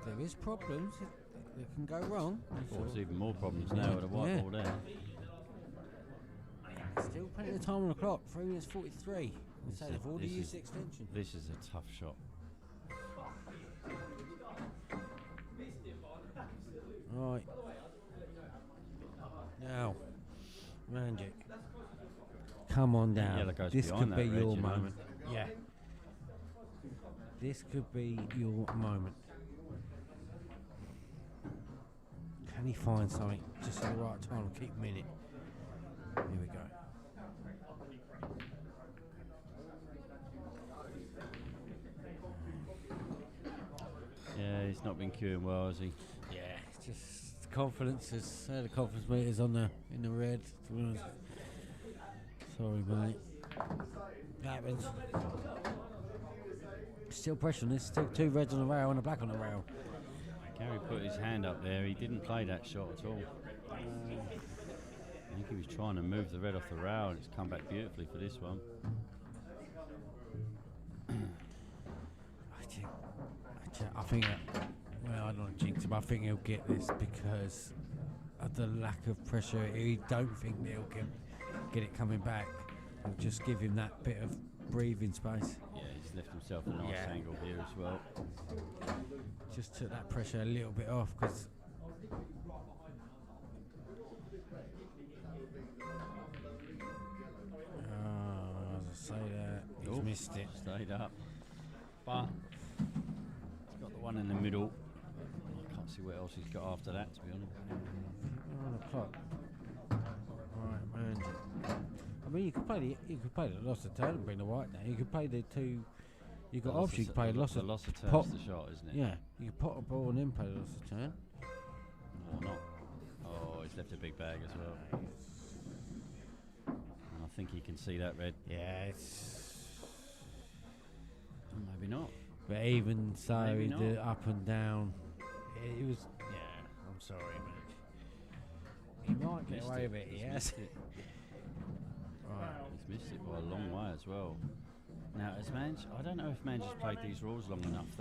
There is problems. It can go wrong. Oh, there's even more problems now with a white ball there. Still plenty of time on the clock. 3 minutes 43. So they've already used the extension. This is a tough shot. Right. Now, Magic. Come on down. Yellow goes This behind could be that red, your you know. moment. Yeah. This could be your moment. Can he find something just at the right time to keep him in it? Here we go. Yeah, he's not been queuing well, has he? Yeah, it's just confidence is the confidence meters on the in the red. To be honest. Sorry, mate. Happens. Still pressure on this. Still 2 reds on the rail and a black on the rail. Gary put his hand up there. He didn't play that shot at all. I think he was trying to move the red off the rail, and it's come back beautifully for this one. I think, well, I don't want to jinx him. I think he'll get this because of the lack of pressure. He don't think he'll get it coming back. It'll just give him that bit of breathing space. Yeah, he's left himself a nice angle here as well. Just took that pressure a little bit off because. As I say that, he's missed it. Stayed up. But he's got the one in the middle. I can't see what else he's got after that, to be honest. On the clock. Right, man. I mean, you could play the loss of turn and bring the white down. You could play the 2. You got options. You could play loss of turn pot. is the shot, isn't it? Yeah, you could pot a ball and then play the loss of turn. Or not. Oh, he's left a big bag as well. I think he can see that red. Yeah, it's. Maybe not. But even so, Maybe the not. up and down, it was. Yeah, I'm sorry, man. He might get away with it. He's Yes. missed it. Right, he's missed it by a long way as well. Now, as Mange, I don't know if Mange has played these rules long enough.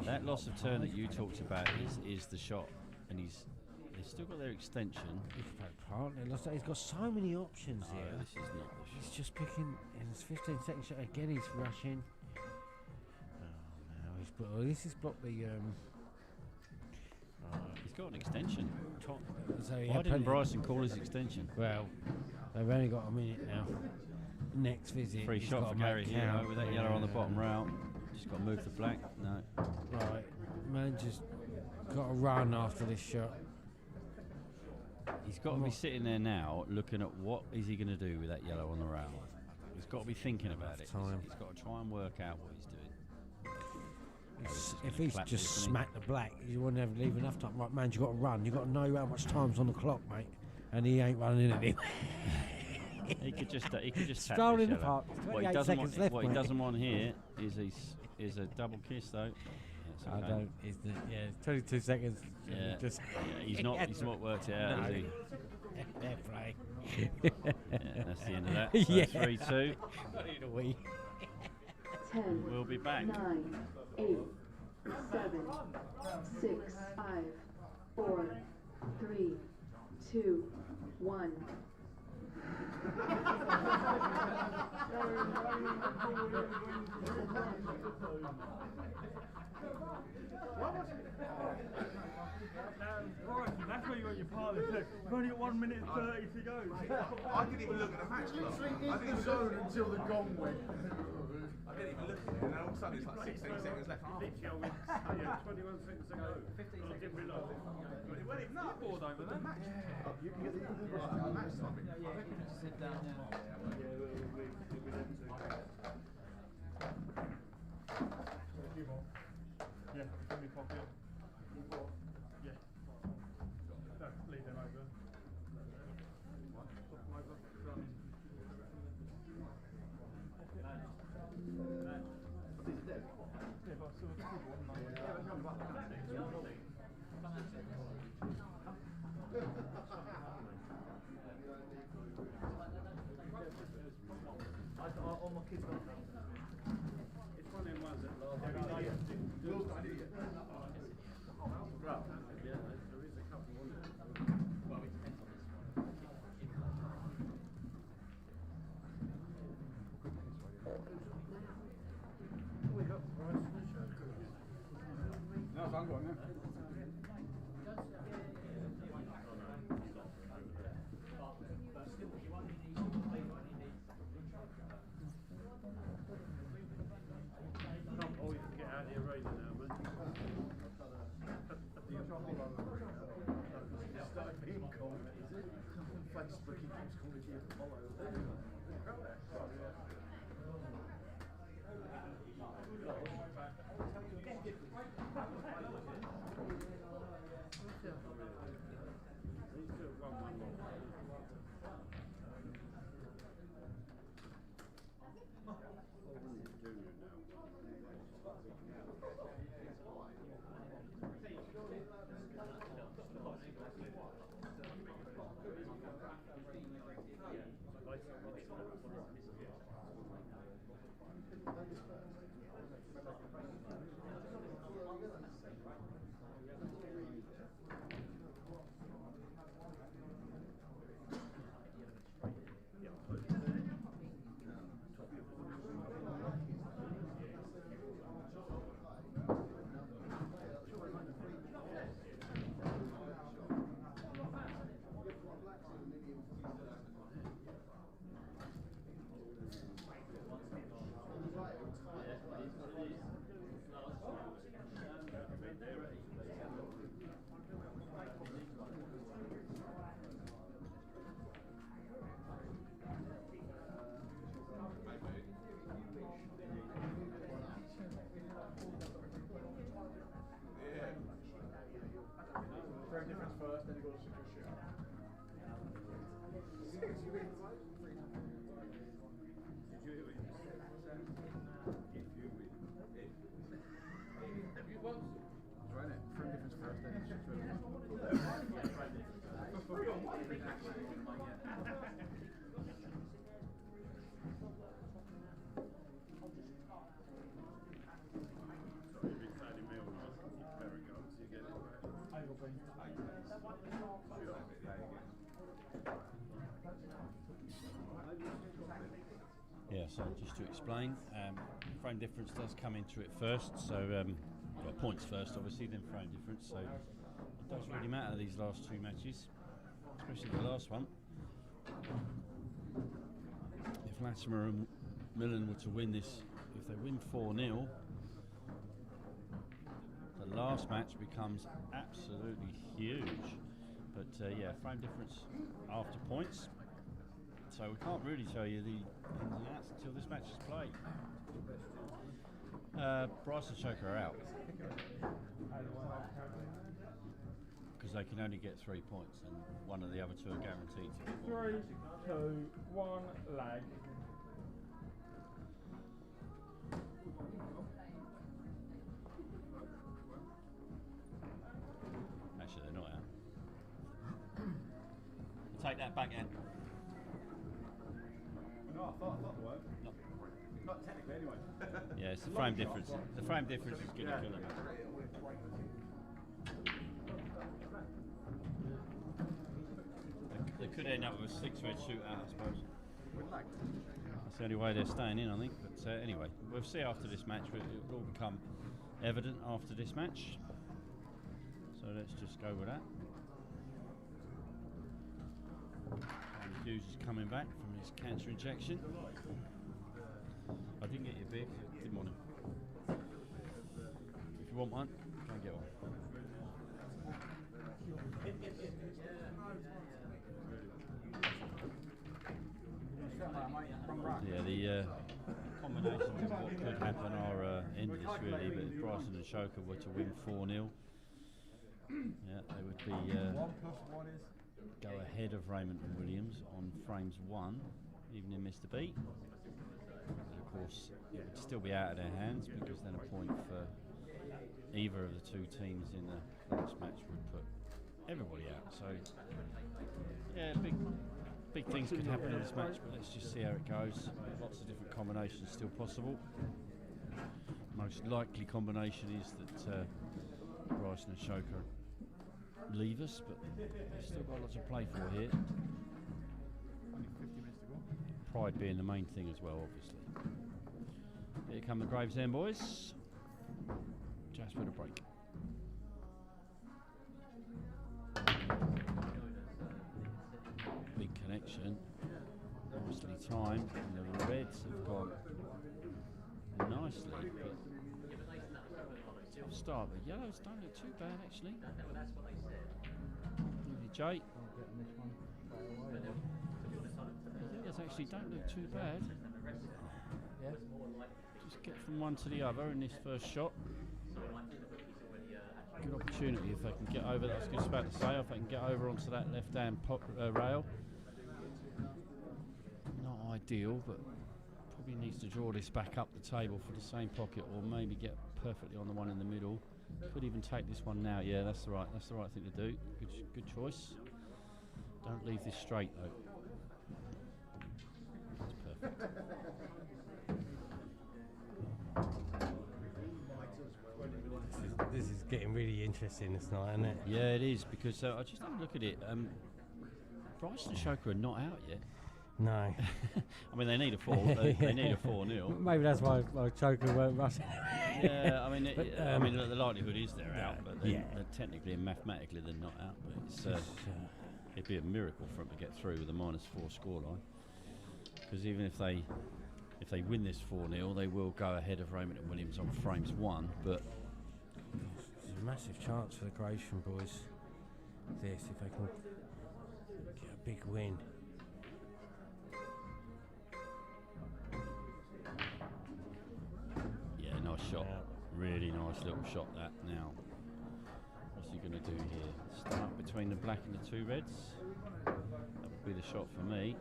That loss of turn that you talked about is the shot, and they've still got their extension. He's got so many options Oh, here. this is not the He's shot. just picking in his 15-second shot again. He's rushing. Oh no, this has blocked the. He's got an extension. Top. So he Why had didn't plenty- Bryson call his extension? Well, they've only got a minute now. Next visit. Free he's shot got for to Gary make here count. with that yellow on the bottom rail. Just got to move the black. No. Right, man, just got to run after this shot. He's got to be sitting there now, looking at what is he going to do with that yellow on the rail. He's got to be thinking about it. Time. He's got to try and work out what he's doing. If he's clap just this, isn't he? smacked the black, you wouldn't have leave enough time. Right, man, you got to run. You got to know how much time's on the clock, mate. And he ain't running it anyway. He could just tap Stroll this in the yellow. park. What he 28 doesn't seconds want, left, what he mate. doesn't want here is a double kiss though. That's I okay. don't. It's 22 seconds. Yeah. Just He's not worked it out, No. is he? fair play. Yeah, that's the end of that. So Yeah. 3-2. Got it a wee. 10, We'll be back. 9, 8, 7, 6, 5, 4, 3, 2, 1. Right, that's where you got your pilot. You've only got 1 minute 30 to go. I didn't even look at the match clock. I didn't even look. until the gong went. I didn't even look at it, and then all of a sudden it's like 16 seconds left. Literally, I went 21 seconds ago. 15 seconds. I didn't realise it. Well, it's not bored over there. You can get the match time. Sit down now. Yeah, we them two. A few more. Yeah, in my pocket. Yeah. No, leave them over. Pop them over. Front. Yeah, but I saw a good one. Yeah, but none of that. All my kids got them. It's one of them ones that last. Yeah, there is a couple on there. No, it's on, go on, yeah. Can't always get out of the arena now, man. Started being cold, is it? Facebook, he keeps calling you Apollo. Frame difference first, then you go to secure share. Right, frame difference first, then you Yeah, so just to explain, frame difference does come into it first, so well, points first obviously, then frame difference, so it does really matter these last two matches, especially the last one. If Latimer and Millen were to win this, if they win 4-0, the last match becomes absolutely huge, But yeah, frame difference after points. So we can't really tell you the ins and outs until this match is played. Bryce and Choker are out because they can only get 3 points, and one of the other two are guaranteed to get 1. 3, 2, 1, lag. Actually, they're not out. Take that back, Ant. No, I thought they were. Not technically, anyway. Yeah, it's the frame difference. The frame difference is going to kill them. They could end up with a 6-red shootout, I suppose. That's the only way they're staying in, I think. But anyway, we'll see after this match. It will all become evident after this match. So let's just go with that. Hughes is coming back from his cancer injection. I didn't get your beer, didn't want it. If you want one, go and get one. Yeah, the combinations of what could happen are endless really, but if Bryson and Choker were to win 4-0, yeah, they would be go ahead of Raymond and Williams on frames 1, even in Mr. Beat. And of course, it would still be out of their hands because then a point for either of the two teams in the last match would put everybody out. So, yeah, big things could happen in this match, but let's just see how it goes. Lots of different combinations still possible. Most likely combination is that Bryson and Choker leave us, but they've still got lots to play for here. Only 50 minutes to go. Pride being the main thing as well, obviously. Here come the Gravesend boys. Just with a break. Big connection. Nicely timed, and the Reds have gone nicely. But tough start, but Yellows don't look too bad actually. Jay. Yellows actually don't look too bad. Just get from one to the other in this first shot. Good opportunity if they can get over. That's what I was about to say. If they can get over onto that left-hand rail. Not ideal, but probably needs to draw this back up the table for the same pocket, or maybe get perfectly on the one in the middle. Could even take this one now. Yeah, that's the right thing to do. Good choice. Don't leave this straight though. That's perfect. This is getting really interesting this night, isn't it? Yeah, it is, because I just had a look at it. Bryson and Choker are not out yet. No. I mean, they need a 4. They need a 4-0. Maybe that's why Choker weren't rushing. Yeah, I mean, the likelihood is they're out, but they're technically and mathematically they're not out. But it's it'd be a miracle for them to get through with a -4 scoreline. Because even if they win this 4-0, they will go ahead of Raymond and Williams on frames 1. But there's a massive chance for the Gravesend boys. This, if they can get a big win. yeah, nice shot. Really nice little shot that. Now, what's he going to do here? Start between the black and the 2 reds. That would be the shot for me.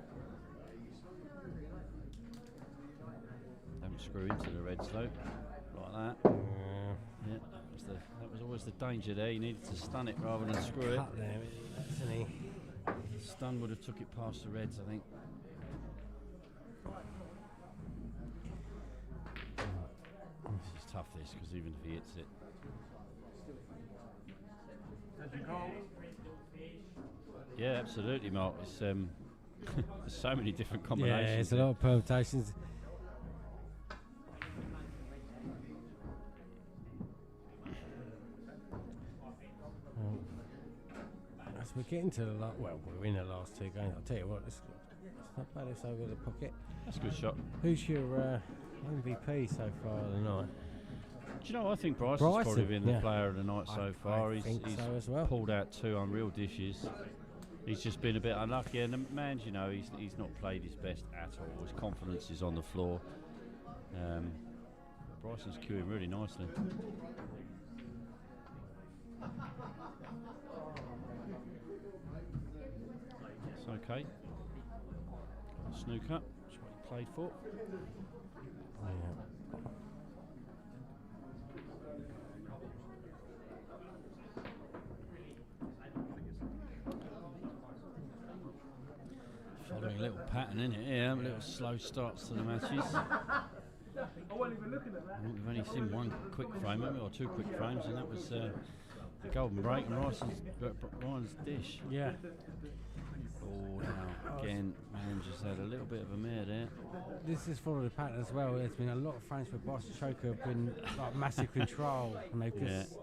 Don't screw into the reds though, like that. Yeah, that was always the danger there. You needed to stun it rather than screw it. Cut there, isn't he? Stun would have took it past the reds, I think. This is tough, this, because even if he hits it. Yeah, absolutely, Mark. It's there's so many different combinations. Yeah, it's a lot of permutations. As we're getting to the we're in the last 2 games. I'll tell you what, it's not bad. It's over the pocket. That's a good shot. Who's your MVP so far of the night? Do you know, I think Bryson's probably Bryson, been the yeah. player of the night so far. I He's think so as well. pulled out 2 unreal dishes. He's just been a bit unlucky, and the man, you know, he's not played his best at all. His confidence is on the floor. Bryson's queuing really nicely. It's okay. Snooker, that's what he played for. Following a little pattern in it here, little slow starts to the matches. I wasn't even looking at that. I think we've only seen one quick frame, haven't we, or 2 quick frames, and that was the golden break and Ryan's dish. Yeah. Oh, now again, man just had a little bit of a mare there. This is following the pattern as well. There's been a lot of frames where Bryson Choker have been like massive control, and they've just.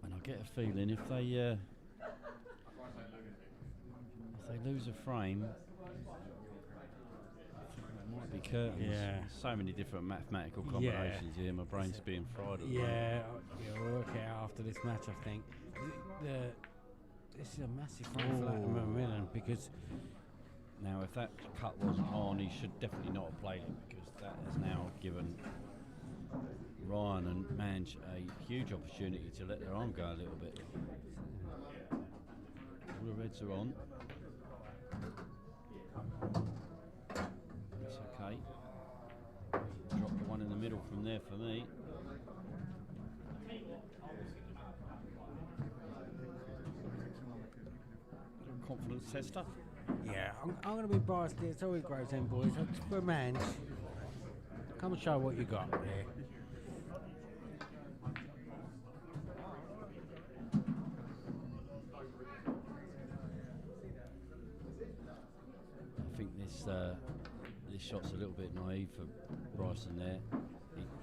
And I get a feeling if they lose a frame, I think that might be curtains. Yeah. So many different mathematical combinations here. My brain's being fried. At the moment. Yeah, we'll work it out after this match, I think. This is a massive frame for Latimer Macmillan because now if that cut wasn't on, he should definitely not have played it, because that has now given Ryan and Mange a huge opportunity to let their arm go a little bit. All the reds are on. That's okay. Drop the one in the middle from there for me. Confidence tester. yeah, I'm going to be biased here. It's always Gravesend boys. For Mange, come and show what you got here. I think this shot's a little bit naive for Bryson there.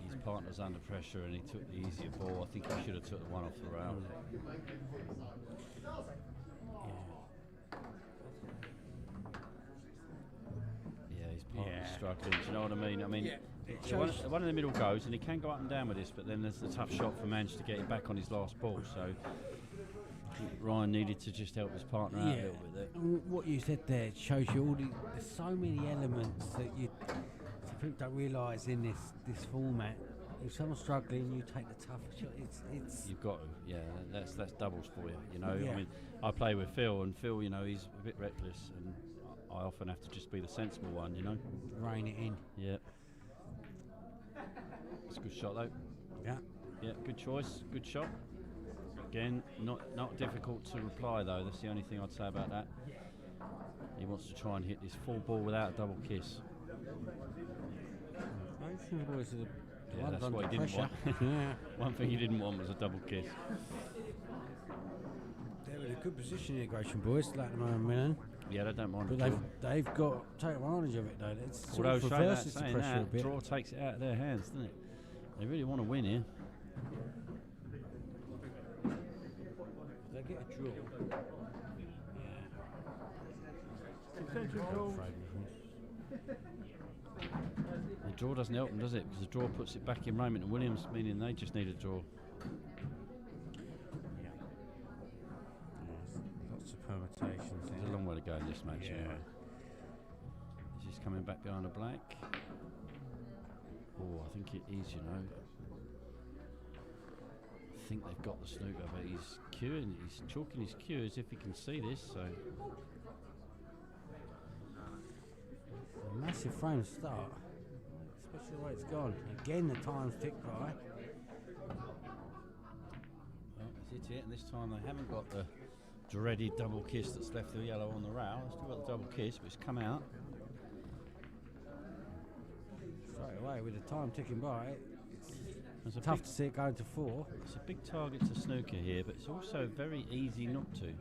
His partner's under pressure and he took the easier ball. I think he should have took the one off the rail. Yeah, his partner's struggling. Do you know what I mean? I mean, the one in the middle goes, and he can go up and down with this, but then there's the tough shot for Mange to get him back on his last ball. So I think Ryan needed to just help his partner out a little bit there. What you said there shows you there's so many elements that some people don't realise in this format. If someone's struggling, you take the tougher shot. It's You've got to, yeah. That's doubles for you. You know, Yeah. I mean, I play with Phil, and Phil, you know, he's a bit reckless, and I often have to just be the sensible one. You know. rein it in. Yeah. It's a good shot though. Yeah. Yeah, good choice, good shot. Again, not difficult to reply though. That's the only thing I'd say about that. He wants to try and hit this full ball without a double kiss. Yeah, that's what he didn't want. Yeah. One thing he didn't want was a double kiss. They're in a good position here, Gratian boys, Latimer and Macmillan. Yeah, they don't mind. But at all. they've got to take advantage of it though. It's sort Although of saying reverses the saying pressure a that, bit. draw takes it out of their hands, doesn't it? They really want to win here. They get a draw. The draw doesn't help them, does it? Because the draw puts it back in Raymond and Williams, meaning they just need a draw. Lots of permutations. There's a long way to go in this match Yeah. anyway. He's just coming back behind the black. Oh, I think it is, you know. I think they've got the snooker, but he's queuing, he's chalking his cue as if he can see this, so. A massive frame start, especially the way it's gone. Again, the time's ticked by. Well, that's it, and this time they haven't got the dreaded double kiss that's left the yellow on the rail. They've still got the double kiss, but it's come out. Straight away, with the time ticking by, It's it's tough to see it going to 4. It's a big target to snooker here, but it's also very easy not to.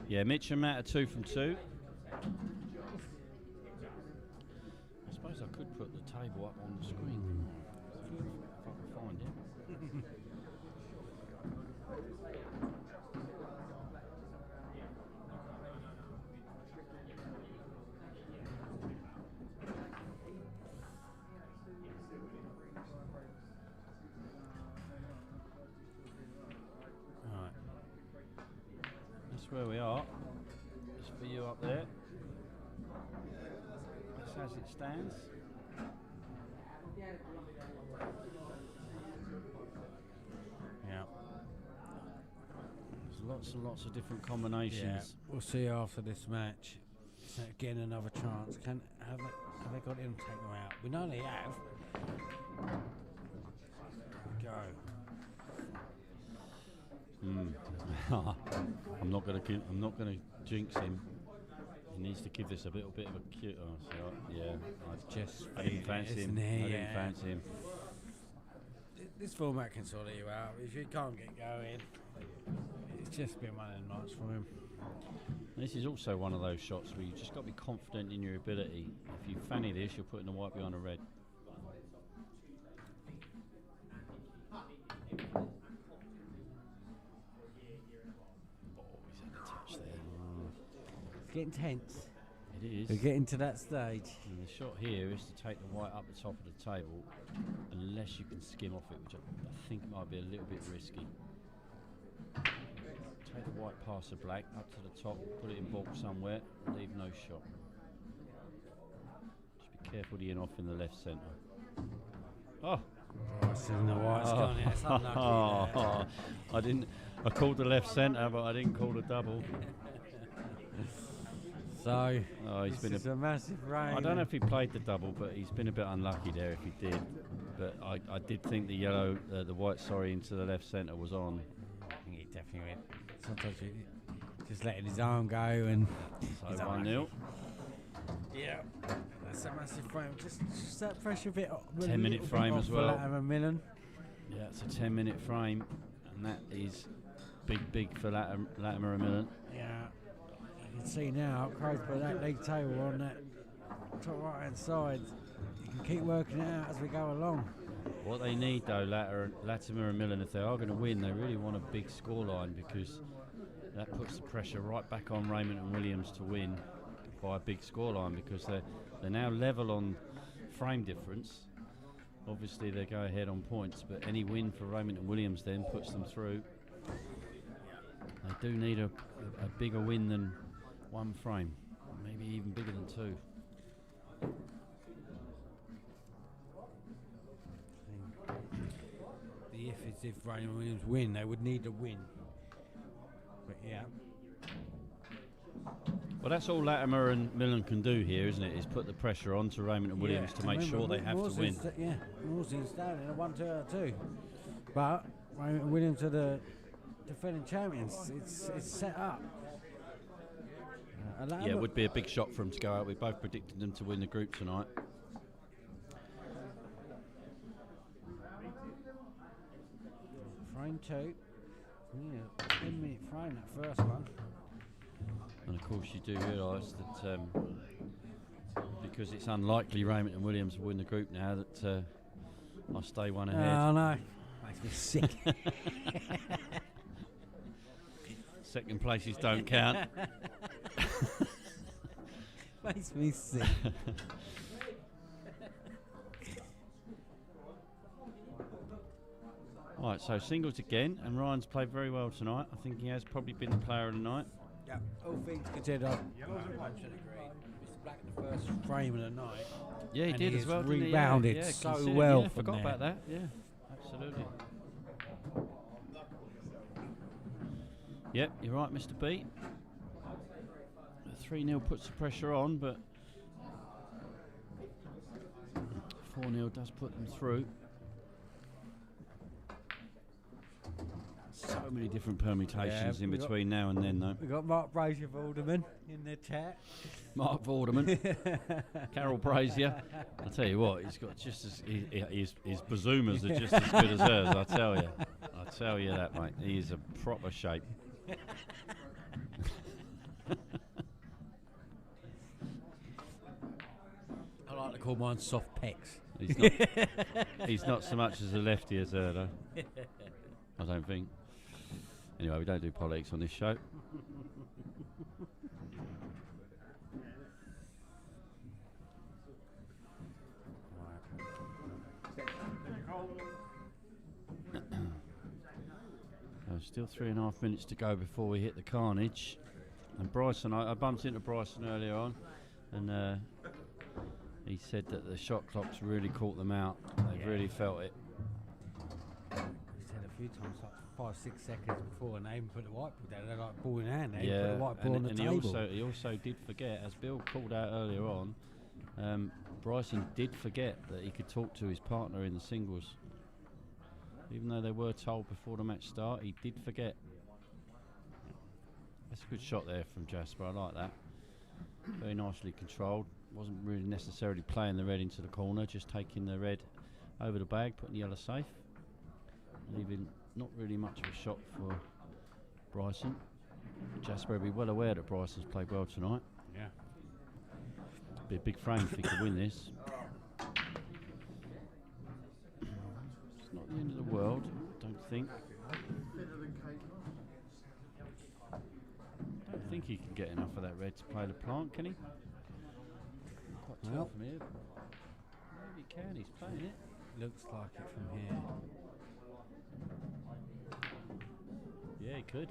Yeah, Mitch and Matt are 2 from 2. I suppose I could put the table up on the screen. If I can find it. Right. That's where we are. Just for you up there. That's as it stands. Yeah. There's lots and lots of different combinations. We'll see after this match. So again, another chance. Have they got him to take him out? We know they have. Go. I'm not gonna jinx him. He needs to give this a little bit of a cue. Oh, so, yeah. I didn't fancy him. I didn't fancy him. This format can sort you out. If you can't get going, it's just been one of the nights for him. This is also one of those shots where you just got to be confident in your ability. If you fanny this, you're putting the white behind a red. Oh, he's had a touch there. It's getting tense. It is. We're getting to that stage. And the shot here is to take the white up the top of the table, unless you can skim off it, which I think might be a little bit risky. Take the white past the black, up to the top, put it in bulk somewhere, leave no shot. Just be careful to get off in the left centre. Oh! It's in the white's gone. Yeah, it's unlucky there. I called the left centre, but I didn't call the double. So, he's been a massive rain. I don't know if he played the double, but he's been a bit unlucky there if he did. But I did think the yellow, the white, into the left centre was on. I think he definitely went. Sometimes he just letting his arm go and. So 1-0. Yeah. That's a massive frame. Just that pressure bit. 10-minute frame as well. Latimer Millen. Yeah, it's a 10-minute frame, and that is big for Latimer Millen. Yeah. You can see now, Crow's put that league table on that top right hand side. You can keep working it out as we go along. What they need though, Latimer and Millen, if they are going to win, they really want a big scoreline, because that puts the pressure right back on Raymond and Williams to win by a big scoreline, because they're now level on frame difference. Obviously they go ahead on points, but any win for Raymond and Williams then puts them through. They do need a bigger win than one frame, maybe even bigger than two. If Raymond Williams win, they would need a win. But yeah. Well, that's all Latimer and Millen can do here, isn't it? Is put the pressure on to Raymond and Williams to make sure they have to win. Morsey's down in a 1-2 out of 2. But Raymond and Williams are the defending champions. It's set up. Yeah, it would be a big shot for them to go out. We both predicted them to win the group tonight. Frame 2. Yeah, 10-minute frame, that first one. And of course you do realise that because it's unlikely Raymond and Williams will win the group now, that I'll stay one ahead. Oh no, makes me sick. Second places don't count. Makes me sick. Right, so singles again, and Ryan's played very well tonight. I think he has probably been the player of the night. Yeah, all things considered, I 100% agree. Mr. Black in the first frame of the night. Yeah, he did as well. Didn't he? Rebounded yeah, so well. Yeah, from forgot there. about that. Yeah, absolutely. Yep, you're right, Mr. B. The 3-0 puts the pressure on, but 4-0 does put them through. So many different permutations in between now and then, though. We've got Mark Brazier of Alderman in the chat. Mark Vorderman, Carol Brazier. I'll tell you what, he's got just as his bazoomas are just as good as hers. I tell you that, mate. He is a proper shape. I like to call mine soft pecs. He's not so much as a lefty as her, though. I don't think. Anyway, we don't do politics on this show. Still 3.5 minutes to go before we hit the carnage. And Bryson, I bumped into Bryson earlier on, and he said that the shot clocks really caught them out. They've really felt it. He said a few times, like 5-6 seconds before, and they even put the whiteboard down. They're like ball in hand. They put the whiteboard on the table. He also did forget, as Bill called out earlier on, Bryson did forget that he could talk to his partner in the singles. Even though they were told before the match start, he did forget. That's a good shot there from Jasper. I like that. Very nicely controlled. Wasn't really necessarily playing the red into the corner, just taking the red over the bag, putting the yellow safe. Leaving not really much of a shot for Bryson. Jasper will be well aware that Bryson's played well tonight. Yeah. Be a big frame if he could win this. Not the end of the world, don't think. Don't think he can get enough of that red to play the plant, can he? Quite tall from here. Maybe he can, he's playing it. Looks like it from here. Yeah, he could.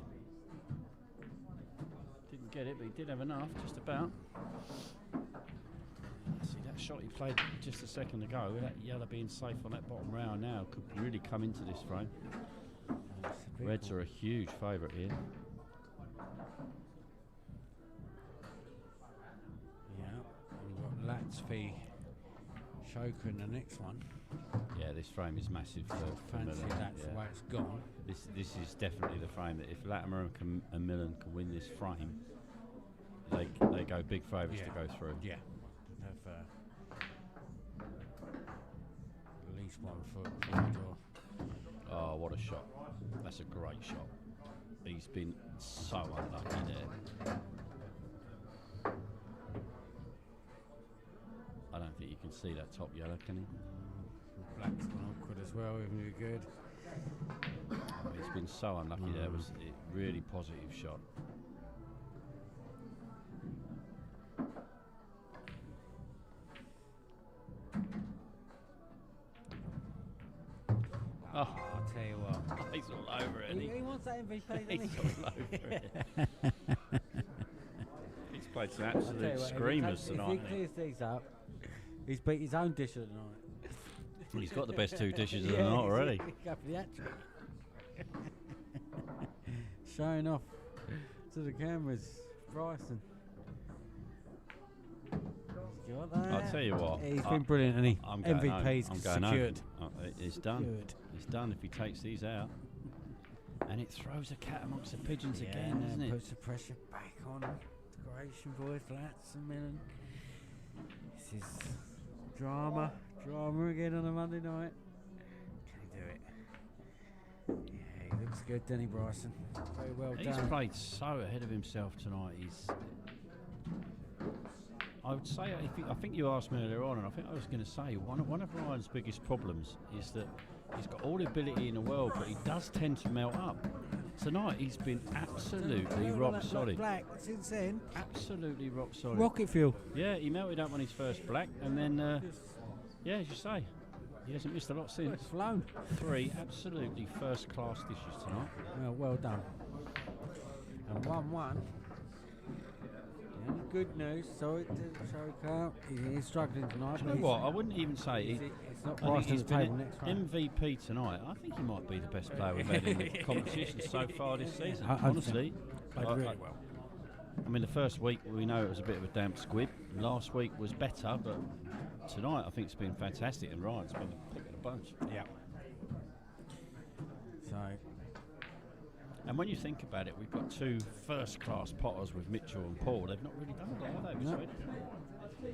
Didn't get it, but he did have enough, just about. See that shot he played just a second ago, that yellow being safe on that bottom round now could really come into this frame. Reds are a huge favourite here. Yeah, we've got Latsby, Shoka in the next one. Yeah, this frame is massive for Fancy Millen. that's the way it's gone. This is definitely the frame that if Latimer and Millen can win this frame, they go big favourites to go through. Yeah. Have at least 1 foot for the draw. Oh, what a shot. That's a great shot. He's been so unlucky there. I don't think you can see that top yellow, can he? Black's gone awkward as well, even if good. Oh, he's been so unlucky there. It was a really positive shot. Oh, I'll tell you what. he's all over it. He wants that MVP, doesn't he? He's all over it. He's played some absolute screamers tonight. If he clears these up, he's beat his own dish of the night. Well, he's got the best 2 dishes of the night already. Go for the hat-trick. Showing off to the cameras, Bryson. He's got that. I'll tell you what. He's been brilliant, and I'm going MVP's home. I'm going secured. home. It's done. It's done if he takes these out. And it throws a cat amongst the pigeons again, doesn't it? Puts the pressure back on him. Decoration boy, Flats and Millen. This is drama again on a Monday night. Can he do it? Yeah, he looks good, doesn't he, Bryson? Very well done. He's played so ahead of himself tonight. I would say, I think you asked me earlier on, and I think I was going to say, one of Ryan's biggest problems is that he's got all the ability in the world, but he does tend to melt up. Tonight, he's been absolutely rock solid. Black since then. Absolutely rock solid. Rocket fuel. Yeah, he melted up on his first black, and then, yeah, as you say, he hasn't missed a lot since. It's flown. 3 absolutely first-class dishes tonight. Well done. And 1-1. Good news. Sorry to Shoka. He's struggling tonight. Do you know what? I wouldn't even say it's not I think priced at he's the been table next round. MVP tonight. I think he might be the best player we've had in the competition so far this season. Honestly, Played really well. I mean, the first week we know it was a bit of a damp squib. Last week was better, but tonight I think it's been fantastic. And Ryan's been the pick of the bunch. Yeah. So. And when you think about it, we've got 2 first-class potters with Mitchell and Paul. They've not really done a lot, have they? No. This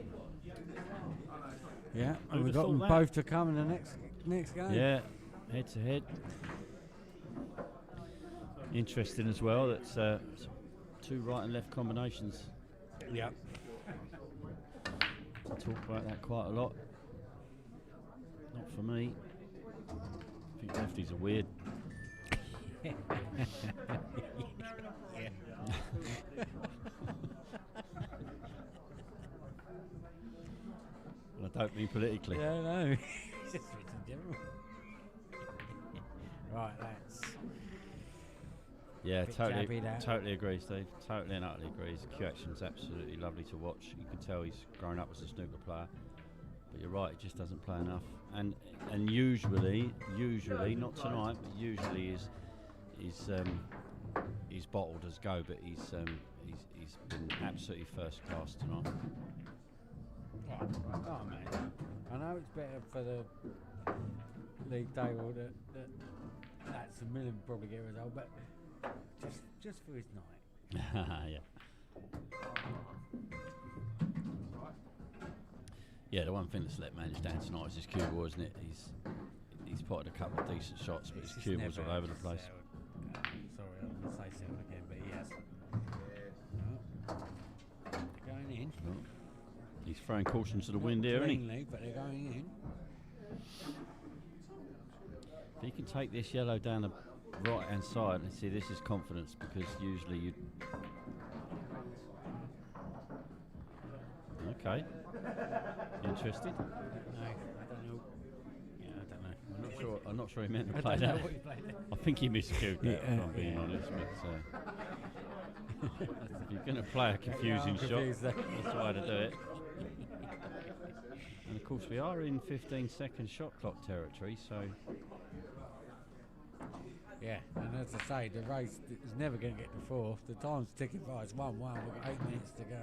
Yeah, and Who'd we've have got them thought that? both to come in the next game. Yeah, head to head. Interesting as well. That's 2 right and left combinations. Yeah. Talk about that quite a lot. Not for me. I think lefties are weird. And I don't mean politically. Yeah, no. It's just in general. Right, that's. Yeah, Bit jabby, that. totally agree, Steve. Totally and utterly agrees. The Q action's absolutely lovely to watch. You can tell he's grown up as a snooker player. But you're right, he just doesn't play enough. And usually, not tonight, but usually he's bottled as go. But he's been absolutely first class tonight. Oh, man. I know it's better for the league table that's a million probably get a result, but just for his night. Yeah. Yeah, the one thing that's let Mange down tonight is his cue ball, isn't it? He's potted a couple of decent shots, but his It's cue ball's never all over the place. Sorry, I'm going to say seven again, but he has. Oh. Going in. Well, he's throwing caution to the wind here, isn't he? Cleanly, but they're going in. If he can take this yellow down the right hand side, and see, this is confidence, because usually you. Okay. Interested? No, I don't know. Yeah, I don't know. I'm not sure he meant to I play don't know that. what he played there. I think he miscued that, if I'm being Yeah. honest. But if you're going to play a confusing I'm shot, confused there. that's the way to do it. And of course, we are in 15-second shot clock territory, so. Yeah, and as I say, the race is never going to get to fourth. The time's ticking by. It's 1-1. We've got 8 minutes to go.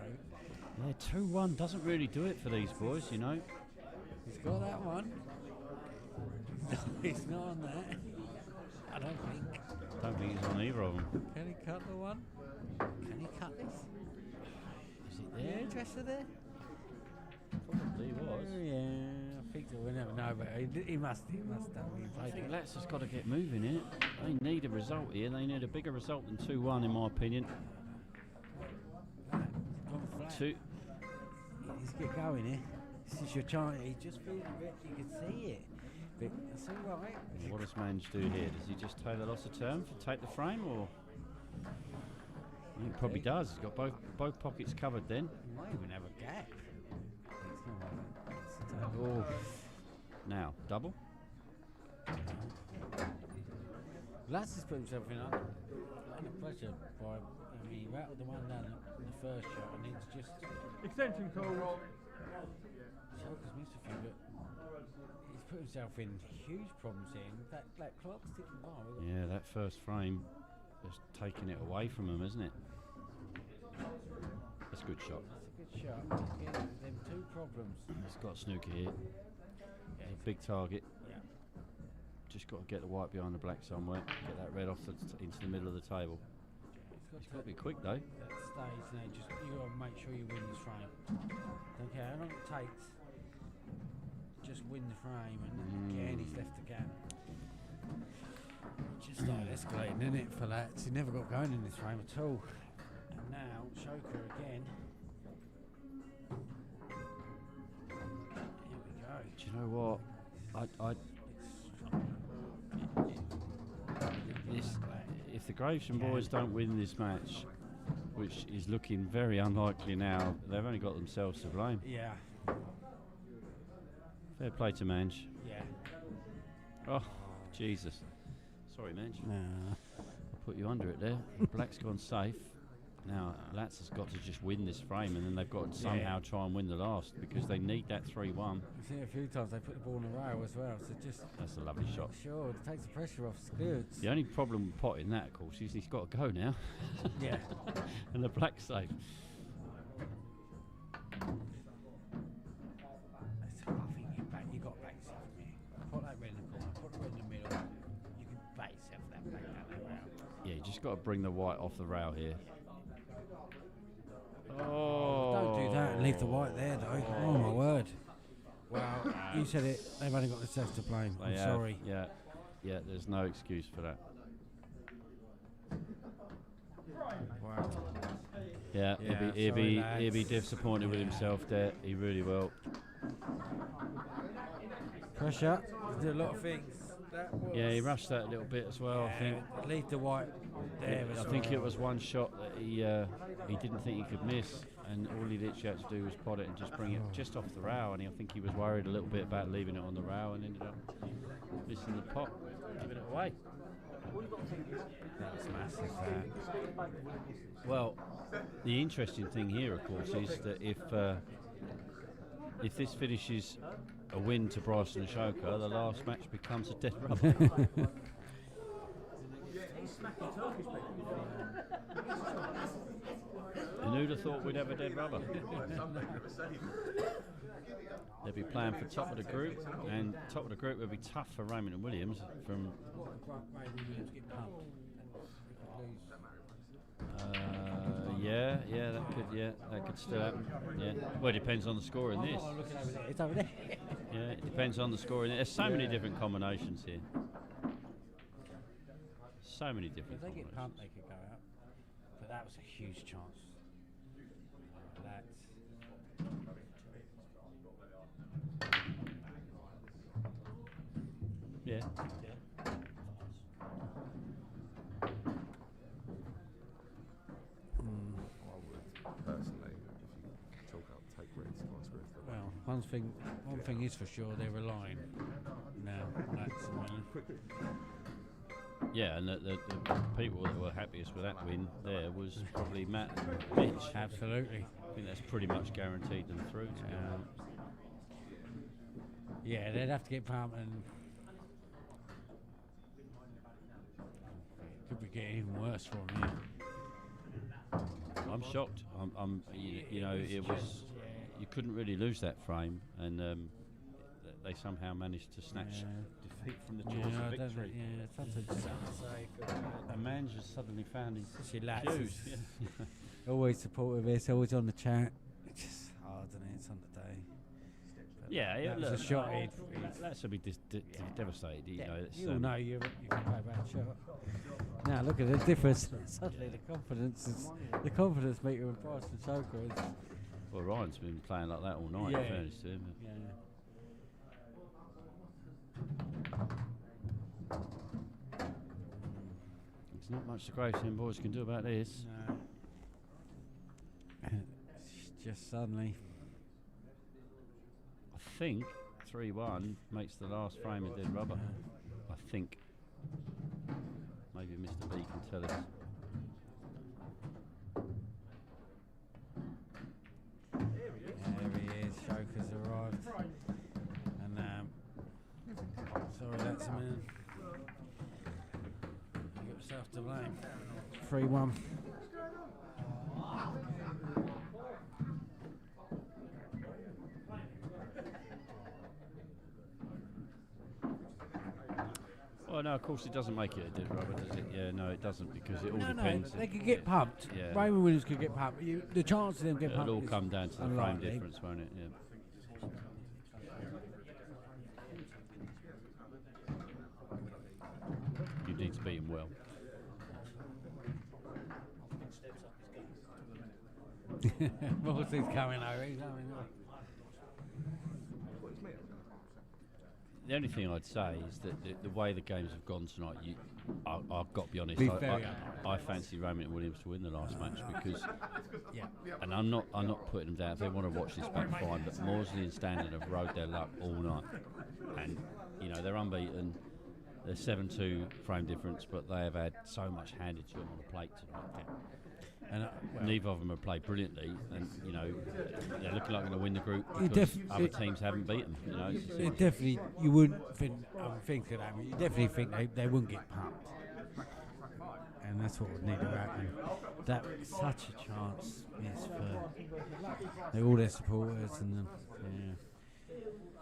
Yeah, 2-1 doesn't really do it for these boys, you know. He's got that one. He's not on that. I don't think. I don't think he's on either of them. Can he cut the one? Can he cut this? Is it The there? hairdresser there? Probably was. Oh, yeah, I think so. We never know, but he must have. I think Let's just got to get moving here. They need a result here. They need a bigger result than 2-1, in my opinion. Two. Let's get going here. This is your chance. He just feels a bit. You can see it. But that's all right. What does Mange do here? Does he just take the loss of term for take the frame, or? I think he probably does. He's got both pockets covered then. He might even have a gap. Oh. Now, double? Latz has put himself in under pressure by. I mean, he rattled the one down in the first shot, and it's just. Extension call. Choker's missed a few, but he's put himself in huge problems here. And that clock's ticking by. Yeah, that first frame is taking it away from him, isn't it? That's a good shot. That's a good shot. He's getting them two problems. He's got a snooker here. Yeah, He's a big target. yeah. Just got to get the white behind the black somewhere. Get that red off into the middle of the table. It's got to be quick though. That stage now, just you got to make sure you win this frame. Don't care how long it takes. Just win the frame, and again he's left the gap. Just started escalating, isn't it, for Latz? He never got going in this frame at all. And now Choker again. Here we go. Do you know what? If the Gravesham boys don't win this match, which is looking very unlikely now, they've only got themselves to blame. Yeah, Fair play to Mange. yeah. Oh, Jesus. Sorry, Mange. Nah. I put you under it there. Black's gone safe. Now, Latz has got to just win this frame, and then they've got to somehow try and win the last, because they need that 3-1. I've seen it a few times. They put the ball in the rail as well. So just That's a lovely shot. sure, it takes the pressure off. It's good. The only problem with potting that, of course, is he's got to go now. Yeah. And the Black's safe. I think you got back yourself from here. Put that red in the corner. Put the red in the middle. You can back yourself that back down that rail. Yeah, you just got to bring the white off the rail here. Oh. Don't do that and leave the white there, though. Oh my word. Well, you said it. They've only got themselves to blame. They I'm have, sorry. Yeah, there's no excuse for that. Wow. Yeah, Yeah, he'll sorry, be lads. disappointed with Yeah. himself there. He really will. Pressure. Do a lot of things. that was. Yeah, he rushed that a little bit as well. I think. Leave the white there. I think it was one shot that he didn't think he could miss, and all he literally had to do was pot it and just bring it just off the rail. And I think he was worried a little bit about leaving it on the rail and ended up missing the pot, giving it away. That was massive. Well, the interesting thing here, of course, is that if this finishes a win to Bryson and Ashoka, the last match becomes a dead rubber. And who'd have thought we'd have a dead rubber? They'll be playing for top of the group, and top of the group will be tough for Raymond and Williams. From that could still happen. Yeah, well, it depends on the score in this. It's over there. Yeah, it depends on the score in it. There's so many different combinations here. So many different. If they get combinations. pumped, they could go out. But that was a huge chance. Yeah. I would personally, if you talk out take risks, nice risk. Well, one thing is for sure, they're relying now. That's Yeah, and the people that were happiest with that win there was probably Matt and Mitch. absolutely. I think that's pretty much guaranteed them through. To be honest. Yeah, they'd have to get pumped and could be getting even worse for them. Yeah. I'm shocked. You know, it was you couldn't really lose that frame, and they somehow managed to snatch defeat from the jaws of victory. A man just suddenly found his cues. Yeah. Always supportive. It's always on the chat. It's just hard, isn't it? It's on the day. But Yeah, that was look, a shot. That's to be devastated. You know, it's, you all know you can play a bad shot. Now look at the difference. Suddenly the confidence meter with Bryson Choker is. Well, Ryan's been playing like that all night. Yeah. In fairness to him. Yeah. There's not much the Gravesend boys can do about this. No. It's just suddenly. I think 3-1 makes the last frame a dead rubber. I think. Maybe Mr. B can tell us. There he is. Choker's arrived. And sorry, that's a man. You got yourself to blame. 3-1. Oh no, of course it doesn't make it a dead rubber, does it? Yeah, no, it doesn't, because it all depends. They could get pumped. Yeah. Raymond Williams could get pumped. The chance of them getting pumped It'll all is come down to the frame unlikely. difference, won't it? Yeah. You need to beat him well. Morsley's coming over. He's coming over. The only thing I'd say is that the way the games have gone tonight, I've got to be honest. Be very I fancy Raymond Williams to win the last match because, Yeah. and I'm not putting them down. If they want to watch this back, fine. But Morsley and Standard have rode their luck all night, and you know they're unbeaten. They're 7-2 frame difference, but they have had so much handed to them on the plate tonight. And Neither of them have played brilliantly, and you know they're looking like going to win the group You because def- other it- teams haven't beaten. You know, it definitely, you wouldn't think, could happen. You definitely think they wouldn't get pumped. And that's what would need to happen. That such a chance is for all their supporters and them. Yeah.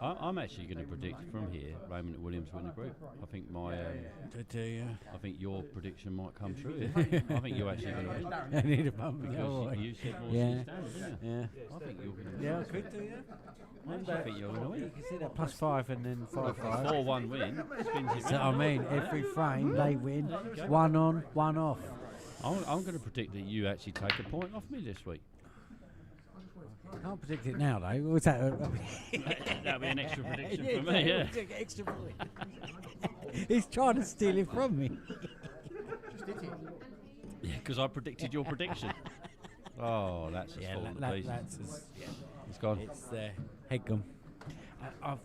I'm actually going to predict from here Raymond Williams win the group. I think I think your prediction might come true. I think you're actually going to win. They need a pump. Because you said more Yeah. Standard, Yeah. I think you're going to win. Yeah, I could do, yeah. I actually think you're going to win. You can see that +5 and then 5-5. 4-1 win spins it So I round. mean, every frame they win, one on, one off. I'm going to predict that you actually take a point off me this week. Can't predict it now, though. What's that? That'll be an extra prediction Yeah, for me, yeah. Extra point. He's trying to steal it from me. Just did it. Yeah, because I predicted your prediction. Oh, that's just fallen to pieces. It's gone. It's Headgum. I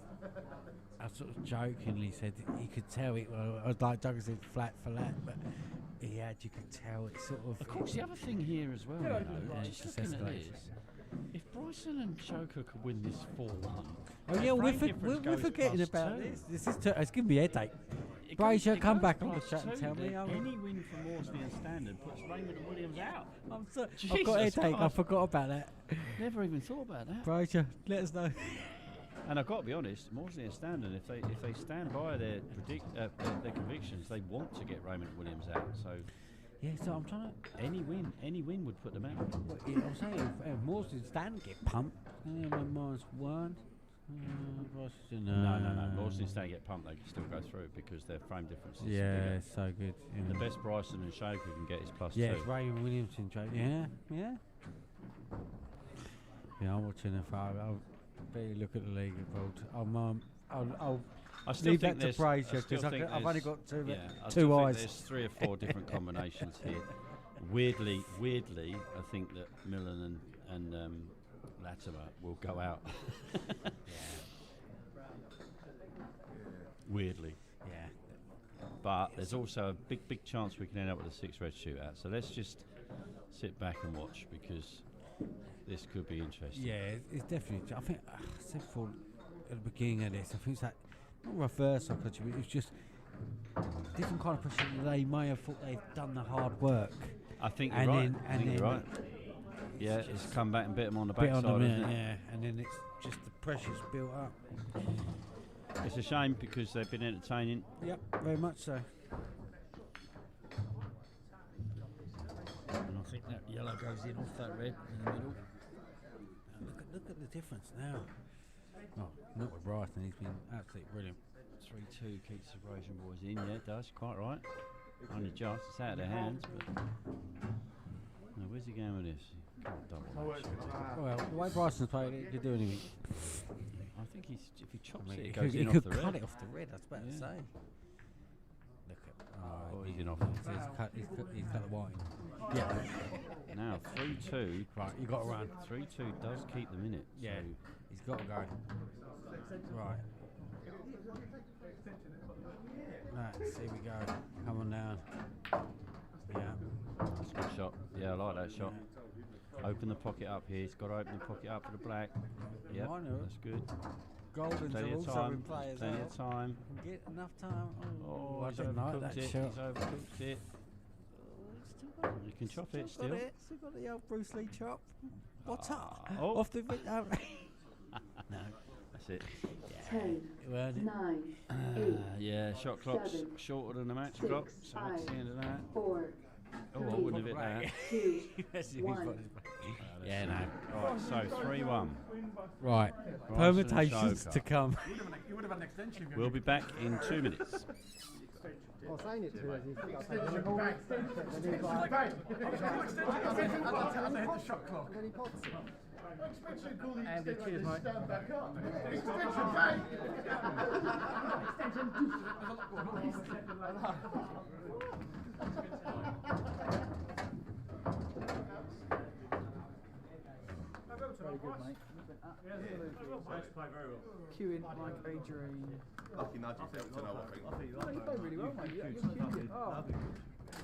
sort of jokingly said that you could tell it. Well, I was like Douglas said flat for that, but you could tell it sort of. Of course, the other thing here as well, you know, it's just just looking at escalates. this, if Bryson and Joker could win this 4-1, Oh yeah, we're frame difference we're goes forgetting plus about 2. this. This is it's giving me a headache. It Brazier, goes- come it back goes on the plus chat and 2, tell me. then any win from Morsley and Standard puts Raymond and Williams out. I'm so, I've got a Jesus headache. I Christ. forgot about that. Never even thought about that. Brazier, let us know. And I've got to be honest, Morsley and Standard, if they stand by their their convictions, they want to get Raymond and Williams out. So Yeah, so I'm trying to. any win would put them out. Well, yeah, I'm saying if Morrison stand get pumped, -1. No. Morsley and Standard get pumped, they can still go through because their frame difference is Yeah, bigger. it's so good. Yeah. The best Bryson and Shaker can get is +2. Yeah, it's Raymond Williamson. Yeah. Yeah, I'm watching the fight. I'll barely look at the league report. I'll I still leave think that to there's- Brazier I still because think I've only there's- got two, yeah, I two still think eyes. There's 3 or 4 different combinations here. Weirdly, I think that Millen and Latimer will go out. Weirdly. Yeah. But there's also a big chance we can end up with a 6-red shootout. So let's just sit back and watch because this could be interesting. Yeah, it's definitely. I think I said before at the beginning of this. I think it's that not reverse psychology, but it's just different kind of pressure. They may have thought they've done the hard work. I think you're And right. then- I and think you're then right. Yeah, it's come back and bit them on the Bit on backside, them, isn't it? yeah, and then it's just the pressure's built up. It's a shame because they've been entertaining. Yep, very much so. And I think that yellow goes in off that red in the middle. Look at the difference now. Oh, not with Bryson, he's been absolutely brilliant. 3-2 keeps the Brazier boys in. Yeah, it does. Quite right. Only just. It's out of their hands. But now, where's he going with this? He can't double that. Well, the way Bryson's played, he could do anything. I think if he chops I mean, it, he it goes could, in he off could the cut red. it off the red, I was about to Yeah. say. Look at. Oh, he's in off. He's cut the white. Yeah. Now 3-2. Right, you got to run. 3-2 does keep them in it. Yeah. So He's got to go. Right. Right, see we go. Come on down. Yeah. that's a good shot. Yeah, I like that shot. Open the pocket up here. He's got to open the pocket up for the black. Yep, I know. that's good. Goldens Plenty are of also in time. play as Plenty well. of time. Get enough time. Oh, I he's didn't like overcooked that it. shot. He's overcooked it. You can chop it still. Still got the old Bruce Lee chop. What's up? Oh. Off the no. That's it. 10, You earned it. 9, 8, Yeah, shot clock's 7, shorter than the match 6, clock, so that's the end of that. 4, Oh, I wouldn't have hit that. 2, 1. Yeah, no. Right, so 3-1. Right. Bryson Permutations Shoker. to come. You would have had an extension. if you We'll be back in 2 minutes. I was saying it to her. You think I said, Extension, "Oh, bang. extension," and then he's like, Bang. Extension. I hit the shot clock. and then he pops it. Extension, call the Andy, cheers, mate. stand back up. Extension, bang. Very good, mate. Queuing like Adrian. Lucky nudge, you to know what thing. No, you played really well, mate. You queued it. Oh,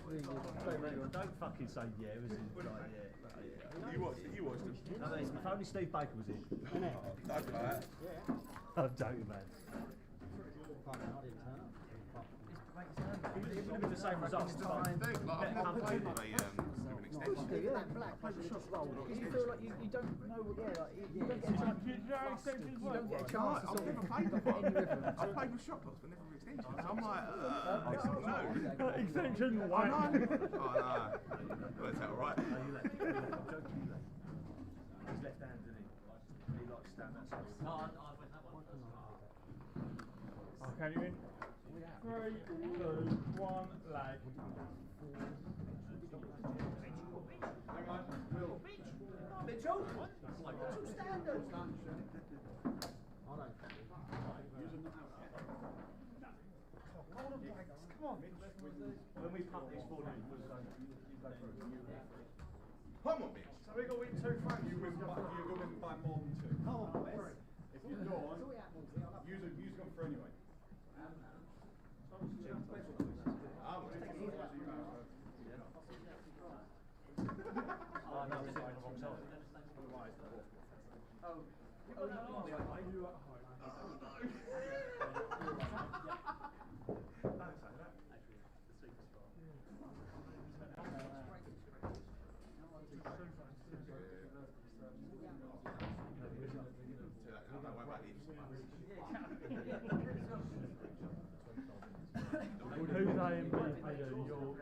really good. Played really well. Don't fucking say yeah, was it? Like, yeah. You watched it, No, no, if only Steve Baker was in. Don't play it. I'm joking, man. It would have been the same result. Like, I've never played with an extension. Yeah, black plays shot roll. Because you feel like you don't know what, you don't get a chance. You don't get a chance to I've sort never of played get with any rhythm. I've played with shot clocks, but never with extensions. So I'm like, no. Extension Oh, one. no. That's alright. He's left-handed, isn't he? He likes to stand that side. No, I went that one. Okay, you in? 3, 2, 1, lag. Hang on, Will. When we pumped this morning, you go through. Come on, Mitch. So we got win 2 front. You win by, you're going to win by more than 2. Come on, boys. If you don't, use them for anyway. Oh, no, we're sitting on the wrong side. Who's A and B? Your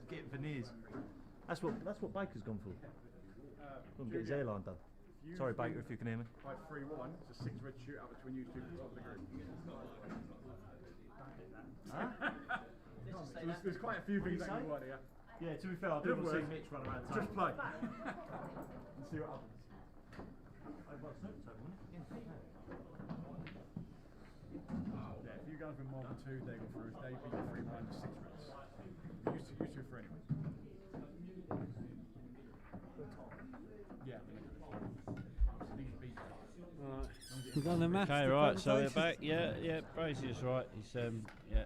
Get veneers. That's what Baker's gone for. Gone to get his airline done. Sorry, Baker, if you can hear me. By 3-1, it's a 6 red shootout between you two at the top of the group. Huh? So there's quite a few things that can work here. Yeah, to be fair, I Good didn't want to see work. Mitch run around. Just play. And see what happens. Yeah, if you guys win more than 2, they go through. If they beat you 3-1, it's 6 reds. You two for anyway. Yeah. These beat. We've got the maths. Okay, right, so we're back. Yeah, Brazier's right. He's yeah.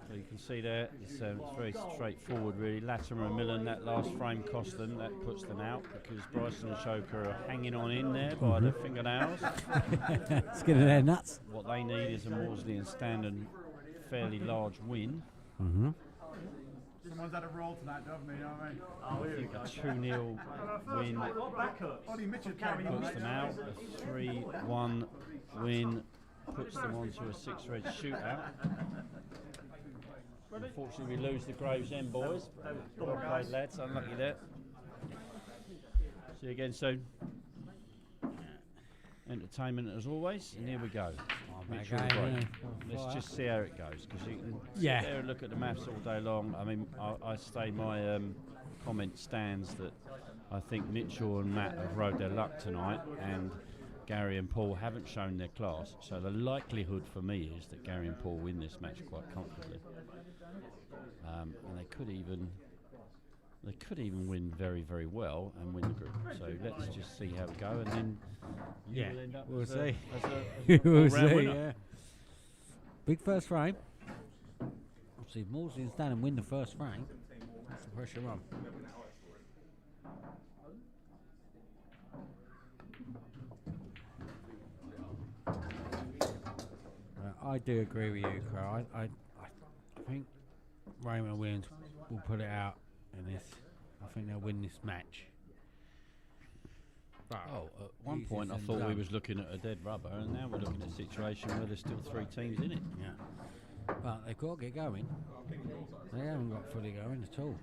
So you can see there, it's very straightforward really. Latimer and Millen, that last frame cost them, that puts them out because Bryson and Shoker are hanging on in there by the fingernails. Skin of their nuts. What they need is a Maudsley and Standon fairly large win. Someone's had a roll tonight, haven't they? You know what I mean? Oh, here we go. A 2-0 win Ollie Mitchell puts them out. A 3-1 win puts them onto a 6 red shootout. Unfortunately, we lose the Gravesend boys. Well played, lads. Unlucky there. See you again soon. Entertainment as always, and here we go. Mitchell break. Let's just see how it goes, because you can sit there and look at the maths all day long. I mean, I say my comment stands that I think Mitchell and Matt have rode their luck tonight, and Gary and Paul haven't shown their class. So the likelihood for me is that Gary and Paul win this match quite comfortably, and they could even win very, very well and win the group. So let's just see how we go, and then you will end up we'll as see. we'll see. winner. Yeah. Big first frame. Obviously, if Maudsley and Stannon win the first frame, that's the pressure on. I do agree with you, Crow. I think Raymond Williams will put it out in this. I think they'll win this match. But At one point I thought we was looking at a dead rubber, and now we're looking at a situation where there's still 3 teams in it. Yeah. But they've got to get going. They haven't got fully going at all.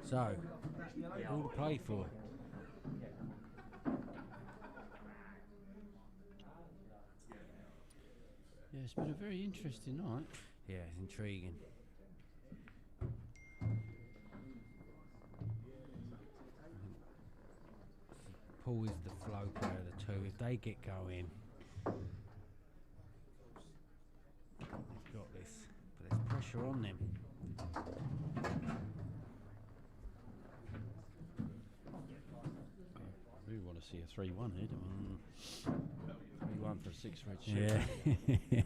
So, all to play for. Yeah, it's been a very interesting night. Yeah, it's intriguing. Paul is the flow player of the two. If they get going, they've got this. But there's pressure on them. I really want to see a 3-1 here, don't we? 3-1 for a 6 red shoot. Yeah.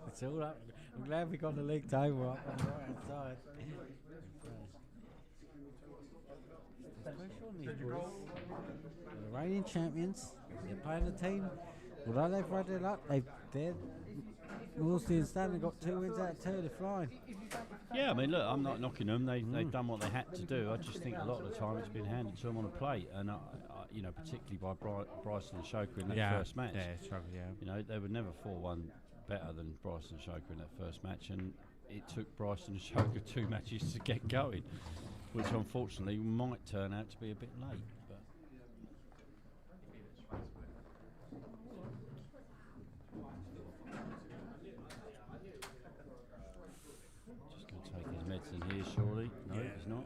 It's all up. I'm glad we got the league table up on the right hand side. There's pressure on these boys. They're the reigning champions. They're playing the team. Although they've run their luck, they're Maudsley and Stanley got 2 wins out of 2. They're flying. Yeah, I mean, look, I'm not knocking them. They've done what they had to do. I just think a lot of the time it's been handed to them on a plate, and you know, particularly by Bryson and Shoker in that first match. Yeah, struggle, yeah. You know, they were never 4-1 better than Bryson and Shoker in that first match, and it took Bryson and Shoka 2 matches to get going, which unfortunately might turn out to be a bit late. But just going to take his medicine here, surely. No, he's not.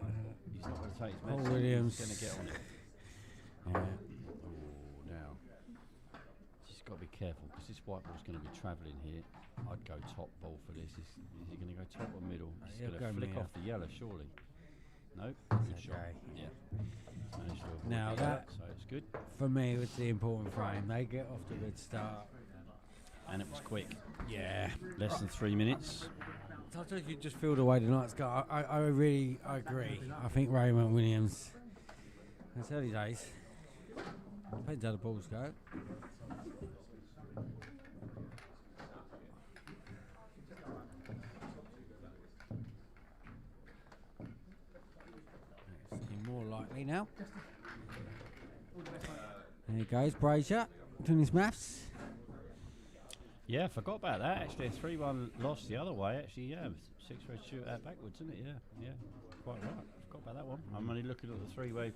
He's not going to take his Paul medicine. Williams. He's going to get on it. Oh, now. Just got to be careful because this white ball's going to be travelling here. I'd go top ball for this. Is he going to go top or middle? He's He'll going to go flick middle. off the yellow, surely. No, good shot. Okay. Yeah. Managed to avoid Now the yellow, that- so it's good. For me, it's the important frame. They get off to a good start. And it was quick. Yeah. Less than 3 minutes. Sometimes you just feel the way the night's go. I really agree. I think Raymond Williams, it's early days. Depends how the balls go. Looking more likely now. There he goes, Brazier, doing his maths. Yeah, I forgot about that. Actually, a 3-1 loss the other way. Actually, yeah, 6 red shootout backwards, isn't it? Yeah, quite right. Forgot about that one. I'm only looking at the 3-way,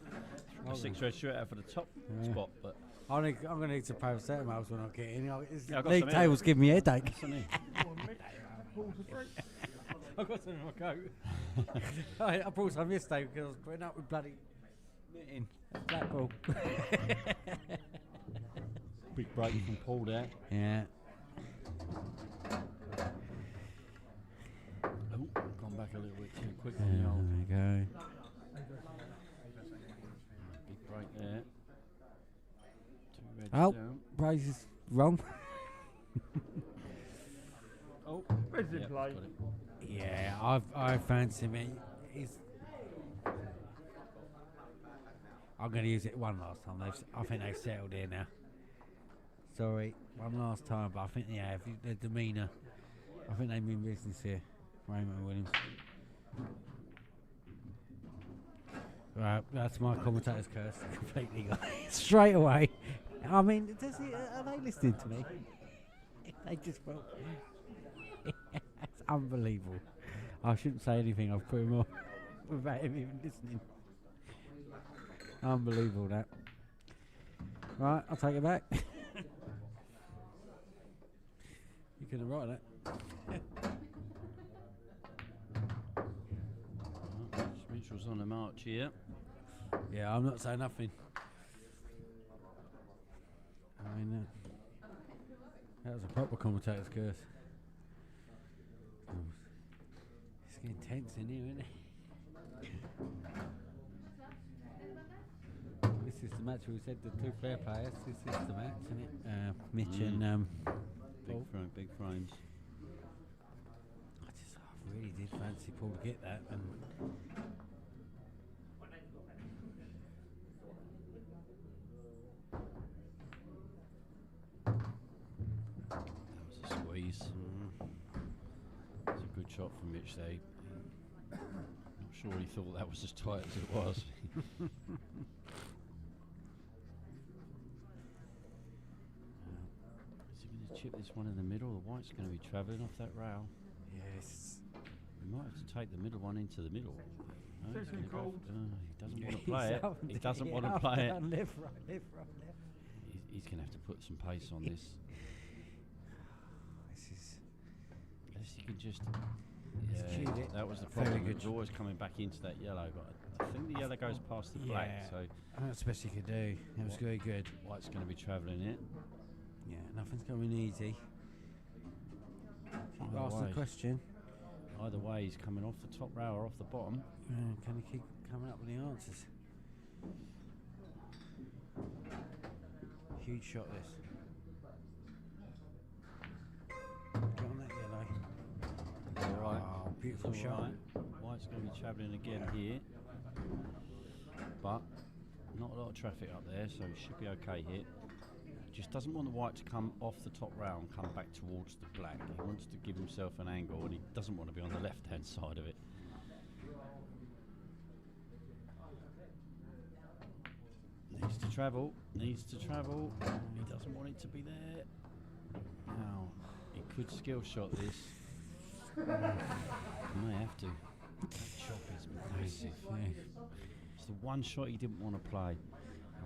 6 red shootout for the top spot. But I'm going to need some paracetamols when I get in. Yeah, I've got League some here. tables give me a headache. what's the name? I've got some in my coat. I brought some yesterday because I was putting up with bloody knitting. Blackpool. Big break from Paul there. Yeah. Oh, gone back a little bit too quick There on the old. we go. Big break there. 2 reds Oh, down. Brace is wrong. Oh, Where's it yep, play? got it. Yeah, I fancy me. I'm going to use it one last time. I think they've settled here now. Sorry, one last time, but I think their demeanour. I think they mean business here. Raymond Williams. Right, that's my commentator's curse completely. Straight away. I mean, are they listening to me? They just won't. It's unbelievable. I shouldn't say anything. I've put him off without him even listening. Unbelievable that. Right, I'll take it back. You could have write that. Mitchell's on the march here. Yeah, I'm not saying nothing. I mean, that was a proper commentator's curse. It's getting tense in here, isn't it? This is the match we said the 2 player players. This is the match, isn't it? Mitch and Paul. Big frames. I really did fancy Paul to get that. And That was a squeeze. It's a good shot from Mitch there. Not sure he thought that was as tight as it was. Is he going to chip this one in the middle? The white's going to be travelling off that rail. yes. We might have to take the middle one into the middle. No, he's Second gonna go cold. he doesn't want to play it. He doesn't want to play it. Left, right, left, right. He's going to have to put some pace on this. This is Unless he can just. Shoot it. That was the Very problem. It good. was always coming back into that yellow, but I think the yellow goes past the black, so that's the best you could do. It was very good. white's going to be travelling it. Yeah, nothing's going easy. Keep Either asking the way. question. Either way, he's coming off the top rail or off the bottom. Can he keep coming up with the answers? Huge shot this. Get on that yellow. All right. Oh, beautiful It's all shot. right. White's going to be travelling again here, but not a lot of traffic up there, so he should be okay here. Just doesn't want the white to come off the top rail and come back towards the black. He wants to give himself an angle, and he doesn't want to be on the left-hand side of it. Needs to travel. He doesn't want it to be there. Now, he could skill shot this. I may have to. That chop is massive. It's the one shot he didn't want to play.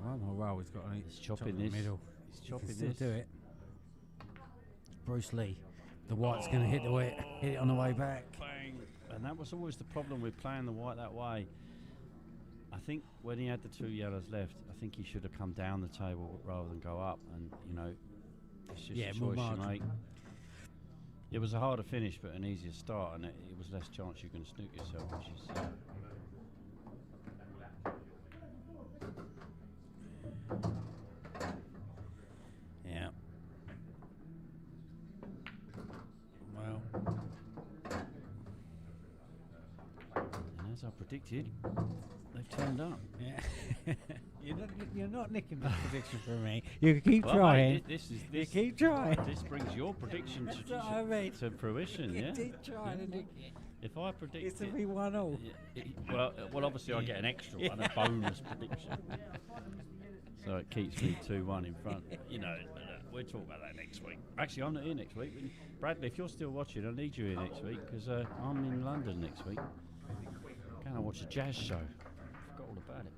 One more roll, he's got on it. He's chopping in the this. middle. He's He can chopping still this. do it. Bruce Lee. The white's going to hit it on the way back. Bang. And that was always the problem with playing the white that way. I think when he had the 2 yellows left, I think he should have come down the table rather than go up. And, you know, it's just a more choice you margin. make. It was a harder finish, but an easier start, and it was less chance you can snook yourself, which is... Yeah. Well. And as I predicted, they've turned up. Yeah. you're not nicking this prediction from me. You keep Well, trying. mate, this is You this. keep trying. This brings your prediction That's what I mean. to fruition, You yeah. keep trying to nick it. If I predict It's a it, be 1-0. well, obviously I get an extra one, a bonus prediction. So it keeps me 2-1 in front. You know, we'll talk about that next week. Actually, I'm not here next week. Bradley, if you're still watching, I need you here next week because I'm in London next week. Going to watch a jazz show. Forgot all about it.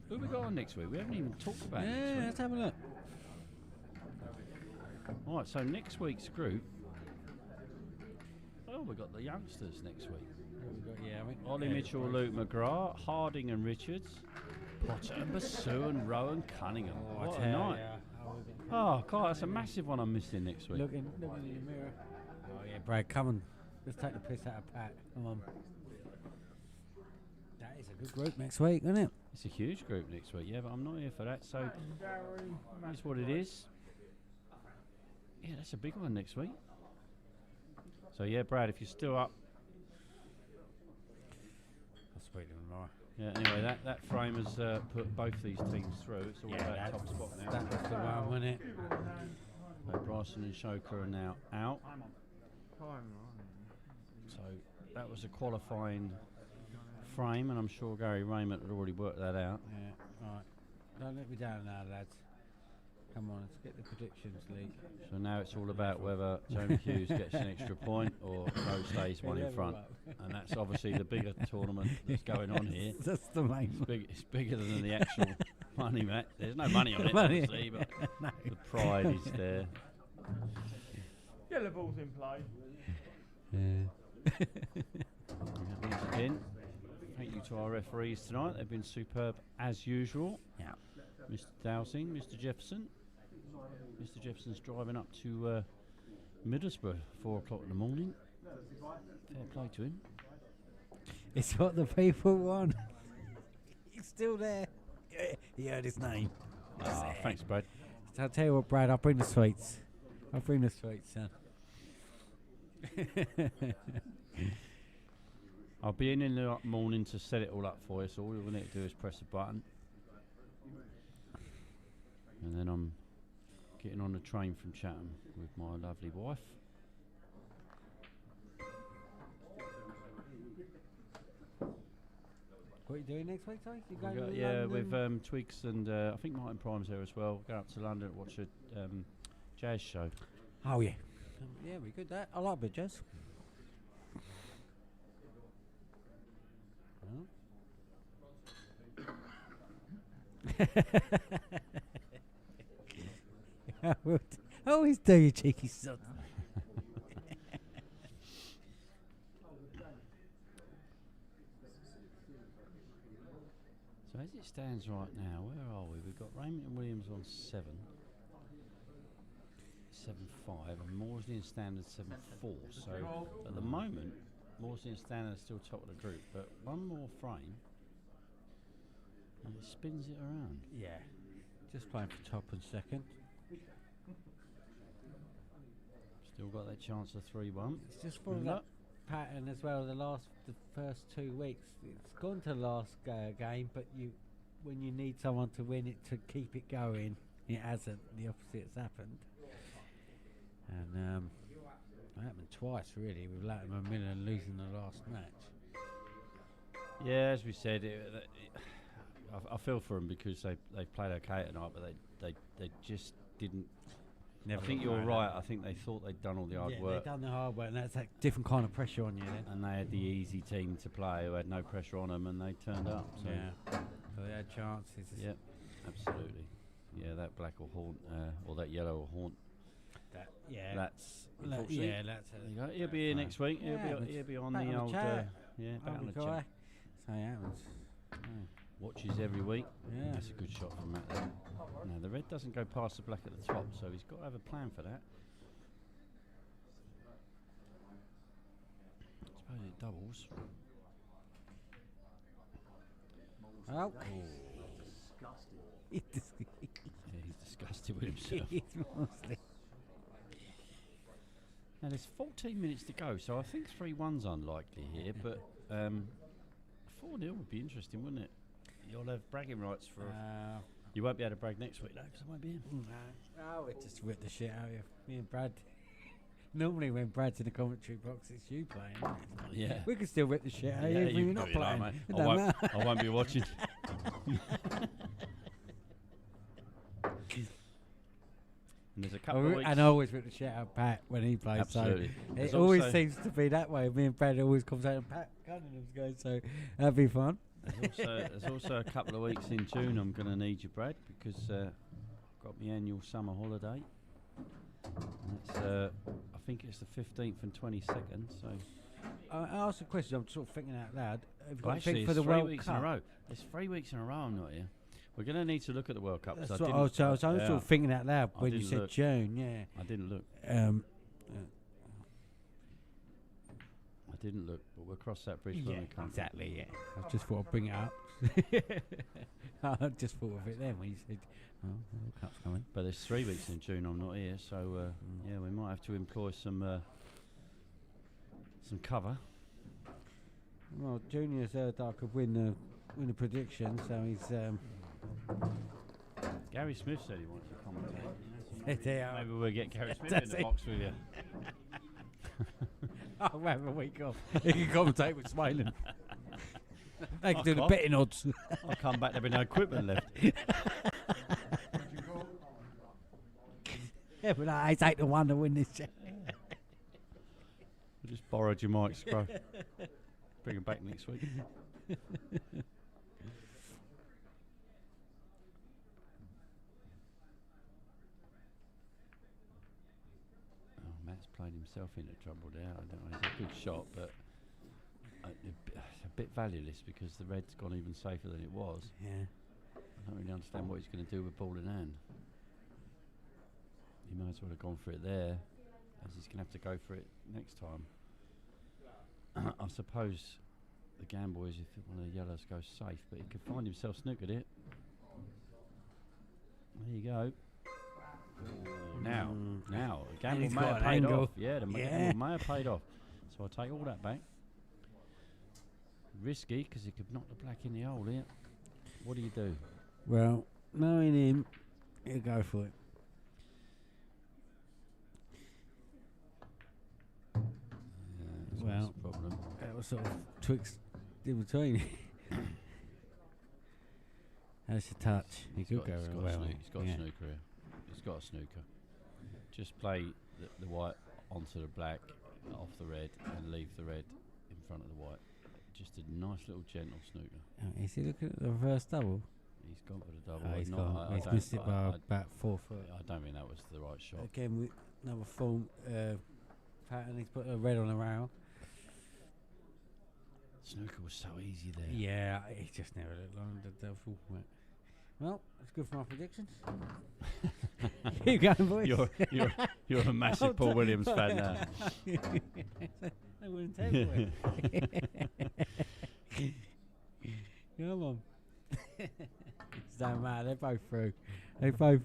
Who we got on next week? We haven't even talked about it. Yeah, let's have a look. All right, so next week's group. Oh, we've got the youngsters next week. Ollie Mitchell, Luke McGrath, Harding and Richards, Potter and Basu and Rowan Cunningham. What a night. Oh, God, that's a massive one I'm missing next week. Looking in the mirror. Oh, yeah, Brad, come on. Let's take the piss out of Pat. Come on. That is a good group next week, isn't it? It's a huge group next week, yeah, but I'm not here for that, so that's what it is. Yeah, that's a big one next week. So, yeah, Brad, if you're still up. I'll speak to him tomorrow. Yeah, anyway, that frame has put both these teams through. It's all about top spot now. That was the one, wasn't it? So Bryson and Shoker are now out. So that was a qualifying frame, and I'm sure Gary Raymond had already worked that out. Yeah, right. Don't let me down now, lads. Come on, let's get the predictions league. So now it's all about whether Jamie Hughes gets an extra point or Rowe stays one in front. And that's obviously the bigger tournament that's going on here. That's the main It's bigger than the actual money match. There's no money on it, Money. obviously, but the pride is there. Yellow ball's in play. Once again, thank you to our referees tonight. They've been superb as usual. Yeah. Mr. Dowsing, Mr. Jefferson. Mr. Jefferson's driving up to Middlesbrough 4 o'clock in the morning. Fair play to him. It's what the people want. He's still there. He heard his name. Thanks, Brad. So I'll tell you what, Brad, I'll bring the sweets. I'll bring the sweets, son. I'll be in the morning to set it all up for you, so all we need to do is press a button. And then I'm getting on the train from Chatham with my lovely wife. What are you doing next week, sorry? You going to Yeah, London? with Twigs and I think Martin Prime's there as well. Go up to London to watch a jazz show. Oh, yeah. Yeah, we good that. I like a bit of jazz. I always do, you cheeky son. So as it stands right now, where are we? We've got Raymond and Williams on 7. 7-5 and Morsley and Standard 7-4. So at the moment, Morsley and Standard are still top of the group, but one more frame and it spins it around. Yeah. Just playing for top and second. Still got that chance of 3-1. It's just following that pattern as well. The first 2 weeks, it's gone to the last game, but when you need someone to win it to keep it going, it hasn't. The opposite's happened, and it happened twice really, with Latimer Millen losing the last match. Yeah, as we said, I feel for them because they played okay tonight, but they just didn't Never I think looked you're like right. that. I think they thought they'd done all the hard Yeah, work. they've done the hard work, and that's a different kind of pressure on you then. And they had the easy team to play who had no pressure on them, and they turned up. So Yeah, so they had chances. Yep, absolutely. Yeah, that black will haunt, or that yellow will haunt. That, yeah, That's Like, unfortunately- yeah, that's There you go. He'll be here next week. He'll be on the old chat. yeah, back on the guy. chat. So it happens. Watches every week. Yeah. That's a good shot from Matt there. No, the red doesn't go past the black at the top, so he's got to have a plan for that. I suppose it doubles. Oh. Yeah, he's disgusted with himself. Now there's 14 minutes to go, so I think 3-1's unlikely here, but 4-0 would be interesting, wouldn't it? You'll have bragging rights for. You won't be able to brag next week, though, because I won't be in. Oh, it just ripped the shit out of you. Me and Brad. Normally, when Brad's in the commentary box, it's you playing. Isn't it? Yeah. We can still rip the shit out of you Yeah, when you you're can not do it, like, playing. mate. It I don't won't, matter. I won't be watching. And there's a couple of weeks. And I always rip the shit out of Pat when he plays. Absolutely. So There's it always also- seems to be that way. Me and Brad always comes out and Pat Cunningham's going, so that'd be fun. There's also a couple of weeks in June I'm going to need you, Brad, because I've got my annual summer holiday. It's, I think it's the 15th and 22nd. So I asked a question. I'm sort of thinking out loud. Have you got well, a actually, thing for it's the 3 World weeks Cup? in a row. It's 3 weeks in a row I'm not here. We're going to need to look at the World Cup. 'cause That's I what didn't- I was sort yeah, of thinking out loud I when you didn't said look. June. Yeah. I didn't look. I didn't look, but we'll cross that bridge when we come. Exactly. Yeah. I just thought I'd bring it up. I just thought of it then when you said, "Oh, the World Cup's coming." But there's 3 weeks in June I'm not here, so yeah, we might have to employ some cover. Well, Junior's heard that I could win the prediction, so he's. Gary Smith said he wanted to commentate. They are. Maybe we'll get Gary Smith in That's the it. box with you. I'll have a week off. He can commentate with Smiling. They can do the can't. betting odds. I'll come back, there'll be no equipment left. Yeah, but I take the one to win this. We just borrowed your mic, Scro. Bring him back next week. Oh, Matt's played himself into trouble there. I don't know. It's a good shot, but it's a bit valueless because the red's gone even safer than it was. Yeah. I don't really understand what he's going to do with ball in hand. He might as well have gone for it there, as he's going to have to go for it next time. I suppose the gamble is if one of the yellows goes safe, but he could find himself snookered it. There you go. Ooh, now, the gamble he's may got have an paid angle. off. Yeah, the Yeah. gamble may have paid off. So I'll take all that back. Risky, because he could knock the black in the hole here. What do you do? Well, knowing him, he'll go for it. That's Well, the problem. That was sort of twixt in between. That's a touch. He could go he's got well. He's got yeah. a snooker here. He's got a snooker. Just play the white onto the black, off the red, and leave the red in front of the white. Just a nice little gentle snooker. Is he looking at the reverse double? He's gone for the double. He's No, gone. I He's don't- missed it by about 4 foot. I don't think that was the right shot. Again, with another form pattern. He's put a red on the rail. Snooker was so easy there. Yeah, he just never looked long. The double. Well, it's good for my predictions. Keep going, boys. You're a massive Paul Williams fan now. I wouldn't tell you. Come on. It don't matter. They're both through. They both.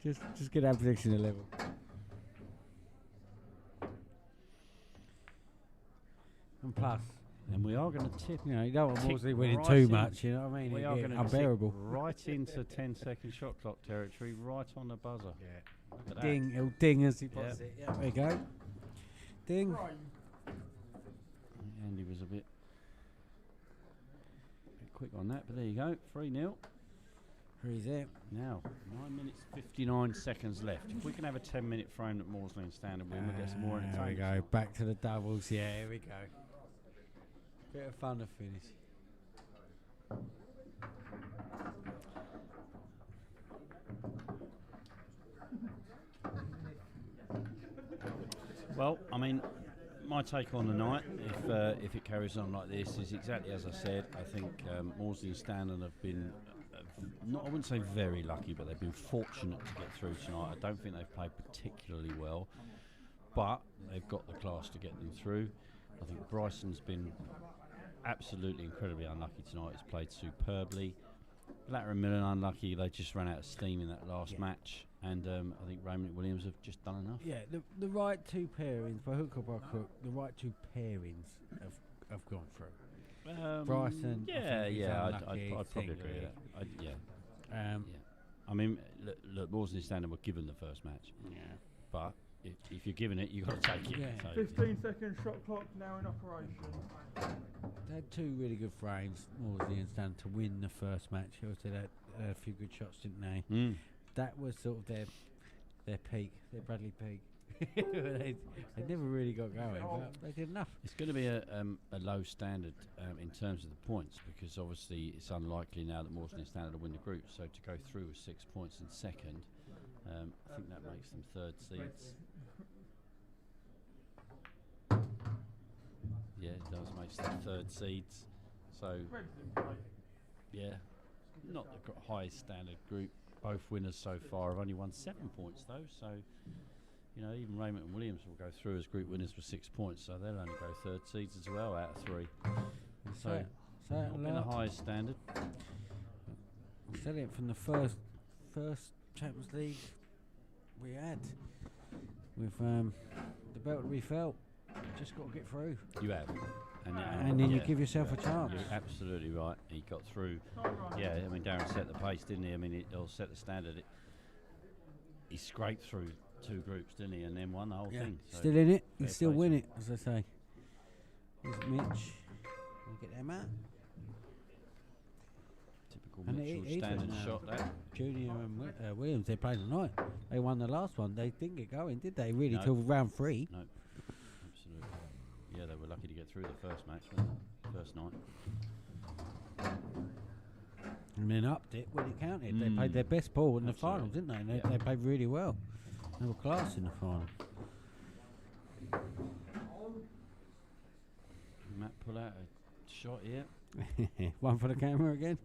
Just get our prediction a level. And plus, And we are going to tip. you know, you don't want Tick Wolseley winning right too in. much. You know what I mean? We It are get going to unbearable. right into 10-second shot clock territory, right on the buzzer. Look at that. Ding, it'll ding as he Yep. puts it. Yeah, there you go. Ding. Andy was a bit quick on that, but there you go. 3-0. Freeze it. Now, 9 minutes 59 seconds left. If we can have a 10-minute frame at Maudsley and Standard Win, we'll get some more There we entertainment. go. Back to the doubles. Yeah, here we go. Bit of fun to finish. Well, I mean, my take on the night, if it carries on like this, is exactly as I said. I think Maudsley and Standard have been, not, I wouldn't say very lucky, but they've been fortunate to get through tonight. I don't think they've played particularly well, but they've got the class to get them through. I think Bryson's been absolutely incredibly unlucky tonight. He's played superbly. Blatter and Millen unlucky. They just ran out of steam in that last match. And I think Raymond Williams have just done enough. Yeah, the right two pairings, by hook or by crook, the right two pairings have gone through. Bryson. Yeah, I'd probably Tingley. agree with that. Yeah. I mean, look, Maudsley and Standard were given the first match. Yeah. But if you're given it, you've got to take it. Yeah. So, 15-second shot clock now in operation. They had two really good frames, Maudsley and Standard, to win the first match. Obviously, they had a few good shots, didn't they? That was sort of their peak, their Bradley peak. they never really got going, but they did enough. It's going to be a low standard in terms of the points, because obviously it's unlikely now that Maudsley and Standard will win the group. So to go through with 6 points in second, I think that makes them third seeds. Yeah, it does make them third seeds. So, yeah, not the highest standard group. Both winners so far have only won 7 points though, so you know, even Raymond and Williams will go through as group winners with 6 points, so they'll only go third seeds as well out of 3. So not been the highest standard. Said it from the first Champions League we had with the belt to be felt. Just got to get through. You have. And then you give yourself a chance. You're absolutely right. He got through. Yeah, I mean, Darren set the pace, didn't he? I mean, he'll set the standard. He scraped through 2 groups, didn't he? And then won the whole thing. So still in it. You fair still play win to it, as I say. Here's Mitch. We'll get them out. Typical And Mitchell he standard doesn't shot that. Junior and Williams, they played tonight. They won the last one. They didn't get going, did they? Really, No. till round 3. No, absolutely. Yeah, they were lucky to get through the first match, weren't they? First night. And then upped it when it counted. They played their best ball in the final, didn't they? And they played really well. They were class in the final. Matt pull out a shot here. One for the camera again.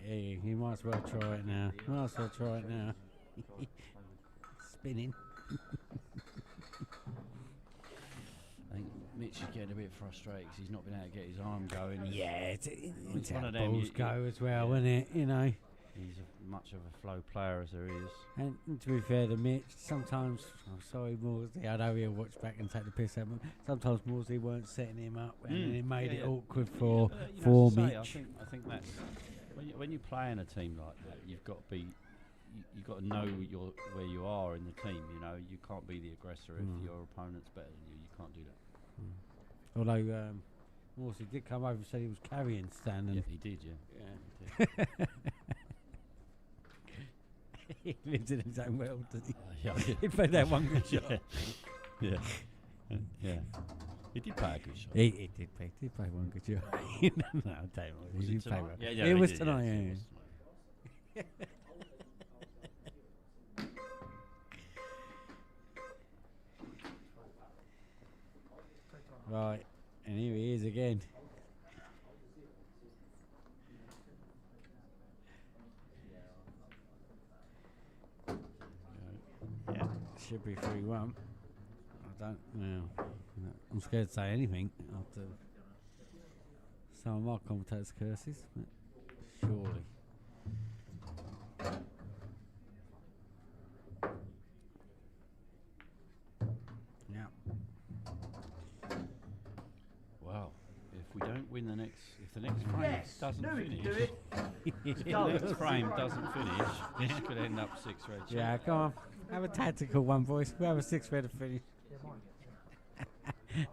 Hey, you might as well try it now. Might as well try it now. Spinning. I think Mitch is getting a bit frustrated because he's not been able to get his arm going. Yeah, it's one how of them. balls go as well, isn't it? You know. He's much of a flow player as there is. And to be fair to Mitch, sometimes, I'm sorry Maudsley, I know he'll watch back and take the piss out of him. Sometimes Maudsley weren't setting him up and it made it awkward for Mitch. I think that's when you play in a team like that, you've got to be, you've got to know where you are in the team. You know, you can't be the aggressor if your opponent's better than you. You can't do that. Although Maudsley did come over and said he was carrying Stan. Yeah, he did. Yeah. He did. He lives in his own world, doesn't he? Yeah. He played that one good shot. Yeah. Yeah. He did play a good shot. He did play one good shot. No, I'll tell you what. Was He it did play tonight? well. Yeah, it he was did, tonight, yes, yeah. it was Right, and here he is again. Yeah. Should be 3-1. I don't know. I'm scared to say anything after some of my commentators' curses, but surely. Yeah. Wow. If we don't win the next, if the next frame doesn't No, we can finish, do it. if the next frame doesn't finish, this could end up 6 red. Yeah, come on. Have a tactical one, boys. We'll have a 6 red to finish.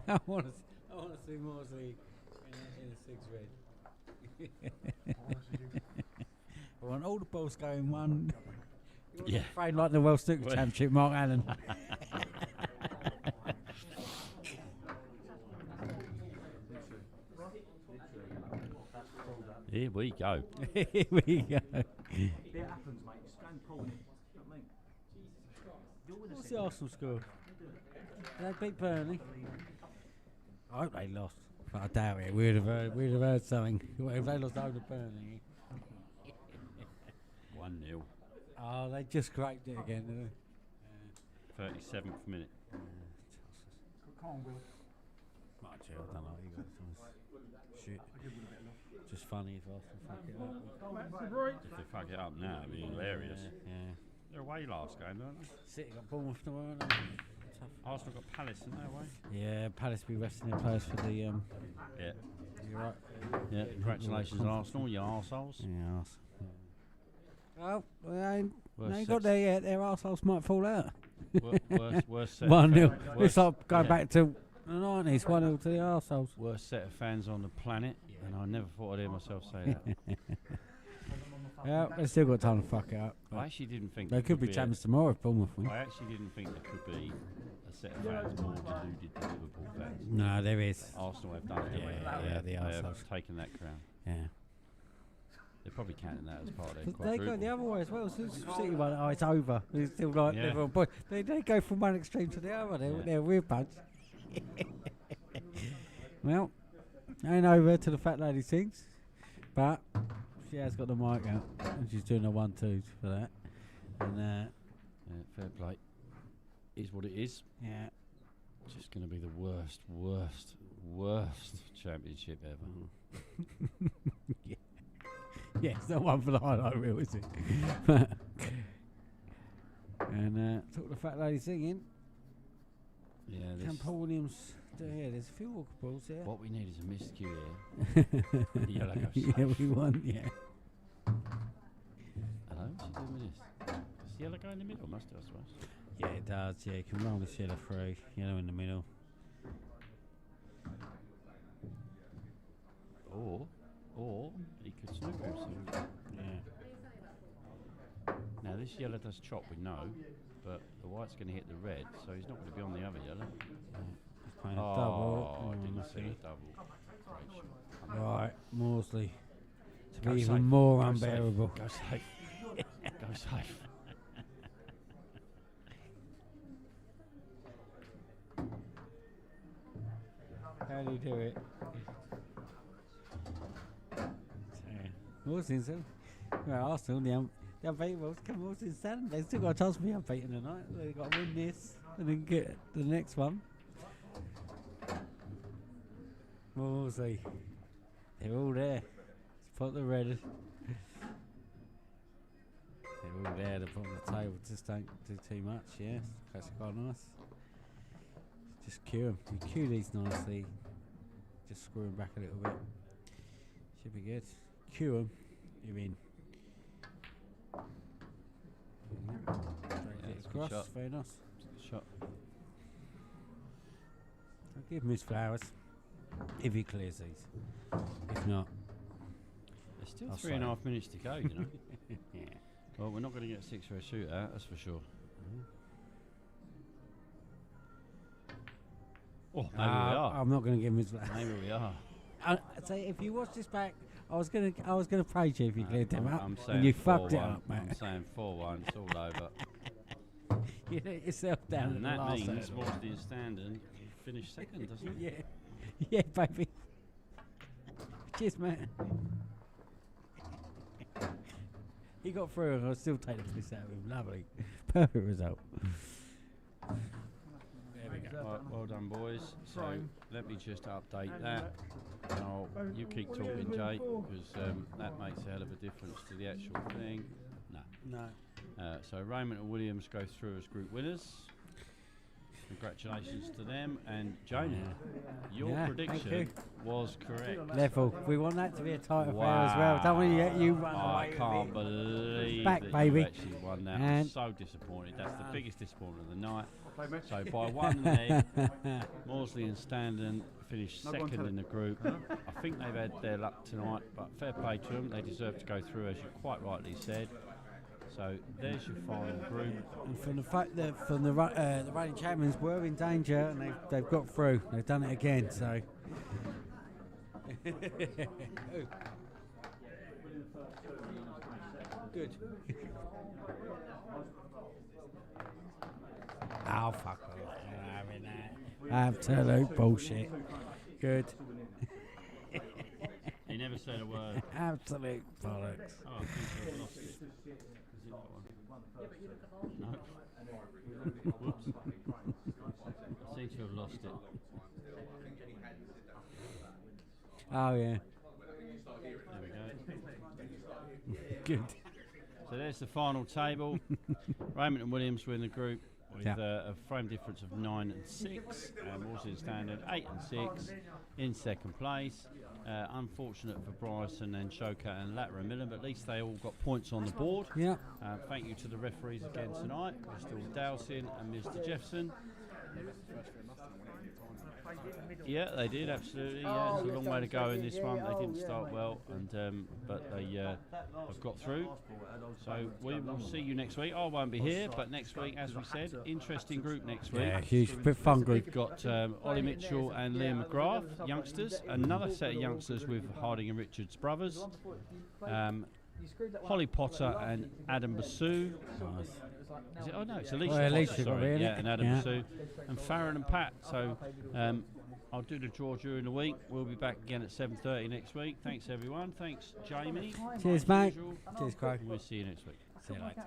I want to see Maudsley in a 6 red. I want all the balls going one. Yeah. Train like the World Snooker Well- Championship, Mark Allen. Here we go. Here we go. If it happens, mate, just go and pull it. You know what I mean? You're with us. What's the Arsenal score? They beat Burnley. I hope they lost. But I doubt it. We'd have heard something. If they lost over Burnley. 1-0. Oh, they just scraped it again, didn't they? 37th minute. Come on, Will. Much, I don't know. You got some shit. Just funny if Arsenal fuck it up. If they fuck it up now, it'd be hilarious. Yeah. They're away last game, don't they? City got Bournemouth tomorrow. Tough. Arsenal got Palace in their way. Yeah, Palace be resting their players for the. Yeah. You're right. Yeah. Congratulations, Arsenal, you arseholes. Yeah. Well, they ain't Worst got there yet. Their arseholes might fall out. Worst set. 1-0. Worst- It's like going yeah. back to the 90s. 1-0 to the arseholes. Worst set of fans on the planet, and I never thought I'd hear myself say that. Yeah, they still got time to fuck it up. I actually didn't think They there could be champions tomorrow if Bournemouth win. I actually didn't think there could be a set of fans more deluded than Liverpool fans. No, there is. Arsenal have done it. Yeah, the They have arseholes. taken that crown. Yeah. They're probably counting that as part of their They quadruple. go the other way as well. So City one, oh, it's over. It's still like Yeah. Liverpool boy. They go from one extreme to the other. They're a weird bunch. Well, ain't over to the fat lady sings, but she has got the mic out and she's doing the 1-2s for that. And Yeah, fair play. Is what it is. yeah, Just going to be the worst championship ever. yeah, it's not one for the highlight reel, is it? And talk the fat lady singing. Yeah, Can this, Paul Williams? Yeah, there's a few walk balls here. what we need is a missed cue here. Yellow goes Yeah, safe. we won. Yeah. Hello, what's he doing with this? Does yellow go in the middle? Must do, I suppose. Yeah, it does. Yeah, you can roll this yellow through, yellow in the middle. Or he could snooker himself. Yeah. Now this yellow does chop, we know, but the white's going to hit the red, so he's not going to be on the other yellow. He's playing a Oh, double. I didn't see lucky. a double. Great shot. Right, Morsley. To Go be even safe. more Go safe. unbearable. Go safe. Go safe. How do you do it? Morsley, so. Well, Arsenal, the unbeatables. Come Morsley stand. They've still got a chance to be unbeaten tonight. They've got to win this and then get the next one. Morsley. They're all there. Spot the red. They're all there at the bottom of the table. Just don't do too much, yeah. That's quite nice. Just cue them. You cue these nicely. Just screw them back a little bit. Should be good. Cue them. You're in. Yeah, it's a good Across. shot. Very nice. Good shot. I'll give him his flowers. If he clears these. If not. There's still I'll 3.5 minutes to go, you know. Yeah. Well, we're not going to get 6 for a shootout, that's for sure. Oh, maybe we are. I'm not going to give him his flowers. Maybe we are. I'd say if you watch this back, I was gonna praise you if you cleared them up, I'm saying and you fucked it 4-1. up, mate. I'm saying 4-1, it's all over. You let yourself down And at that the last means hurdle. Morsley and Standen finish second, doesn't it? Yeah, yeah, baby. Cheers, man. He got through, and I'll still take the piss out of him. Lovely, perfect result. There we go. Right, well done, boys. So let me just update that. And you keep talking, Jake, because that makes a hell of a difference to the actual thing. No. No. So Raymond and Williams go through as group winners. Congratulations to them. And Jonah, your Yeah, thank prediction you. was correct. Level. We want that to be a tight affair as well. Don't want to let you run I away can't with it. believe Back, that baby. you actually won that. I'm And- so disappointed. That's the biggest disappointment of the night. So by one leg, Morsley and Standen finished No, go on, second tell in the it. group. I think they've had their luck tonight, but fair play to them. They deserve to go through, as you quite rightly said. So there's your final group. And from the fact that the reigning champions were in danger and they've got through, they've done it again. So. Good. Oh fuck off! I'm having that. Absolute bullshit. Good. He never said a word. Absolute bollocks. Oh, I think I've lost it. Is it that one? No. Whoops. I seem to have lost it. Oh yeah. There we go. Good. So there's the final table. Raymond and Williams win the group with Yeah. a frame difference of 9 and 6. Wolseley Standard 8 and 6 in second place. Unfortunate for Bryson and Shoka and Latterer and Millen, but at least they all got points on the board. Yeah. Thank you to the referees again tonight, Mr. Dowson and Mr. Jefferson. Yeah, they did, absolutely. Yeah, it's a long way to go in this one. They didn't start well, and but they have got through. So we will see you next week. I won't be here, but next week, as we said, interesting group next week. Yeah, huge, bit fun group. We've got Ollie Mitchell and Liam McGrath, youngsters. Another set of youngsters with Harding and Richards brothers. Holly Potter and Adam Basu. Is it? Oh no, it's Alicia Oh, Potter, Alicia, sorry. really? Yeah, and Adam Yeah. Basu. And Farron and Pat. So I'll do the draw during the week. We'll be back again at 7:30 next week. Thanks everyone. Thanks Jamie. Cheers, As mate. usual. Cheers, Craig. We'll see you next week. See you later.